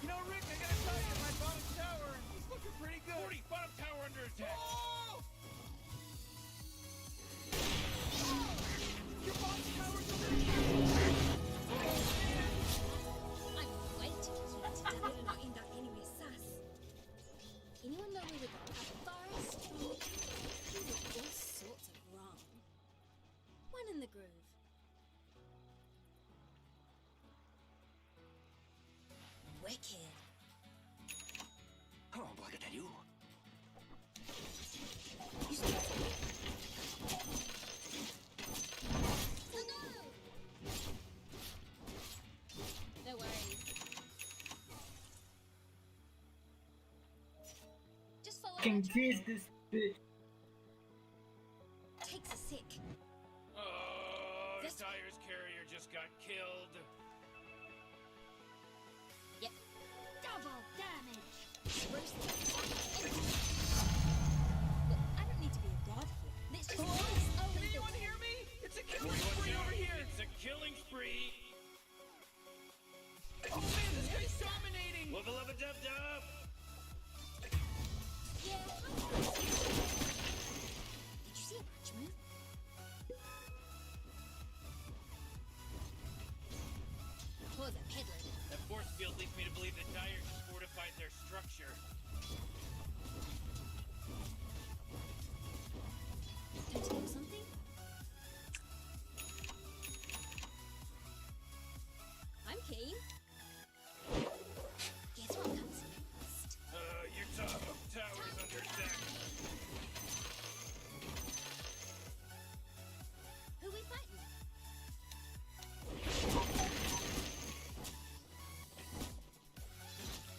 You know, Rick, I gotta tell you, my bottom tower is looking pretty good. 40, bottom tower under attack. Oh! Your bottom tower's under attack! I'm waiting to deliver and not end up anywhere sus. Anyone know where we got a forest from the we did all sorts of wrong. One in the groove. Wicked. Благодарю. No worries. Just follow Can my freeze trail. this bitch. Takes a sec. Oh, This- Dyer's carrier just got killed. Yep. Double damage. Spruce this. Look, I don't need to be a god here. Let's just Hello? focus Can only anyone the hear me? It's a killing Watch spree out, over here! It's a killing spree. Oh man, this guy's dominating! Wubba lubba dub dub. Yeah. Did you see a punch move? Pause a peddler. That force field leads me to believe that Dyer just fortified their structure. Don't you know something? I'm keen. Guess what comes next? Your top tower's under attack. Who we fighting?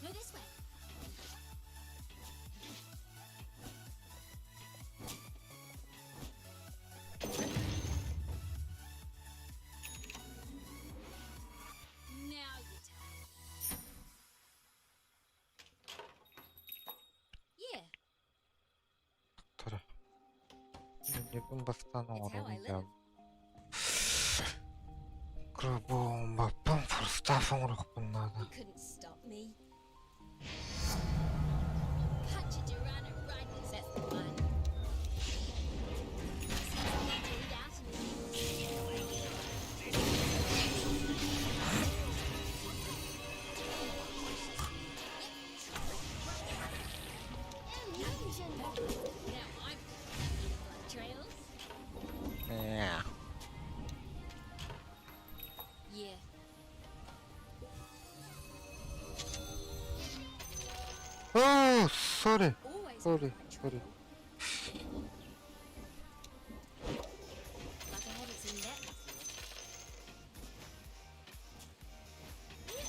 No, this way. Now you tell me. Yeah, Tara. 이분 바스타는 it's how I 어려운데. live. 그리고 몇번 프로스타성으로 끝나다. You couldn't stop me. Punch a Durana right as that's the one. Bleed out and illusion. Now I'm blood trails. Yeah. Yeah. Oh, sorry. Always Sorry, blood sorry. trail. Like I haven't seen that before. Yeah.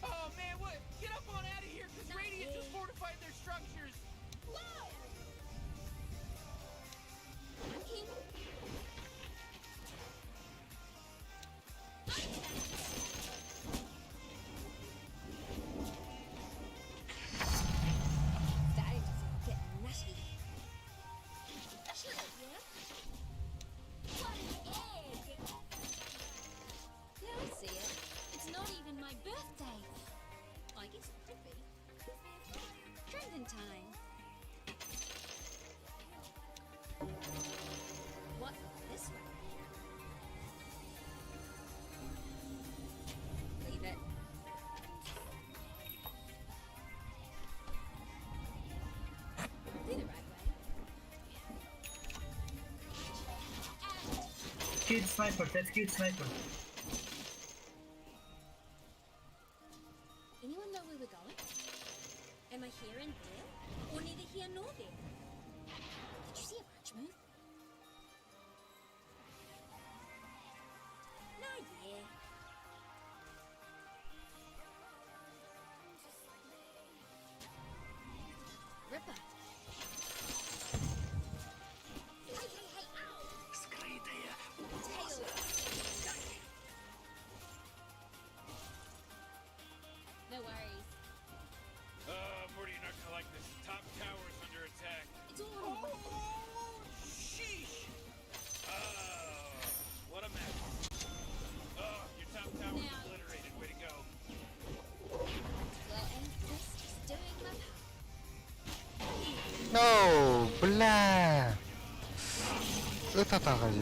Oh man, what? Get up on out of here, because Not Radiant just me. fortified their structures! I'm keen. Starting to get nutty. Chill, yeah? What an egg! Yeah, I see it. It's not even my birthday. I guess it could be. Trending time. What? This way? Leave it. Be the right way. Kid sniper, that's kid sniper. going? Am I here and there? Or neither here nor there? Did you see a branch move? No, yeah. Ripper. Hey, hey, hey, ow! Скрытая Tail. No worries. Morty, you're not gonna like this. Top tower's under attack. It's all on Oh, sheesh! Oh, what a mess. Oh, your top tower's Now- obliterated. Way to go. Well, and this is doing my part. No, blah. 으타타가지.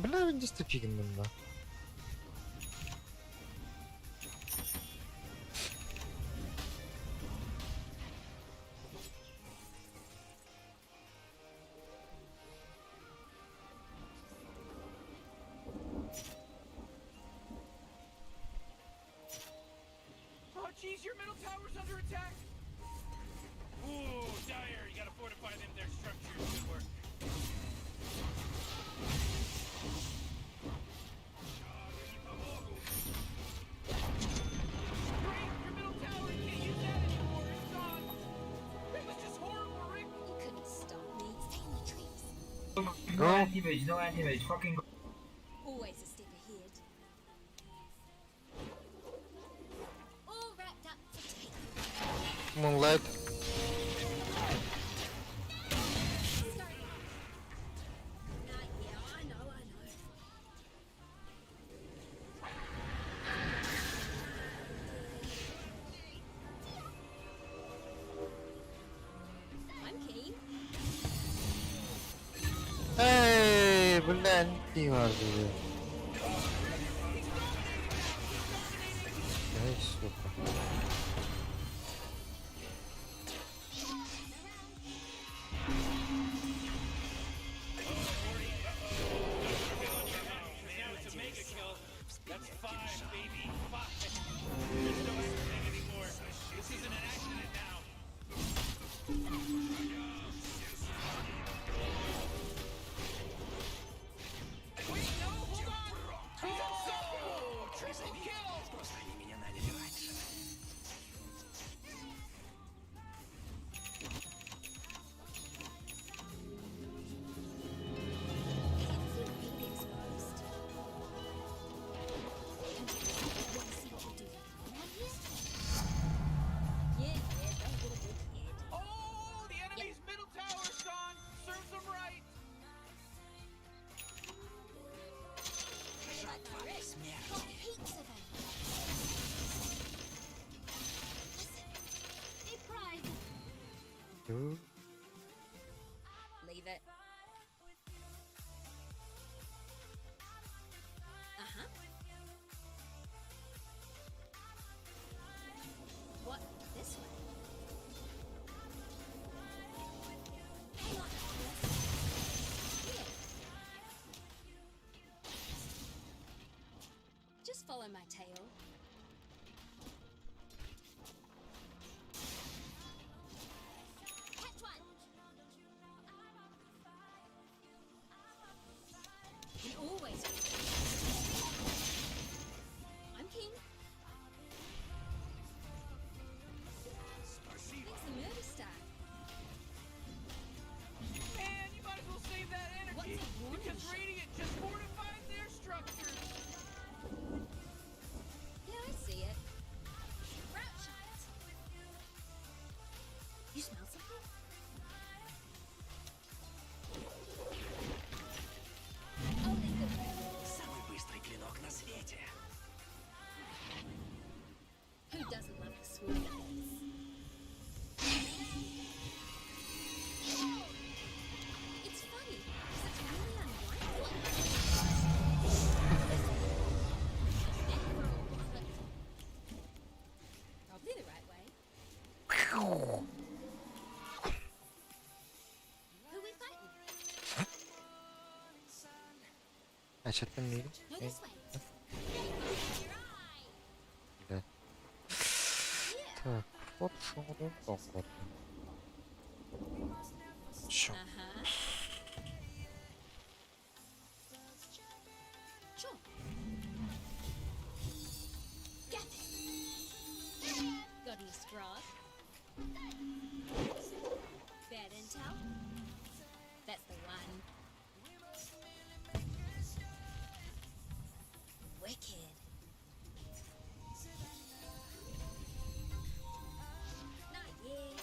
Blah 왠지 스티픽인가? Oh, jeez, your middle tower's under attack. Ooh, Dyer, you gotta fortify them their structures. Good work. Great, your middle tower, you can't use that anymore. It's gone. It was just horrible, Rick. You couldn't stop me. Stay in the trees. No anti-mage, no anti-mage. Fucking go. Always a step ahead. All wrapped up for takeover. Moonlight. Start. Yeah, I know. I'm keen. Hey, blah anti var dedi. Neyse. Man, it's a mega kill. That's 5, baby. 5. There's no accident anymore. This isn't an accident now. Wait, no, hold on. He's unstoppable. Triple kill. Просто они меня наняли раньше. Can't feel really exposed. Want to see what you do? Yeah, don't get a big head. Oh, the enemy's middle tower's gone. Serves them right. Got heaps of them. Listen, they pride. Dude. Leave it. Uh-huh. What? This way? Hang on. Here. Just follow my tail. Catch one. Can always. I'm king. It's the murder star. Man, you might as well save that What's energy. it warning Because shot? Radiant just fortified their structures. Yeah, I see it. Rat shots. You smell something? Oh, they good. Самый быстрый клинок на свете. Who doesn't love the swoop of this? It's funny, because it's really unlikely. Probably the right way. Headshot'tan değilim. No, En this way. Your eye. güzel. Tak. Hop sonradan bomba. Şu. Uh-huh. Sure. Get it. Got any straws? Bad intel? That's the one. Wicked. Not yet.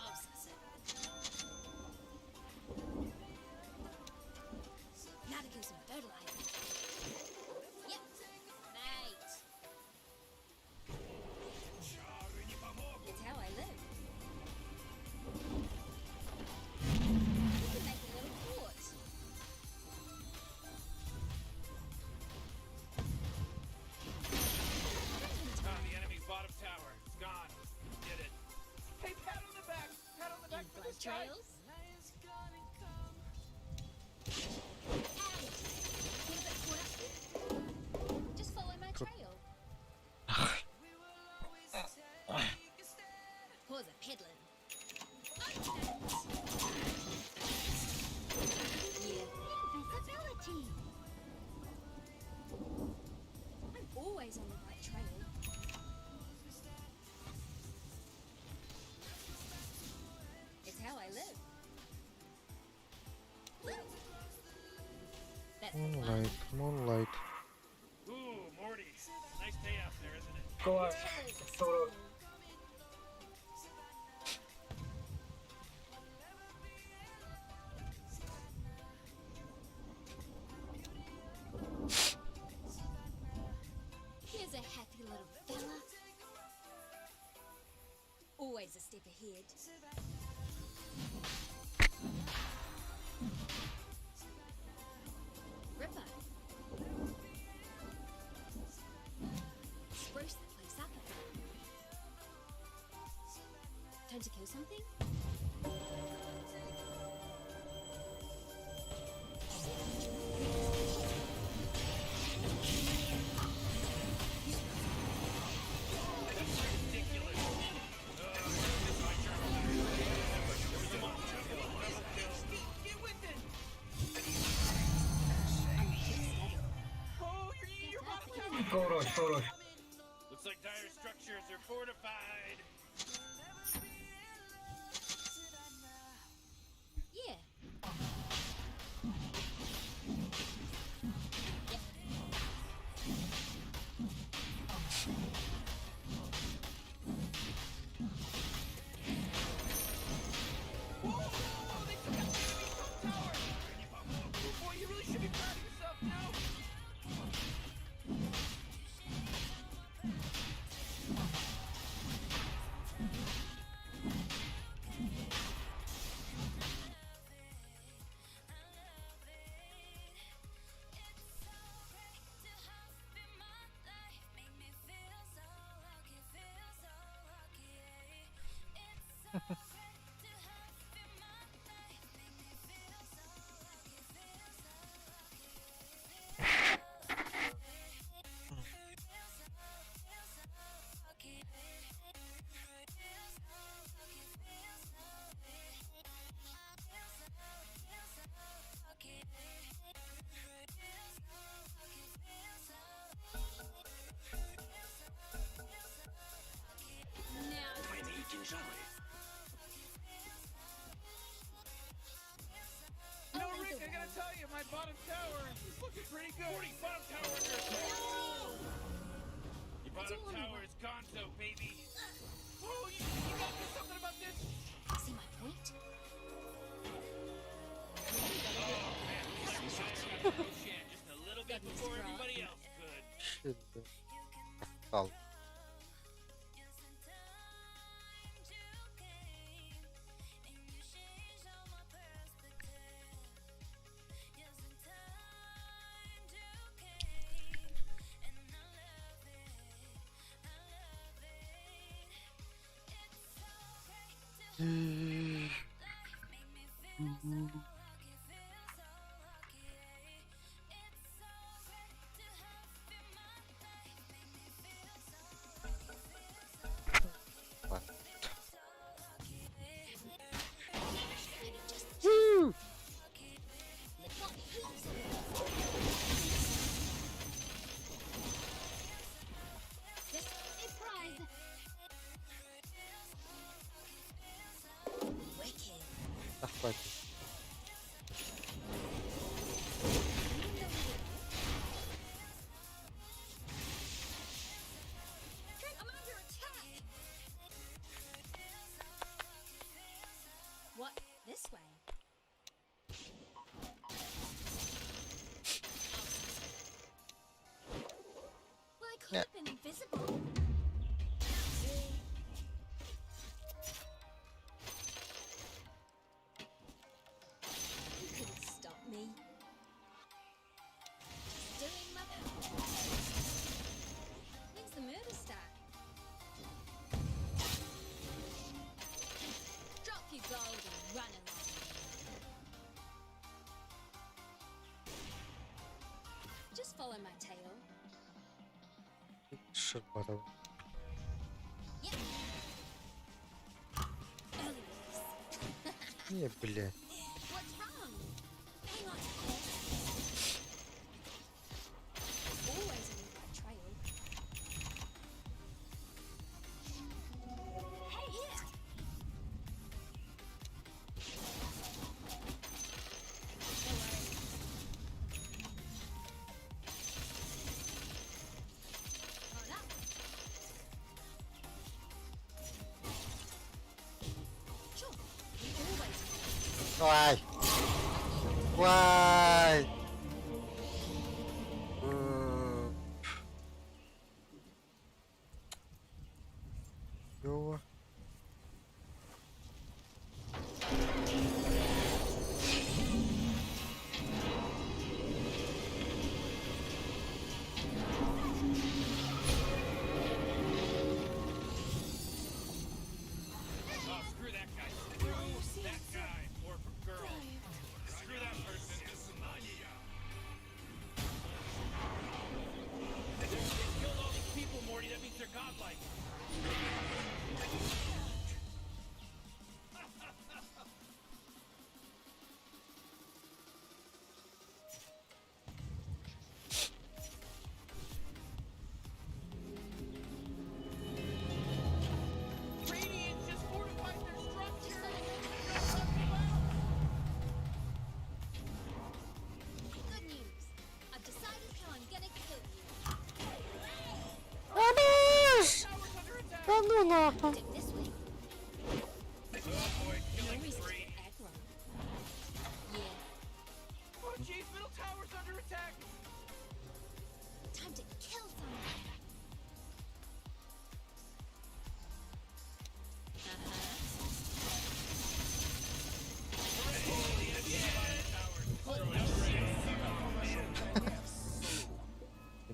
Obsessive. Now to do some fertilizer. Yep. Mate. It's how I live. We can make a little fort. The enemy's bottom tower. It's gone. Did it. Hey, pat on the back. Pat on the back And for blood this guy. trails. And get a bit caught up here. Just follow my trail. Pause a peddling. Yeah. Invisibility. I'm always on the right trail. It's how I live. That's the one. Moonlight, moonlight. Ooh, Morty. Nice day out there, isn't it? Go on. Solo. Here's a happy little fella. Always a step ahead. Ripper. Spruce the place up a bit. Time to kill something? Get with it. Oh, your bottom tower. Go rush, go rush. Looks like dire structures are fortified. Yeah. Yep. Whoa, they took out the enemy's top tower. Oh, boy, you really should be proud of yourself, you know? You know, Rick, I gotta tell you, my bottom tower is looking pretty good. Morty, bottom tower under attack. Your bottom tower is Gonzo, baby. Oh, you gotta do something about this. See my point? Roshan just a little bit Goodness before gracious. everybody else could. Şimdi. Al. Шир барабан. Yep. Early release. Не, блядь. What's wrong? Hang on. Always on the right trail. Hey, here. No worries. Hold up. Sure. We always Вай! Вай! Ё. Oh, screw that guy. Screw that guy. Or girl. Screw that person. They killed all these people, Morty. That means they're godlike. Radiant just fortified their structure. Good news. I've decided how I'm gonna kill you. Ануш! Tower's under attack. Да ну нахуй! Stick this way. Oh boy, killing Always spree. aggro. Yeah. Oh jeez, middle tower's under attack. Time to kill someone.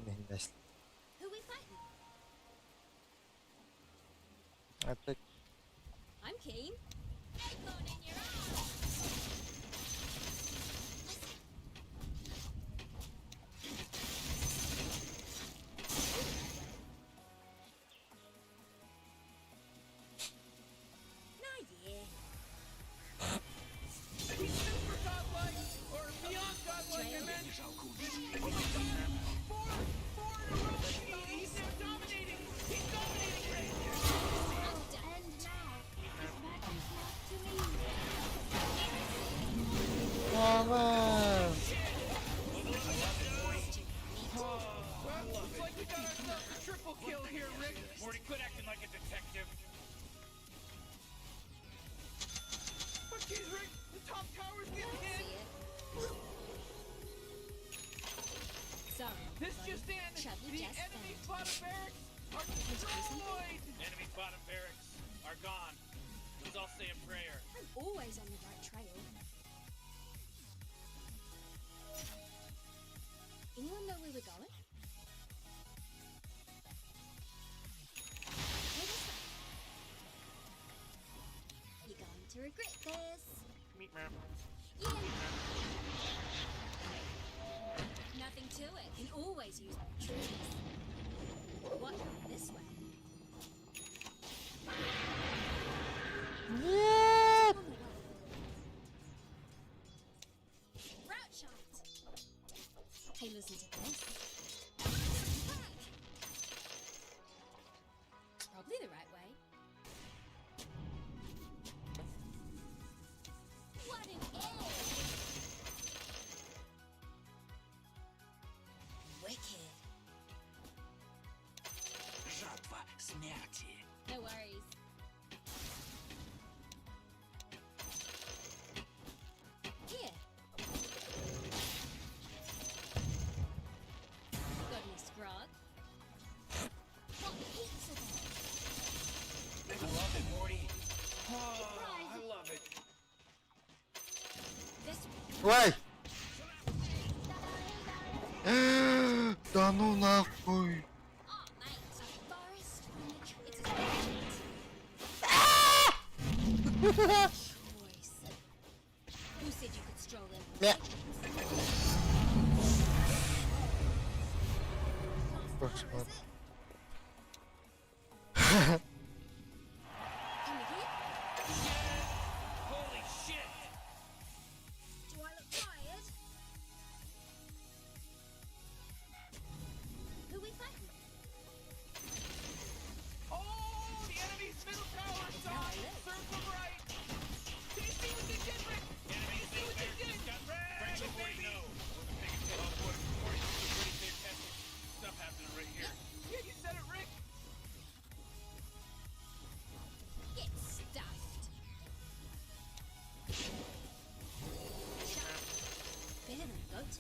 Нахуй. Who we fighting? Это I'm keen. Eggman in your arms. Nah, yeah. He's super godlike, or beyond godlike, I meant. Oh my god! Four in a row! He's now dominating! He's dominating right I'm done. And now, his madness to me. Мама! Well, looks like we got ourselves a triple kill here, Rick. Morty, quit acting like a detective. Oh, jeez, Rick, the top tower's getting hit. See it. Sorry. This just in, Chubby the just enemy found. bottom barracks are destroyed. Enemy bottom barracks are gone. Let's all say a prayer. I'm always on the right trail. Anyone know where we're going? Go this way. You're going to regret this. Meet ma'am. Yeah. Nothing to it. Can always use trees. What? This way. Нет! On the way. Route shot. Hey, listen to this. Probably the right way. What an egg! Wicked. Жатва смерти. No worries. Here. Got any scrog? What heaps of them? I love it, Morty. Oh, I love it. This way. Вай! Да ну нахуй! Oh, mate, it's a forest. It's a choice. Who said you could stroll in? Нет. Посмотри. Come again? Holy shit! Do I look tired? Who we fighting? Oh, the enemy's middle tower side! Circle right! They see what they did, Rick! They see what they did! Frank, before you know, wasn't paying attention. Oh boy, before you know, some pretty fantastic stuff happening right here. Yeah, you said it, Rick! Get stuffed. Better than a goat.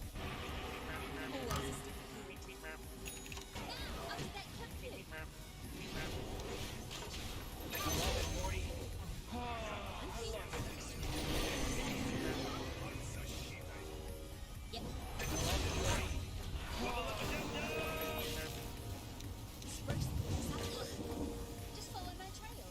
Always a step ahead. Now, up to that clip view. I'm clean. Yep. Spruce, just follow my trail.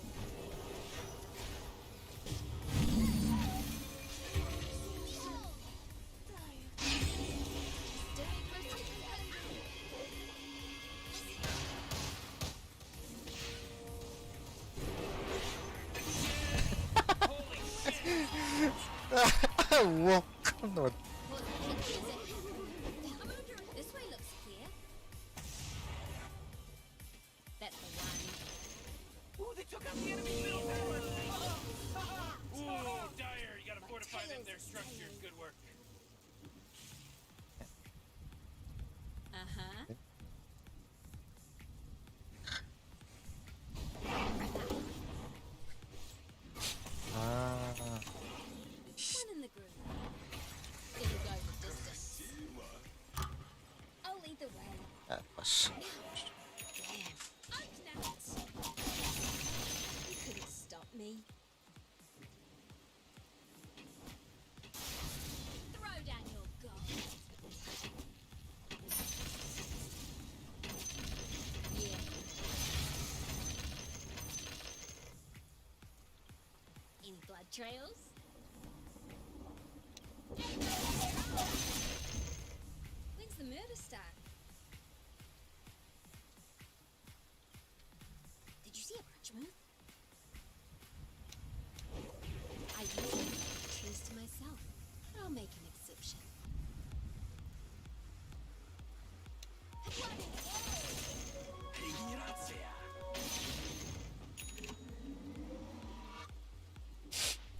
Wow, kanot. This way looks clear. That's the one. Ooh, they took out the enemy's middle tower! Ooh, Dyer, you gotta fortify them their structures. Good work. Uh-huh. Ah, One in the groove. It'll go the distance. I'll lead the way. tapos. Damn. I'm snapped. You couldn't stop me. Throw down your gun. Yeah. Any blood trails? When's the murder start? Did you see a punch move? I usually choose to myself, but I'll make an exception.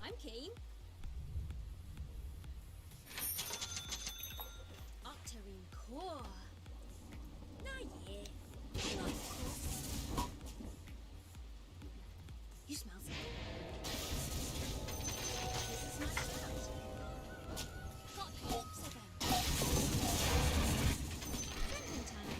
I'm keen. Octarine core. Nah, yeah. Not cool. You smell something. This is my shout. Got heaps of them. Drinking time.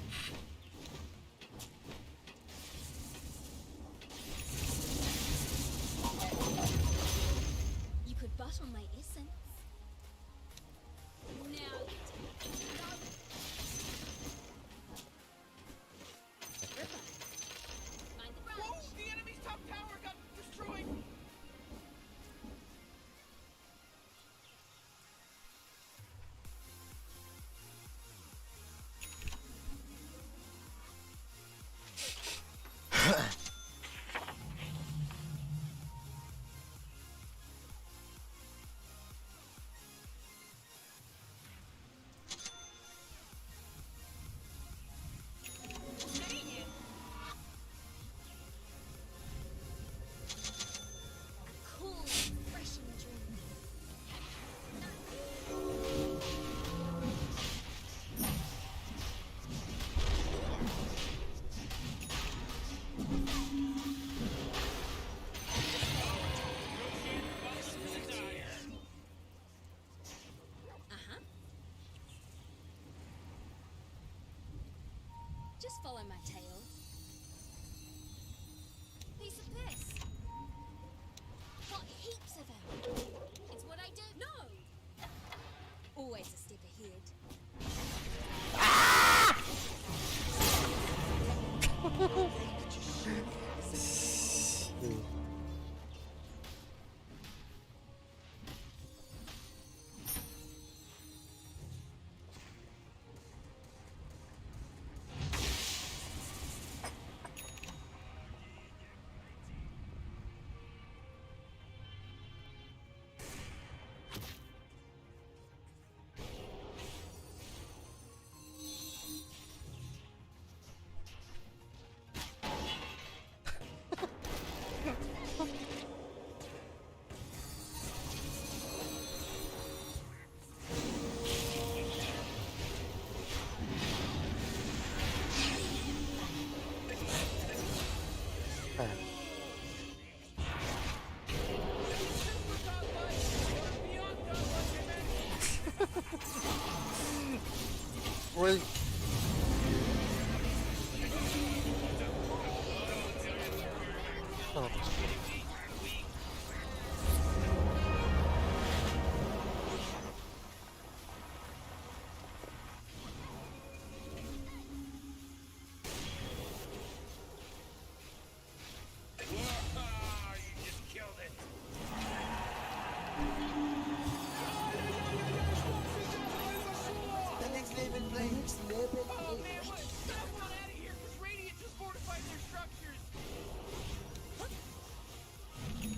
You could butt on my essence. Now you take it. Ripper. Mind the Whoa, branch. the enemy's top tower got destroyed! Cool, refreshing drink. Uh-huh. Just follow my tail. Piece of piss. Got heaps of them. It's what I do. No! Always a step ahead. Tamam. Ah, you just killed it. The next level play. The next level Oh play. man, what? Stop on out of here, because Radiant just fortified their structures. You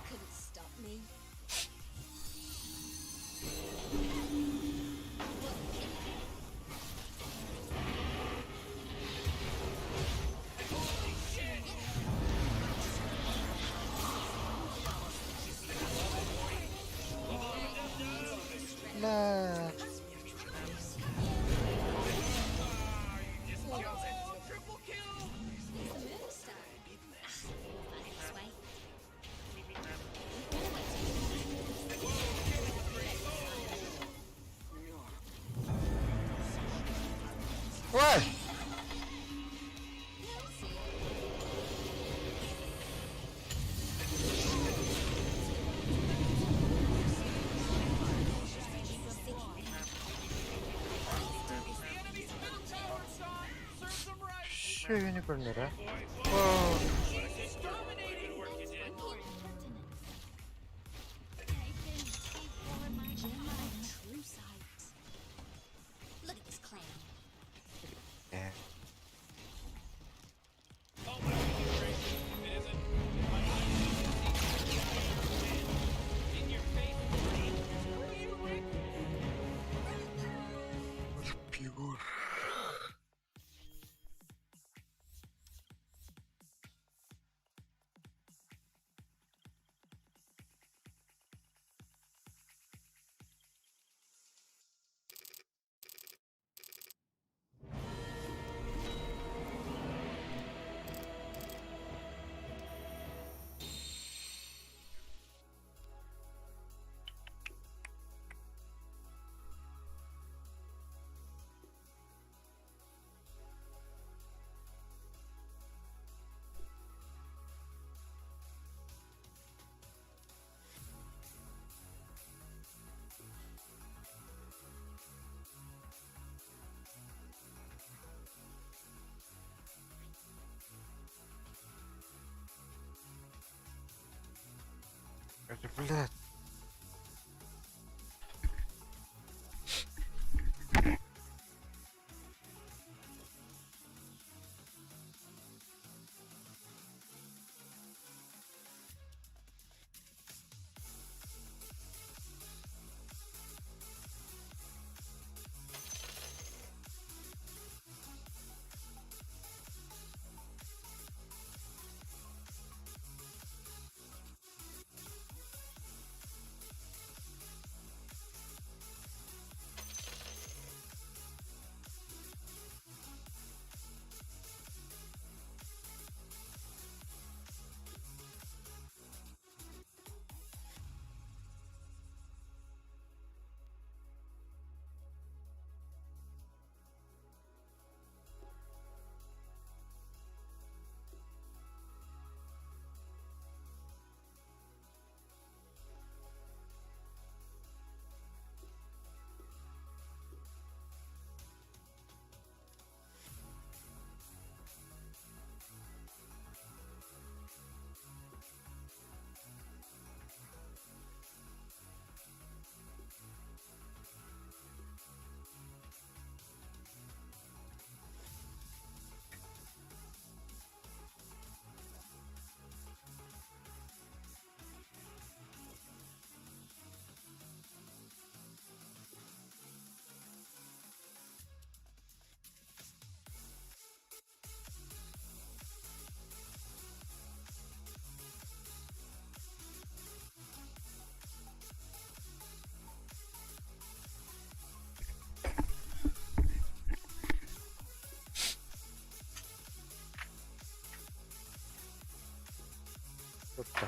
couldn't stop me. Nah. Oh, triple kill. It's the Moonstar. Find it this way. What? The enemy's middle tower's gone. Serves them right. Şu unicornlara. Oh. He's dominating. True sight. Look at this clown. Yeah. Oh my goodness gracious, if it isn't in your face, Screw you, Rick. Pure. Это, блядь. Tutto.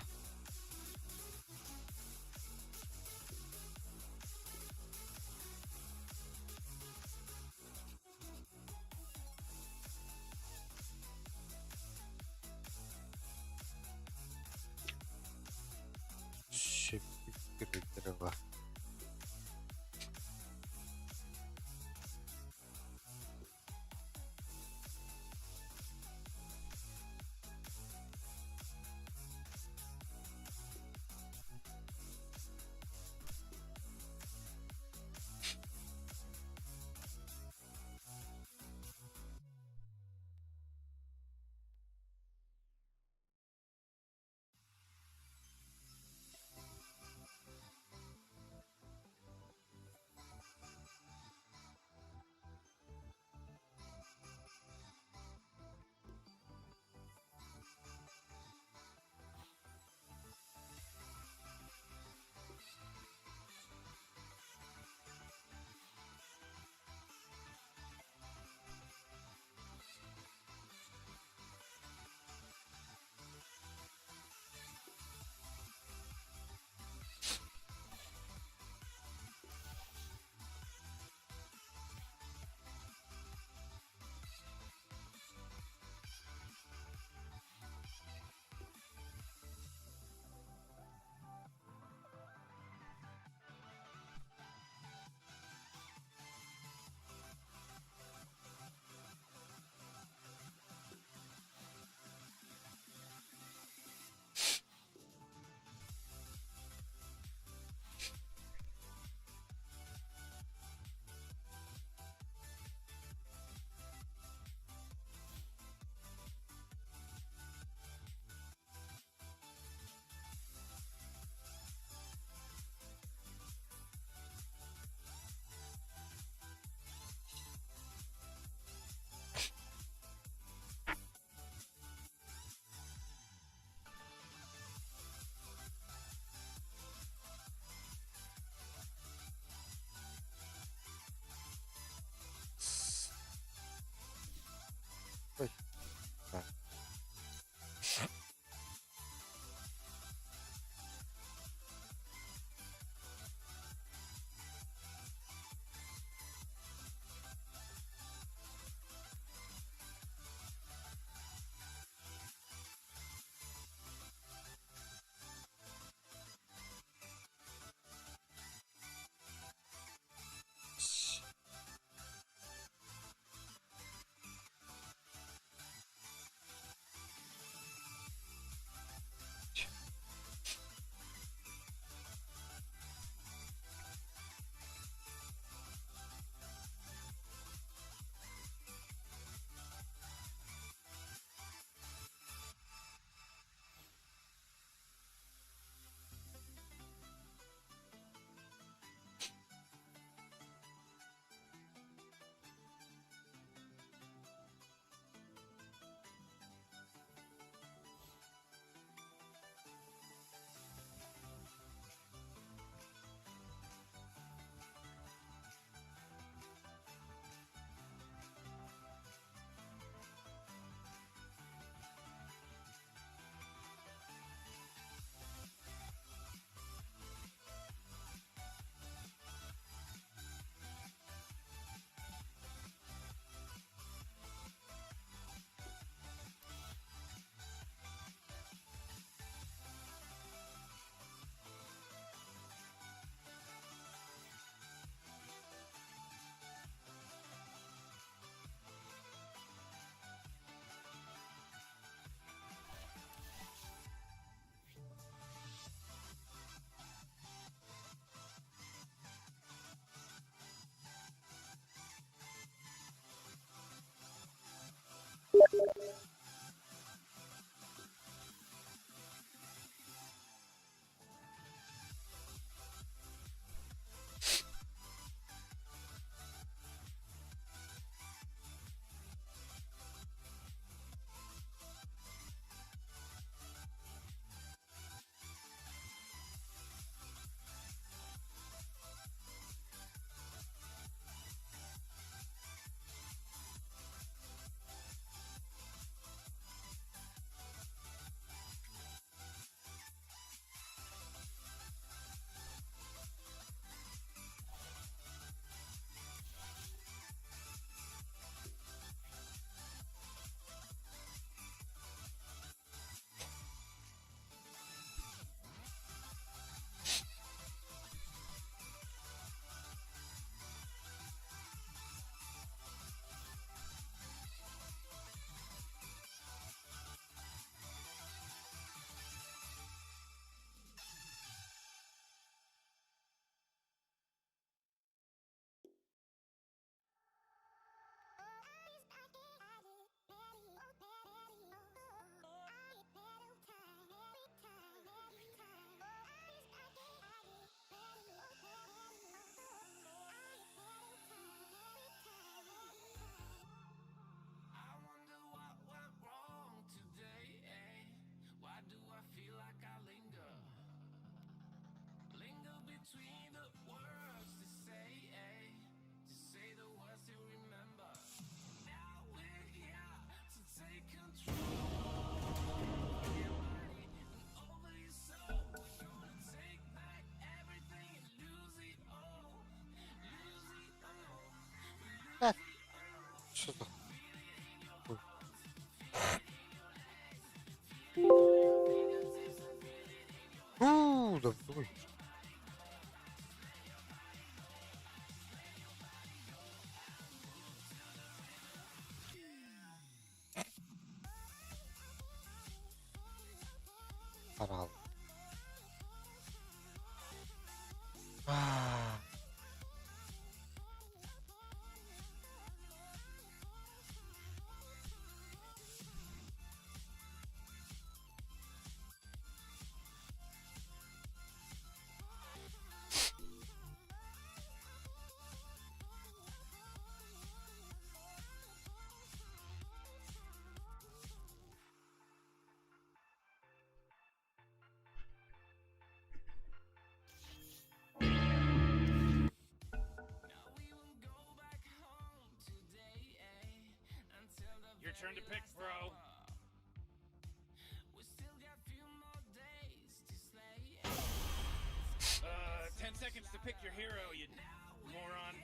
Да ой. Арал. Your turn to pick, bro. 10 seconds to pick your hero, you moron.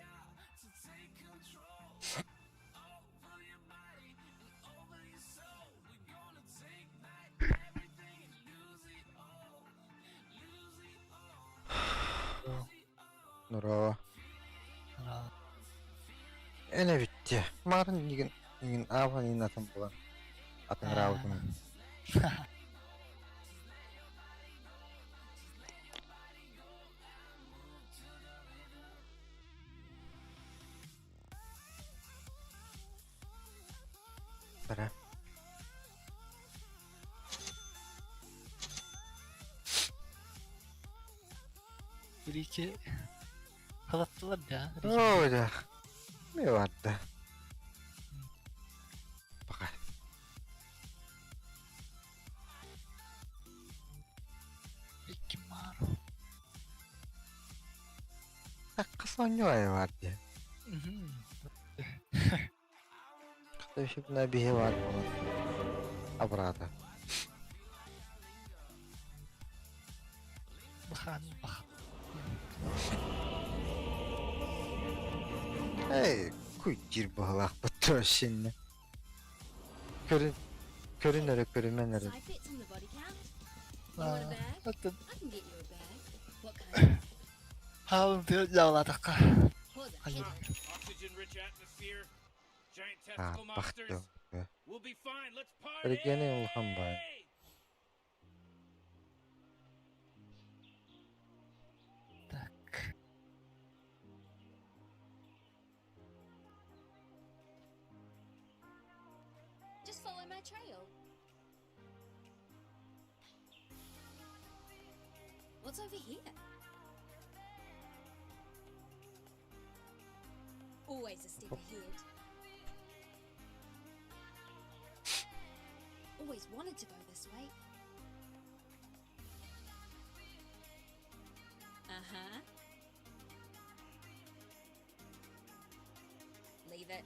Nuro. Ene bitti. Kemarin ingin apa nih nathan bulan? Atau ngerawat ini? Pada. Birisi kalattılar ya. Oh udah. Lewat dah. Pakai. Kim var? Kesonyo lewat ya. Kata sih nabi hewan. Apa? Bakan. Hey, kucir bahlak betul sini. Körünere. Side bits on the body count. You want a bag? Hatta I can get you a bag. What kind? haun jawladık. Pause it. Hayır. Oxygen-rich atmosphere. Giant Ah, testicle bak monsters. ya. We'll be fine. Let's party. Ergene ulhan bay. Tak. Just follow my trail. What's over here? Always a step ahead. Always wanted to go this way. Uh-huh. Leave it.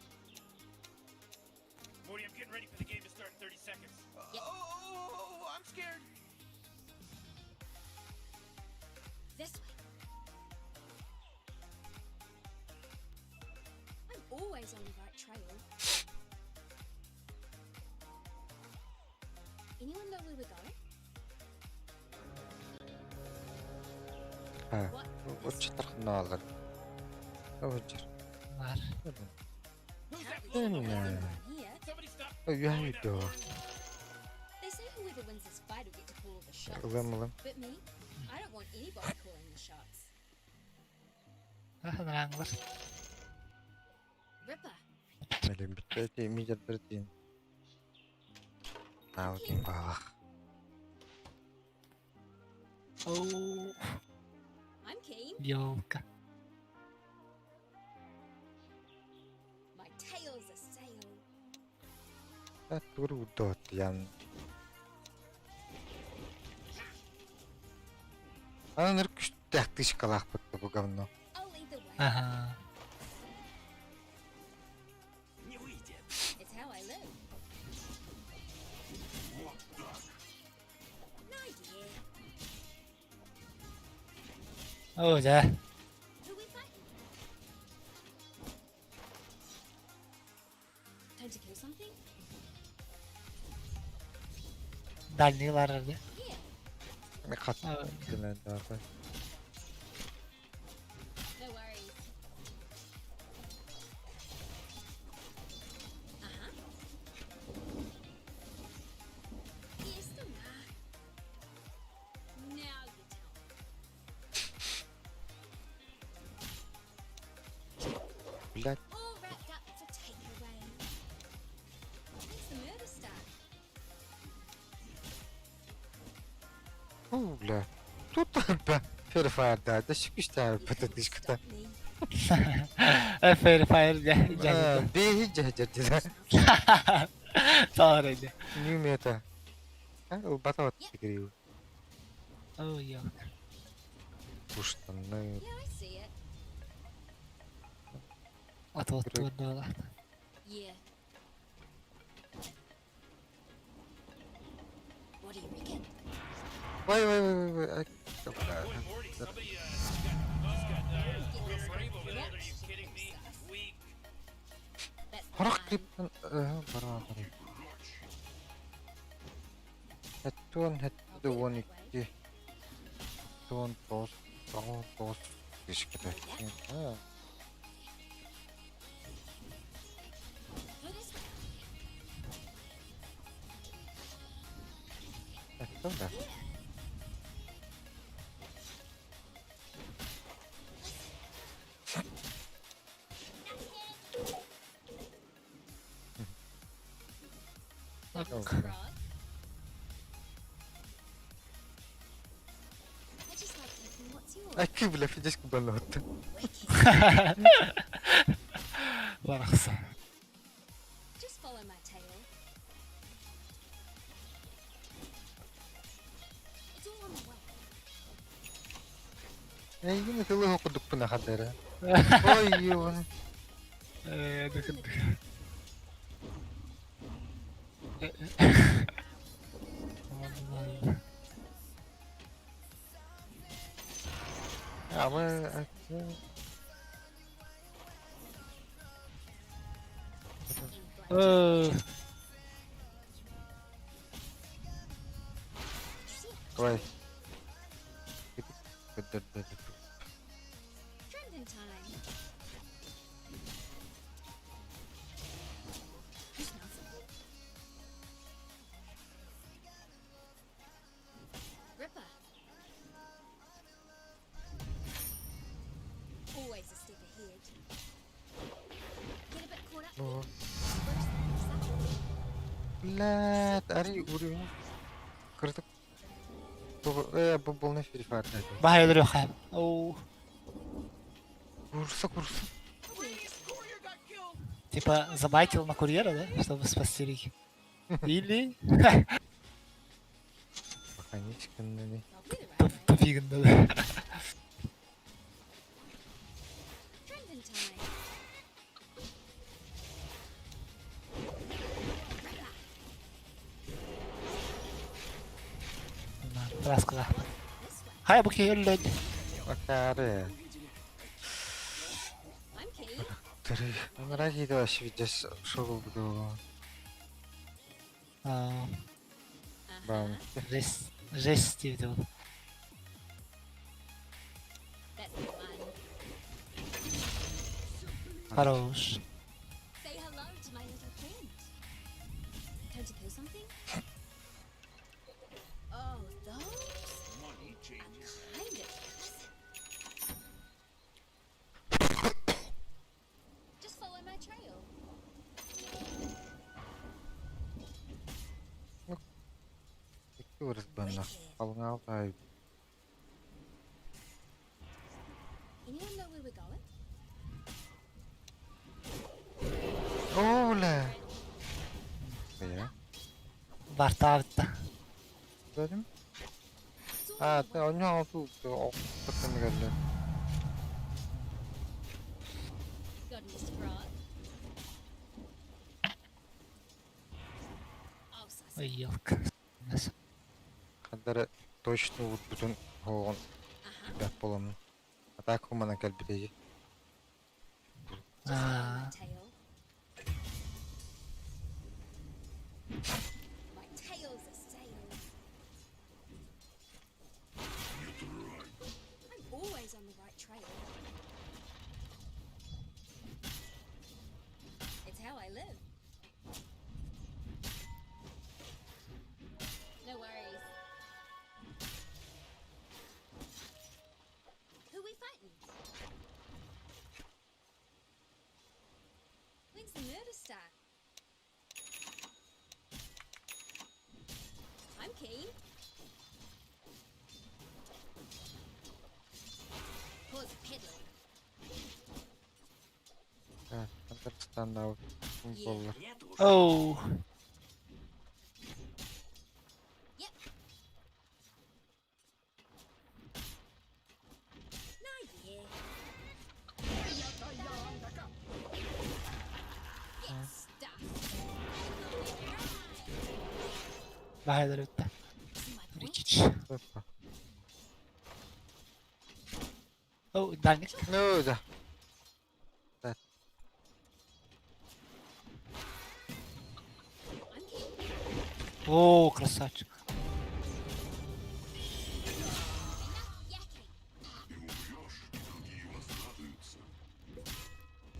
Morty, I'm getting ready for the game to start in 30 seconds. Oh, I'm scared. This way. I'm always on the right trail. Anyone know where we're going? Ha. What? Bu çıtır nalır. Ovcur. Var. Who's that Apparently blowing the Yeah. horn? around here. Somebody stop. Oh, you blowing have that to. horn. They say whoever wins this fight will get to call all the shots. Ulan. But me, I don't want anybody calling the shots. Neranglar. Ripper, Melim bitti. Mijat bertin. Nah, ting balak. Oh, I'm keen. yolka. My tail's a sail. Turu dot yan. Ana nırk tähti şkalak bitti bu говно. I'll lead the way. Aha. It's how I live. No idea. Oh ya. Who we fighting? Time to kill something? Дальний ларады. Yeah. Ne kat. Aa. Denen daha da. No worries. Uh-huh. Yes, the mark. Now you tell me. Блядь. All wrapped up for takeaway. When's the murder start? Фу, бля. Тут бля. Ферфайр да. Да çıkışta patatişkata. Fair fire Aa, geldi. behi cahcahcıda. Doğruydu. New meta. Ha, o bata tigriu. Oh yok. Puştanlı. Yeah, I see it. Atı dolar. Yeah. What do you reckon? Vay vay vay vay. Ay, çok Boy, güzel. Morty, somebody, he's got real brave over there. Are you kidding me? Weak. That's Harak fine. klipten beraber. Hettuan hettu I'll one get it that way. iki. Hettuan dos. Dos. İşkide. Ha. Go this way. Hettu da. Frog. I just like taking what's yours. Ay kibla fides kubalot. Varsa. Just follow my tail. It's all on the way. Ay yine kılı okuduk buna kadar. Oy yun. Bakın. Ama Oh. vay. Gıdır gıdır. Trending time. You smell something? Ripper. Always a step ahead. Get a bit caught up. Oo. Burst things up. Блядь, ари vuruyor. Kırdık. Bu bolna Free Fire'daydı. Bahaylar yok abi. Oh. Vursa vursa. Courier got killed. Типа забайтил на курьера, да? Чтобы спасти Рики. Или Пока не çıkındı. I'll get it right away. тупиганда, да? Trending time. Раскла. This way. Хай буки ölün. Bakarı. I'm key. Tırı. Onlara gidiyor aşı vides şok oldu. А, Ben. Жесть видел. That's the one. Хорош. Say hello to my little friend. Time to kill something? Oh, those? Money changes. Kind of. Just follow my trail. İki vuruz bana. Alın al ay. Anyone know where we're going? Oğle. Ya. Вартавта. Gördün? It's all Ha, on the te way. onu aldı. O takımı geldi. Got Mr. Frog. Oh, sus. Ой, елка. Kadar точно вот bütün hoğun Uh-huh. bak bolamın. Hatta kumana gel bileği. Just follow Ah. my tail. My tail's a sail. tane daha bollar. Oh. Nah, yeah. Get stuffed. Vai da rotta. See my point? Rikic. Hoppa. Oh, Danik. No da. I'm keen. Oh, красавчик. Yakking.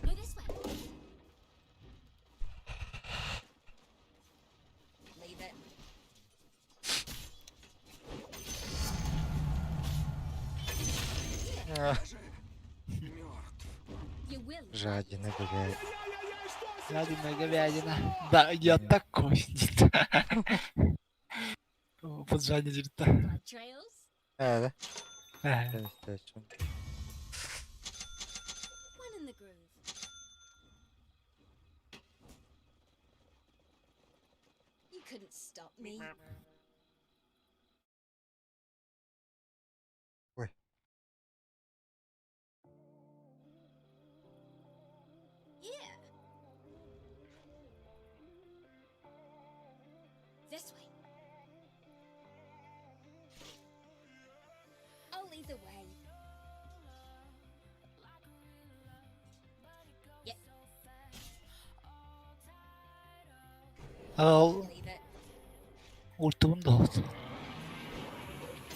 Go this way. Leave it. Ah, You will. жадина, блядь. Говядина, говядина. Да, я такой. Поджадина. Blood trails. Да. Ага. Ben işte açım. One in the groove. You couldn't stop me. Ой. Yeah. This way. I'll lead the way. Yep, Al leave it. ultimun da oldu. Good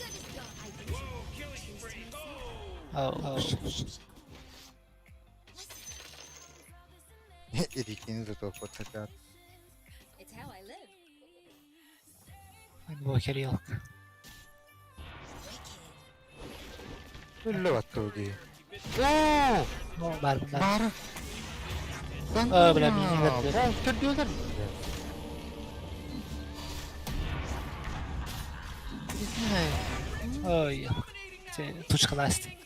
as gone. I didn't Killing spree. Oh! Al. İkiniz de topu takar. It's how I live. Bu kere yok. Öyle battı diye. Oo! No, var bunlar. Bağırın. Lan Aa, bile mini verdi. Ben kör diyorlar mı? Ой, це тучка Насті.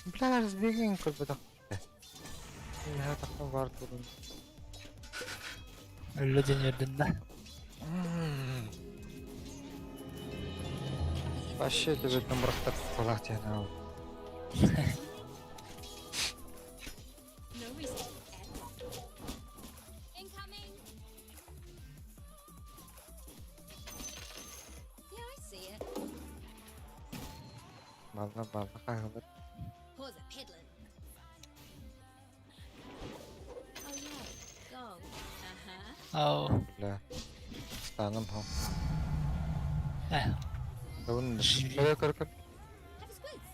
Бля, разбегаем как бы так. Я так var durun. Öldün öldün de. Вообще это же там рахтат в палате она. No reason. Incoming. Yeah, I see it. Balda kaybet. Pause it, peddling. Oh yeah, go. Uh-huh. Oh. Bля. Станом ham. Eh. Давно. Живи. Кор. Have a squeeze.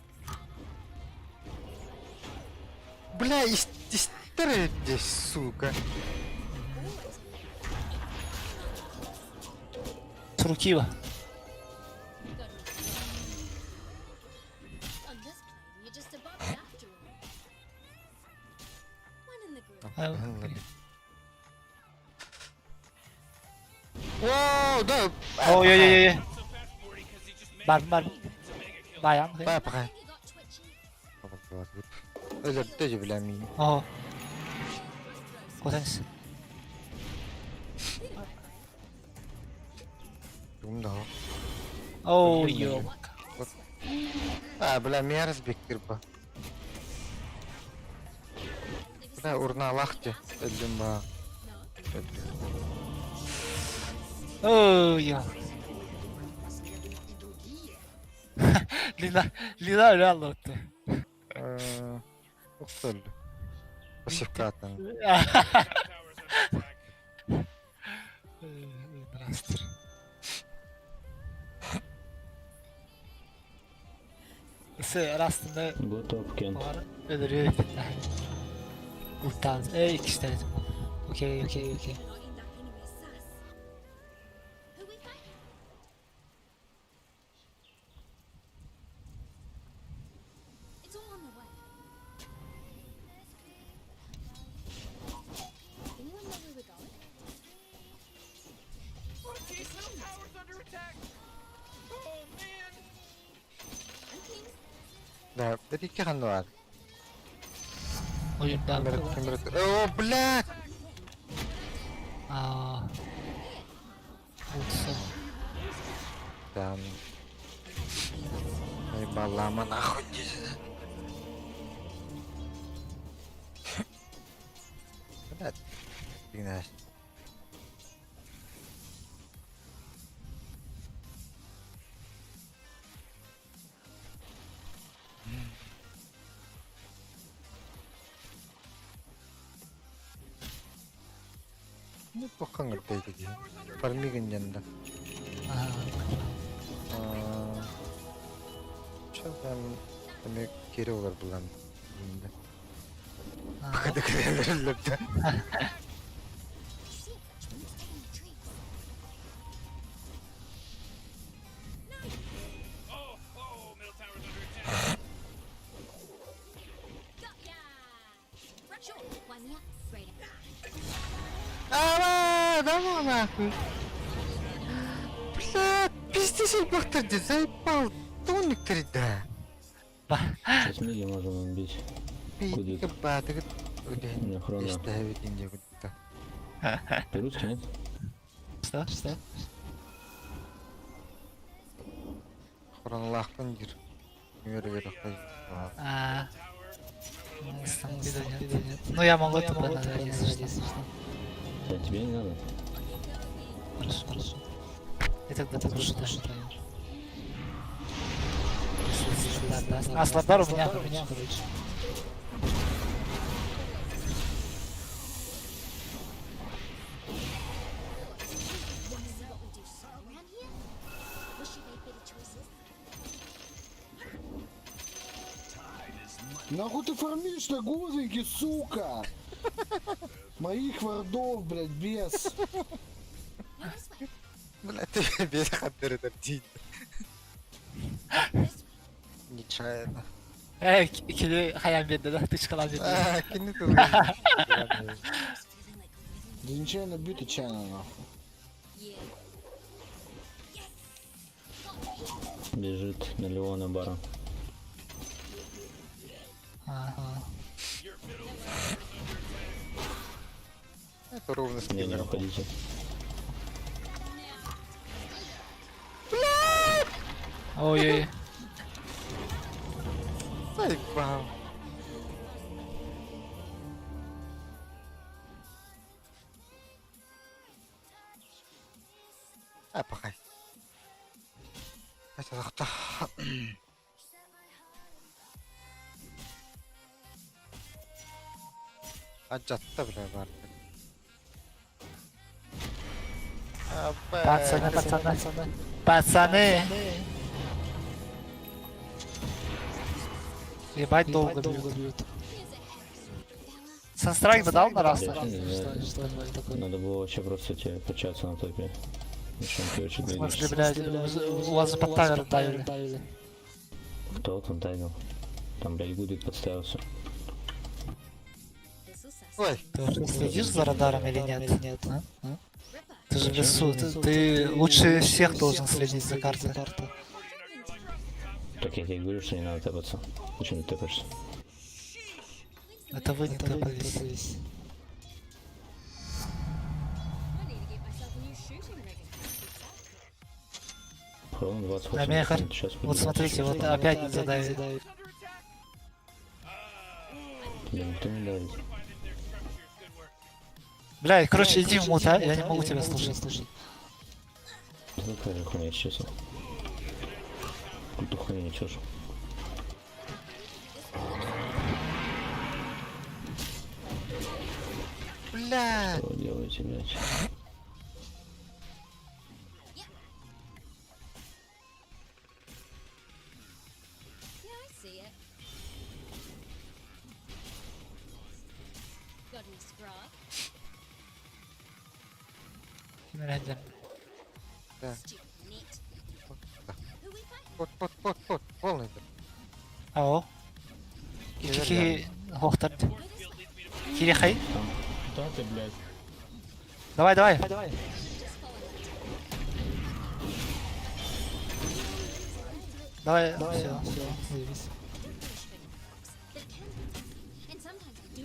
Бля, история здесь, сука. Туркива. On this plane, you're just above it after all. One in the group. Воу, да. Oh, yo. So fast, Morty, because he just made Var var. it's a mega kill. Bayan. Бая пока. You got twitchy. Öyle de bile mi? Oh. 고생했어. Dumda. Oh, yo. А, бля, меня разбегтер ба. Бля, урна лахте. Öldüm ba. Oh, yo. Lina öyle anlattı. Yoksa öldü. Pasifkatan. Towers under attack. Rastır. Ise rastında Готов, Кен. var. Öldürüyor. Kurtar. İkisi de. Okey. Not end up anywhere sus. Who we fight? It's all on the way. Anyone know where we're going? Jeez, middle tower's under attack. Oh man. I'm keen. Da, dedi ki kan var. Oyunda О, блядь! Утса. Там. Ай, балама нахуй. Блядь. Фигня. Ну, плохо нgerti gitu. Farming janda. Çöpen demek geri olur bulan. Bakın kırılırlıkta. Oh, oh, middle tower's under attack. Got ya! Sure, wind me up, right up. Ава, давай нахуй. Блядь, пиздец, бахтер, заебал. Тоник да. Сейчас миги можем убить. Кудит. У меня хрона. По-русски нет? Что? Хронлахтан гир. Верю, Ну я могу это понадобить, если что. Да, тебе не надо. Хорошо. И тогда ты будешь дальше. А, Сладар у меня, короче. Wanna see what we do around here? Wish you made better choices. Нахуй ты фармишь на гузеньке, сука? Моих вардов, блядь, без. Блядь, ты без хаттера дать. Нечаянно. İkili hayal bende de dışkalan bende. Кинь ты. Да нечаянно бьют и чайно, нахуй. Yeah. Бежит на Леона бара. Ага. Это ровно Не, не спиннер. уходите. Ой-ой. Заебал. Пахай. Это захта. Аджатта, бля, бар. Пацаны. Ебать долго бьют. Санстрайк бы дал на раз? Надо было вообще просто тебе качаться на топе. Зачем ты очень В смысле, двигаешься? блядь, у вас же под таймер давили. Кто там тайнил? Там, блядь, Гудит подставился. This'll suss. Ой, Ты вообще следишь за радаром или нет? А? Ты же в лесу, ты лучше всех должен следить за картой. Так я тебе говорю, что не надо тэпаться. Зачем ты тэпаешься? Это вы не тэпались. I need to get myself a new shooting rig and Хрон 28. А Мехар, Сейчас вот смотрите, вот опять не задавит. Тебя никто не давит. Бля, короче, иди в мут, а? Я не могу тебя слушать. Ну какая же хуйня, честно. Какую-то хуйню несешь. бля. Что вы делаете, блядь? yeah, I see it. Got any scrub? Sinirleneceğim. Stupid net. Who we fight? Вот, полный. Ау. Кихи хохтар. Кирихай. Да ты, блядь. Давай. Just follow me. Давай, все, заебись. But it can be. And sometimes I do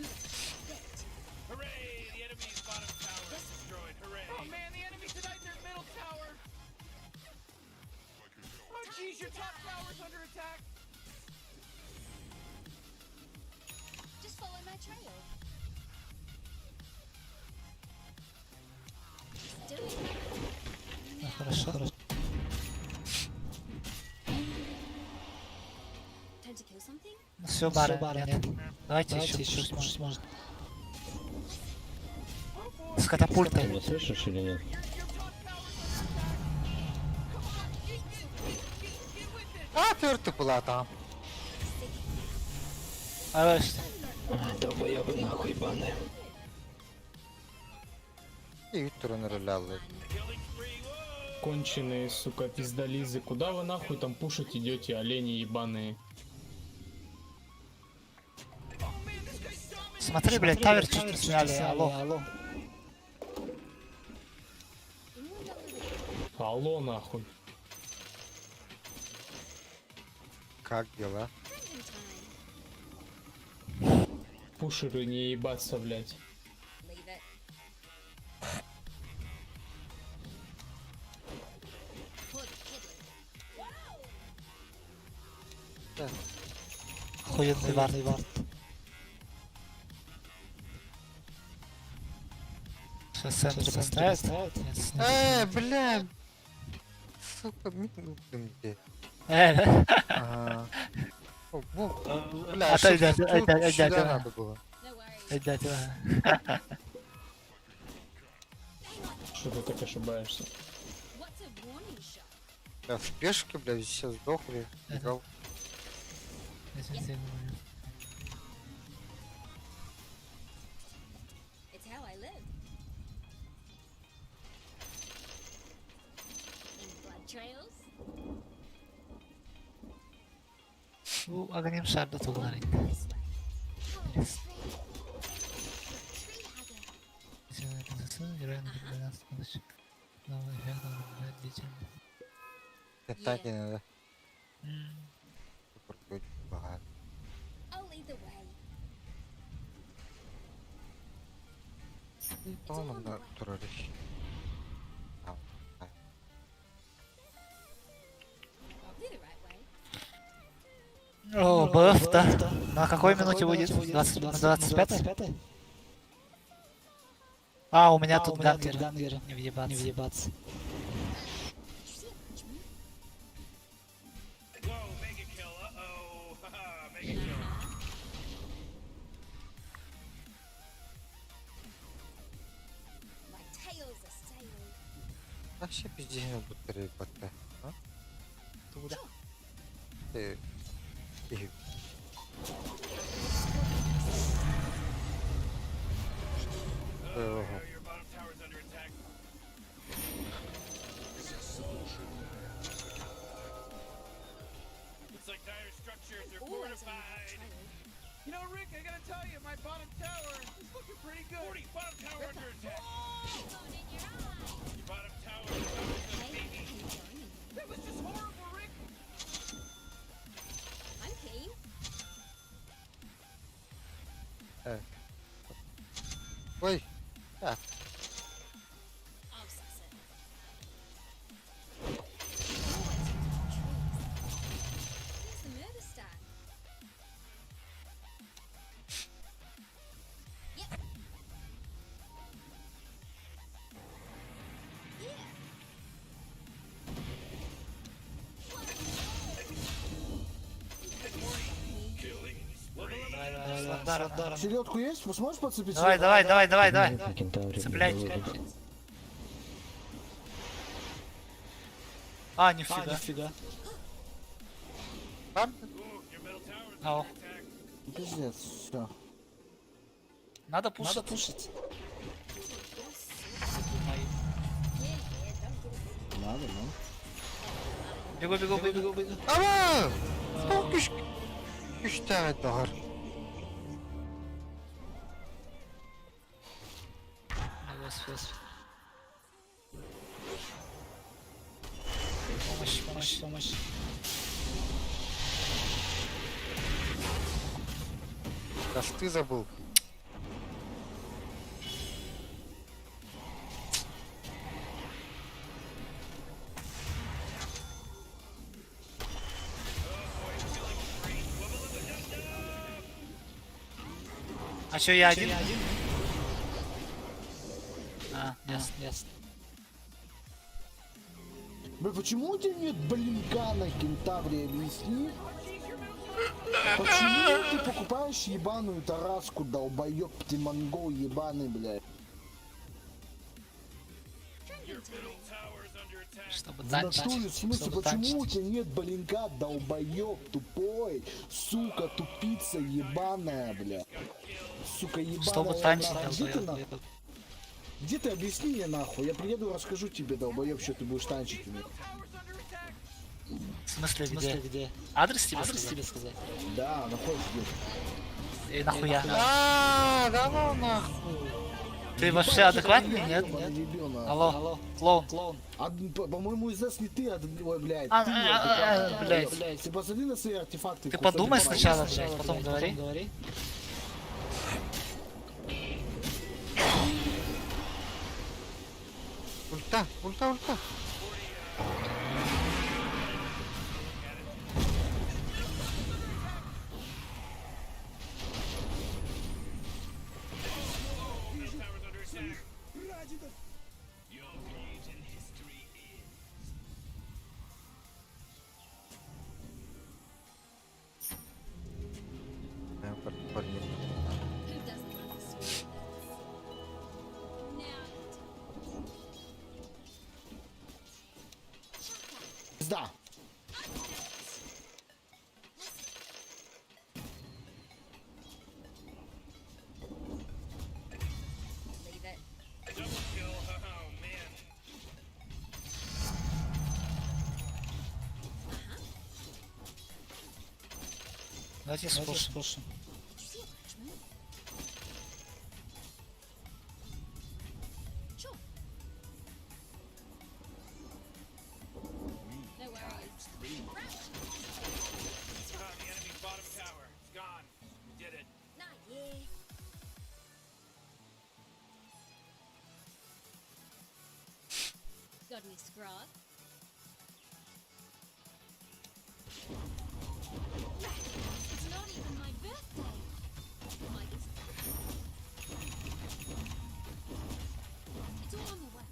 trail. Do it. Хорошо. Time to kill something? Все, бара, нет. Давайте еще что можно. С Ты катапультой. меня слышишь или нет? А, твердый была там. А что? Долбоёбы нахуй ебаные. И Виктор нарулял. Конченые, сука, пиздолизы. Куда вы нахуй там пушить идете, олени ебаные? Смотри, блядь, тавер чуть сняли, алло. Алло, нахуй. Как дела? Пушеры не ебаться, блядь. Leave it. Put Kidley. Охуенный вард. Сейчас центр поставят? Бля. Сука, минутным где. Да? Ага. О, бля, Отойди, сюда отойди. надо было. No worries. Что ты так ошибаешься? What's a warning shot? Да, в спешке, блядь, сейчас сдохли. Бегал. It's how I live. In blood trails? Bu огнем шар да тугнарит. This way. Так не надо. Супер, багато. I'll lead the way. І тому на турорищі. I'll do the right way. О, БФ, да. На какой минуте будет? 25? А, у меня тут гангер. Не въебаться. Whoa, mega kill. Uh-oh. Haha, mega kill. My tail's a sailing. А ще піздігне батареї бате. А? Туда. Ти... Ого. Your bottom tower's under attack. Looks like dire structures are Always on the fortified. trail. You know, Rick, I gotta tell you, my bottom tower is looking pretty good. 40, bottom tower under attack. Going in your eye. Your bottom tower is about to Hey, baby. enjoying it. That was just horrible, Rick. I'm keen. Ой! А, I'll suss it. Always into the trees. Where's the murder start? Yep. Yeah. Дар. Селедку есть? Вы сможешь подцепить? Давай. Кентаври. Цепляйте. А, нифига. там? Ooh, your middle tower's Ау. under attack. Пиздец, все. Надо пушить. Надо, ну. Бегу. Ама! Сколько üç tane daha. Помощь. Раз ты забыл. А А чё, я один? А, ясно. Бля, почему у тебя нет блинка на кентавре, объясни? Почему ты покупаешь ебаную тараску, долбоёб ты монгол ебаный, блядь? Чтобы В танчить. натуре, в смысле, Чтобы почему у танчить. тебя нет блинка, долбоёб тупой? Сука, тупица ебаная, бля. Сука, ебаная. Чтобы танчить, нахуй. Где ты, долбоёб. нахуй? Где ты, объясни мне нахуй? Я приеду, расскажу тебе, долбоёб, что ты будешь танчить мне. В смысле, где? Адрес тебе сказать? Да, находишь где? И нахуя? Да ну нахуй. Ты вообще адекватный? Нет? Ебаный дебил, нахуй. Алло, клоун. По-моему, из нас не ты, ой, блядь. А, ты, блядь. Ты посмотри на свои артефакты. Ты вкусно, подумай ты сначала, подумай. блядь, потом говори. Ульта. Прям парни. Who doesn't love a sweet Now, Пизда. leave it. Double kill. Oh man. Давайте спушим. Did you see a flash move? Sure. No worries. Ah, the enemy bottom tower. It's gone. We did it. Not yet. Got me scrub. It's not even my birthday. My It's all on the way.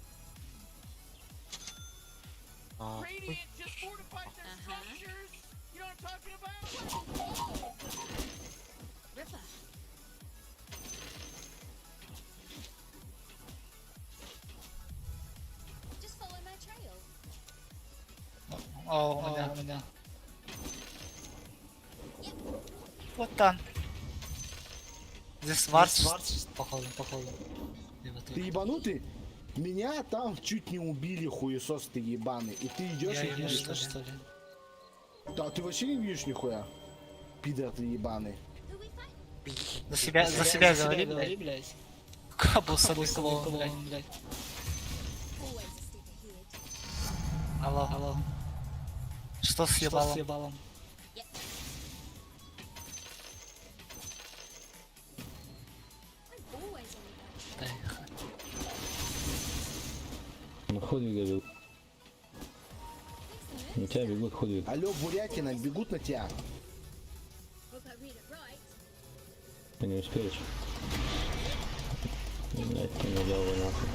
Radiant just fortified their structures. You know what I'm talking about? Ripper. Just follow my trail. О, меня. Вот там. Здесь Варс, походу. Либо тут. Ты ебанутый? Меня там чуть не убили, хуесос ты ебаный. И ты идешь Я и ее видишь. что ли? Да, ты вообще не видишь нихуя. Пидор ты ебаный. Who we fight? За себя говори, блядь. Кабусами клоун, блядь. Always a step ahead. Алло. Что с ебалом? Yep. I'm always on the go. Ходвига бегут. Thanks На тебя бегут ходвиг. Алло, Бурятина, бегут на тебя. Hope I read it right. Ты не успеешь. Блять, не надел нахуй.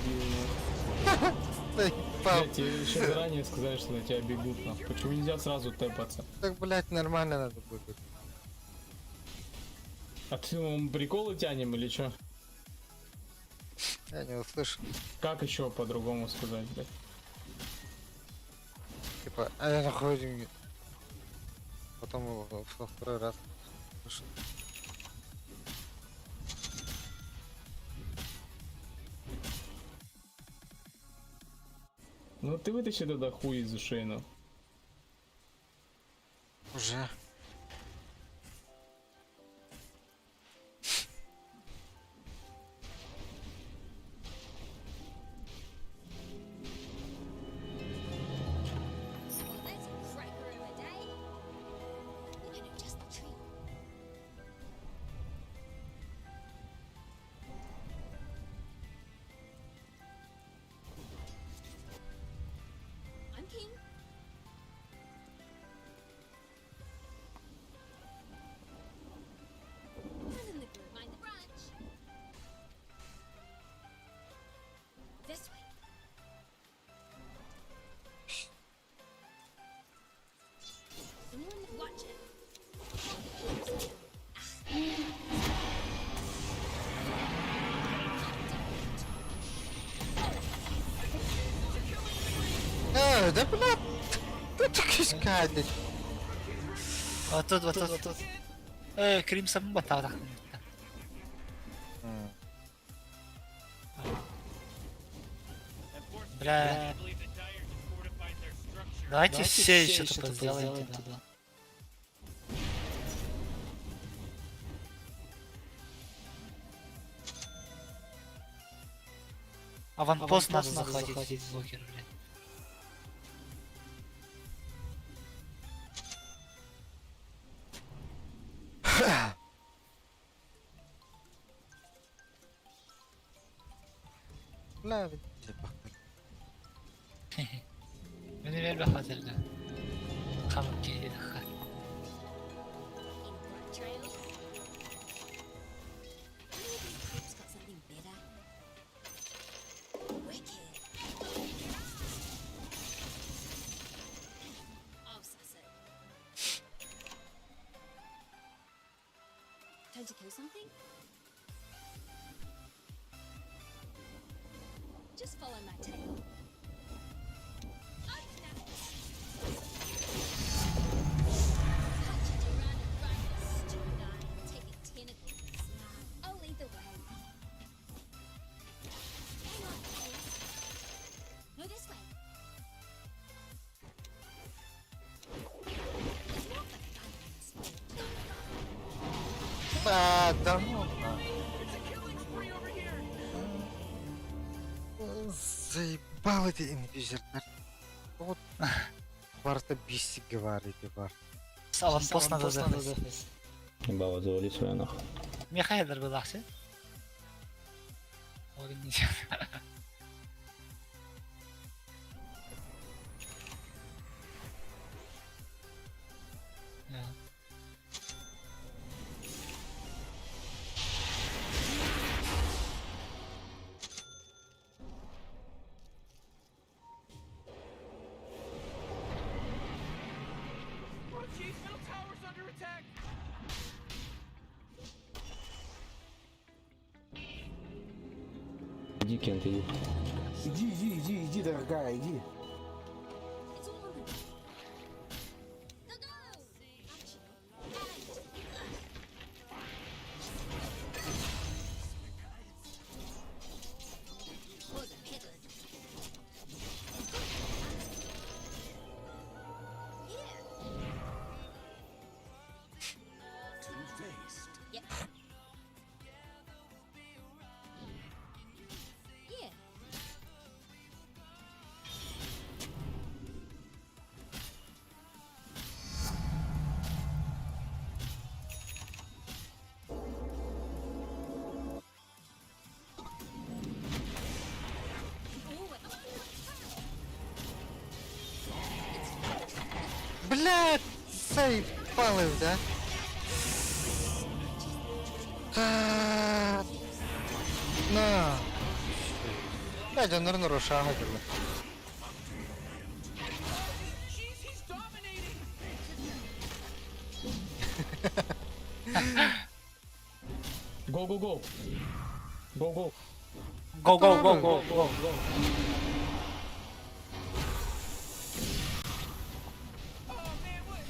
Блядь, тебе еще заранее сказали, что на тебя бегут, нахуй. Почему нельзя сразу тэпаться? Так, блядь, нормально надо будет. А ты приколы тянем или чё? Я не услышал. Как еще по-другому сказать, блядь? Типа, а я нахуй деньги. Потом во второй раз. Слышал. Ну ты вытащи тогда хуй из ушей, ну. Уже. Well, that's a cracker of a day. We're gonna adjust the tree. I'm keen. да, блядь? Тут кишкадик. Вот тут. Кримсон ботал так. Бля. Давайте все еще что-то сделаем туда. Аванпост надо захватить блокер, блядь. Бля, Meni ver be hazırda. Kamık geliyor. In Bright Trail. Maybe Crip's got something better. Wicked. I'll suss it. Time to kill something? Just follow my tail. I'll lead the way. Hang on, no, this way. It's more of a guidance. А, да ну. Заебал эти инвизер. Вот Барта Бисси говорите, Барт. Аванпост надо захватить. Ебало, завали свою нахуй. Мехайдер был ахси. Organize. Oh, jeez, middle tower's under attack. Иди, Кент, иди. Иди, дорогая, иди. It's all on the go. Was a peddler. Yeah. Two-faced. Yep. Yeah. Блядь, заебал их, да? А, на. Блядь, он нырнул шага тебе. Jeez, he's dominating. Go, go, go. Go, go. Go.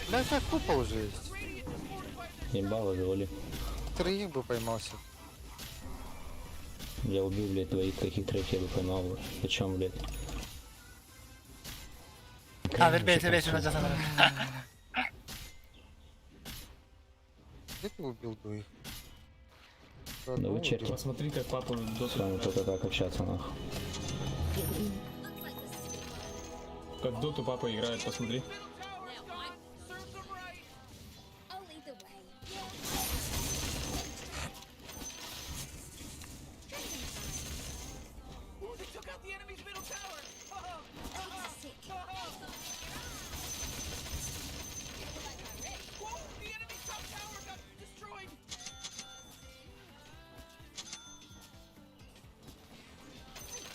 Блядь, как купол уже есть. Ебало, завали. Троих бы поймался. Я убил, блядь, твоих каких троих я бы поймал. О чем, блядь? Ver şuna casana. Где ты убил двоих? Да вы черти. Посмотри, как папа С вами только так общаться, нахуй. как в доту папа играет, посмотри. Serves him right. I'll lead the way. Ooh, they took out the enemy's middle tower. Sick. Whoa, the enemy's top tower got destroyed.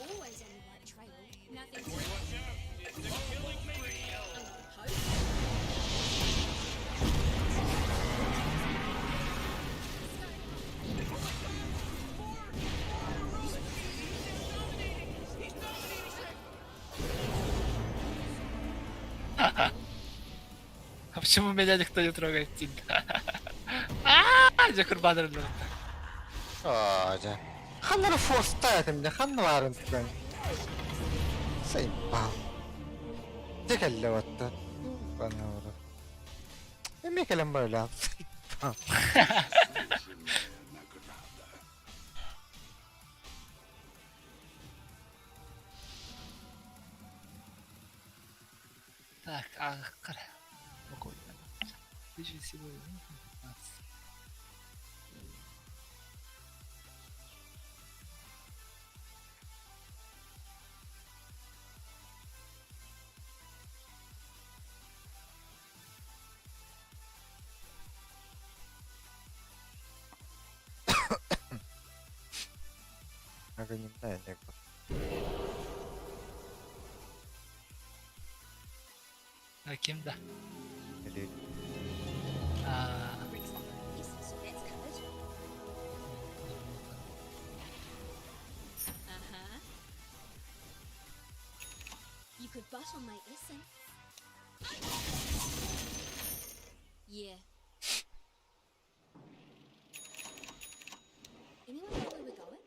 Always on the right trail. Nothing to Watch out! It's a killing spree! hope. He's dominating. А почему меня никто не трогает? А, за курбан. Оля. Ханна форста это меня ханна варен тукан. Сейпал. Текelle vaata. Panna vara. Ja mikäli on möllä. Так, какой? Тысяча сегодня. 15. Aga не знаю, як. А кем да? Или So that's covered. Uh-huh. You could butt on my essence. Yeah. Anyone know where we're going?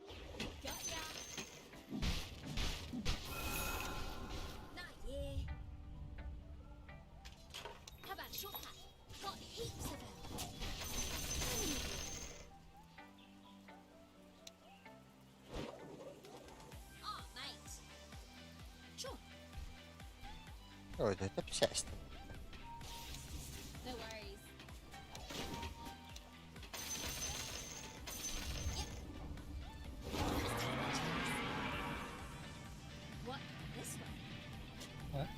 Got ya. Not yeah. How about shortcut? Got heaps of them. Oh, mate. Sure. Ой, это счастье. No worries. What? This way? What?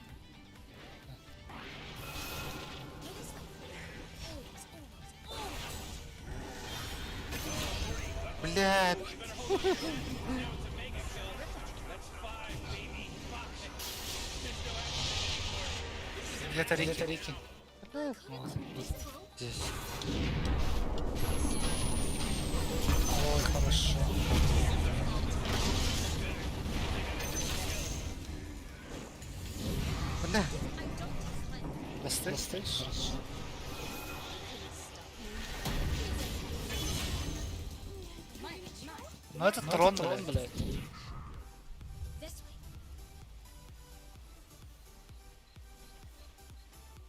No, this way. Always, always, always. Блядь. Для Тарики. Здесь. Ой, хорошо. Бля. Достаешь? Ну это трон, Трон, блядь. блядь. This way.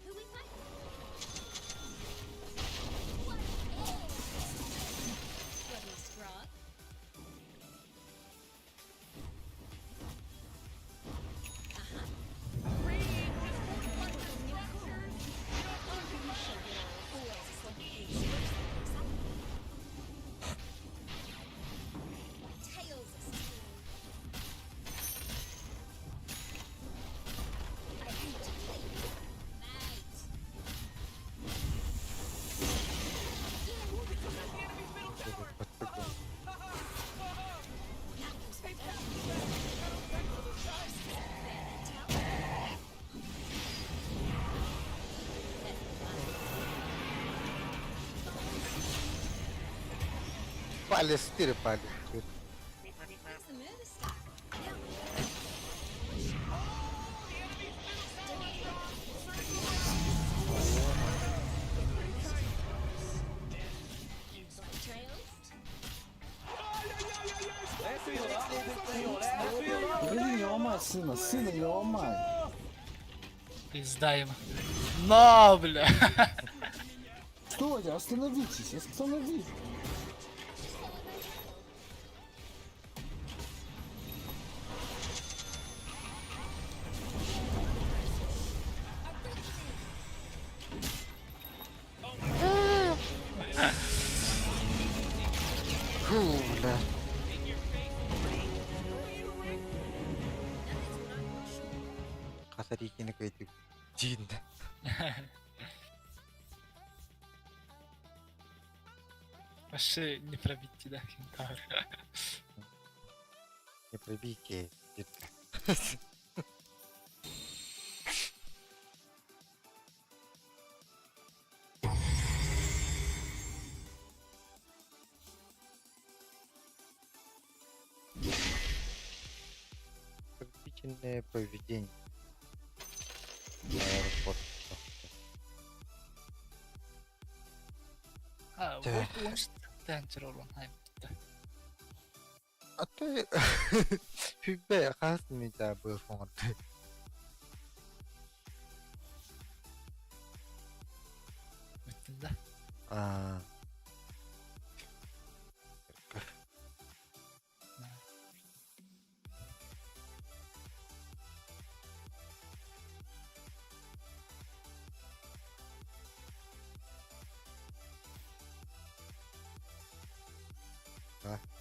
Who we fighting? What? Bloody scrub. Tails are still. I hate to play you, mate. Палец, 4 палец. Where's the murder star? Блин, не ломай сына, не ломай. Пизда ему. Но, бля. Стойте, остановитесь, остановитесь. Фу, бля. Катарикины какие-то динда. Вообще не пробить тебя, Кентавр. Не пробей кейс. Длительное поведение. Аэропорт. Tää. Tän trollan häivyttä. Att hyvä kanssa mitä Buffon. Mitä? Ah. Ah.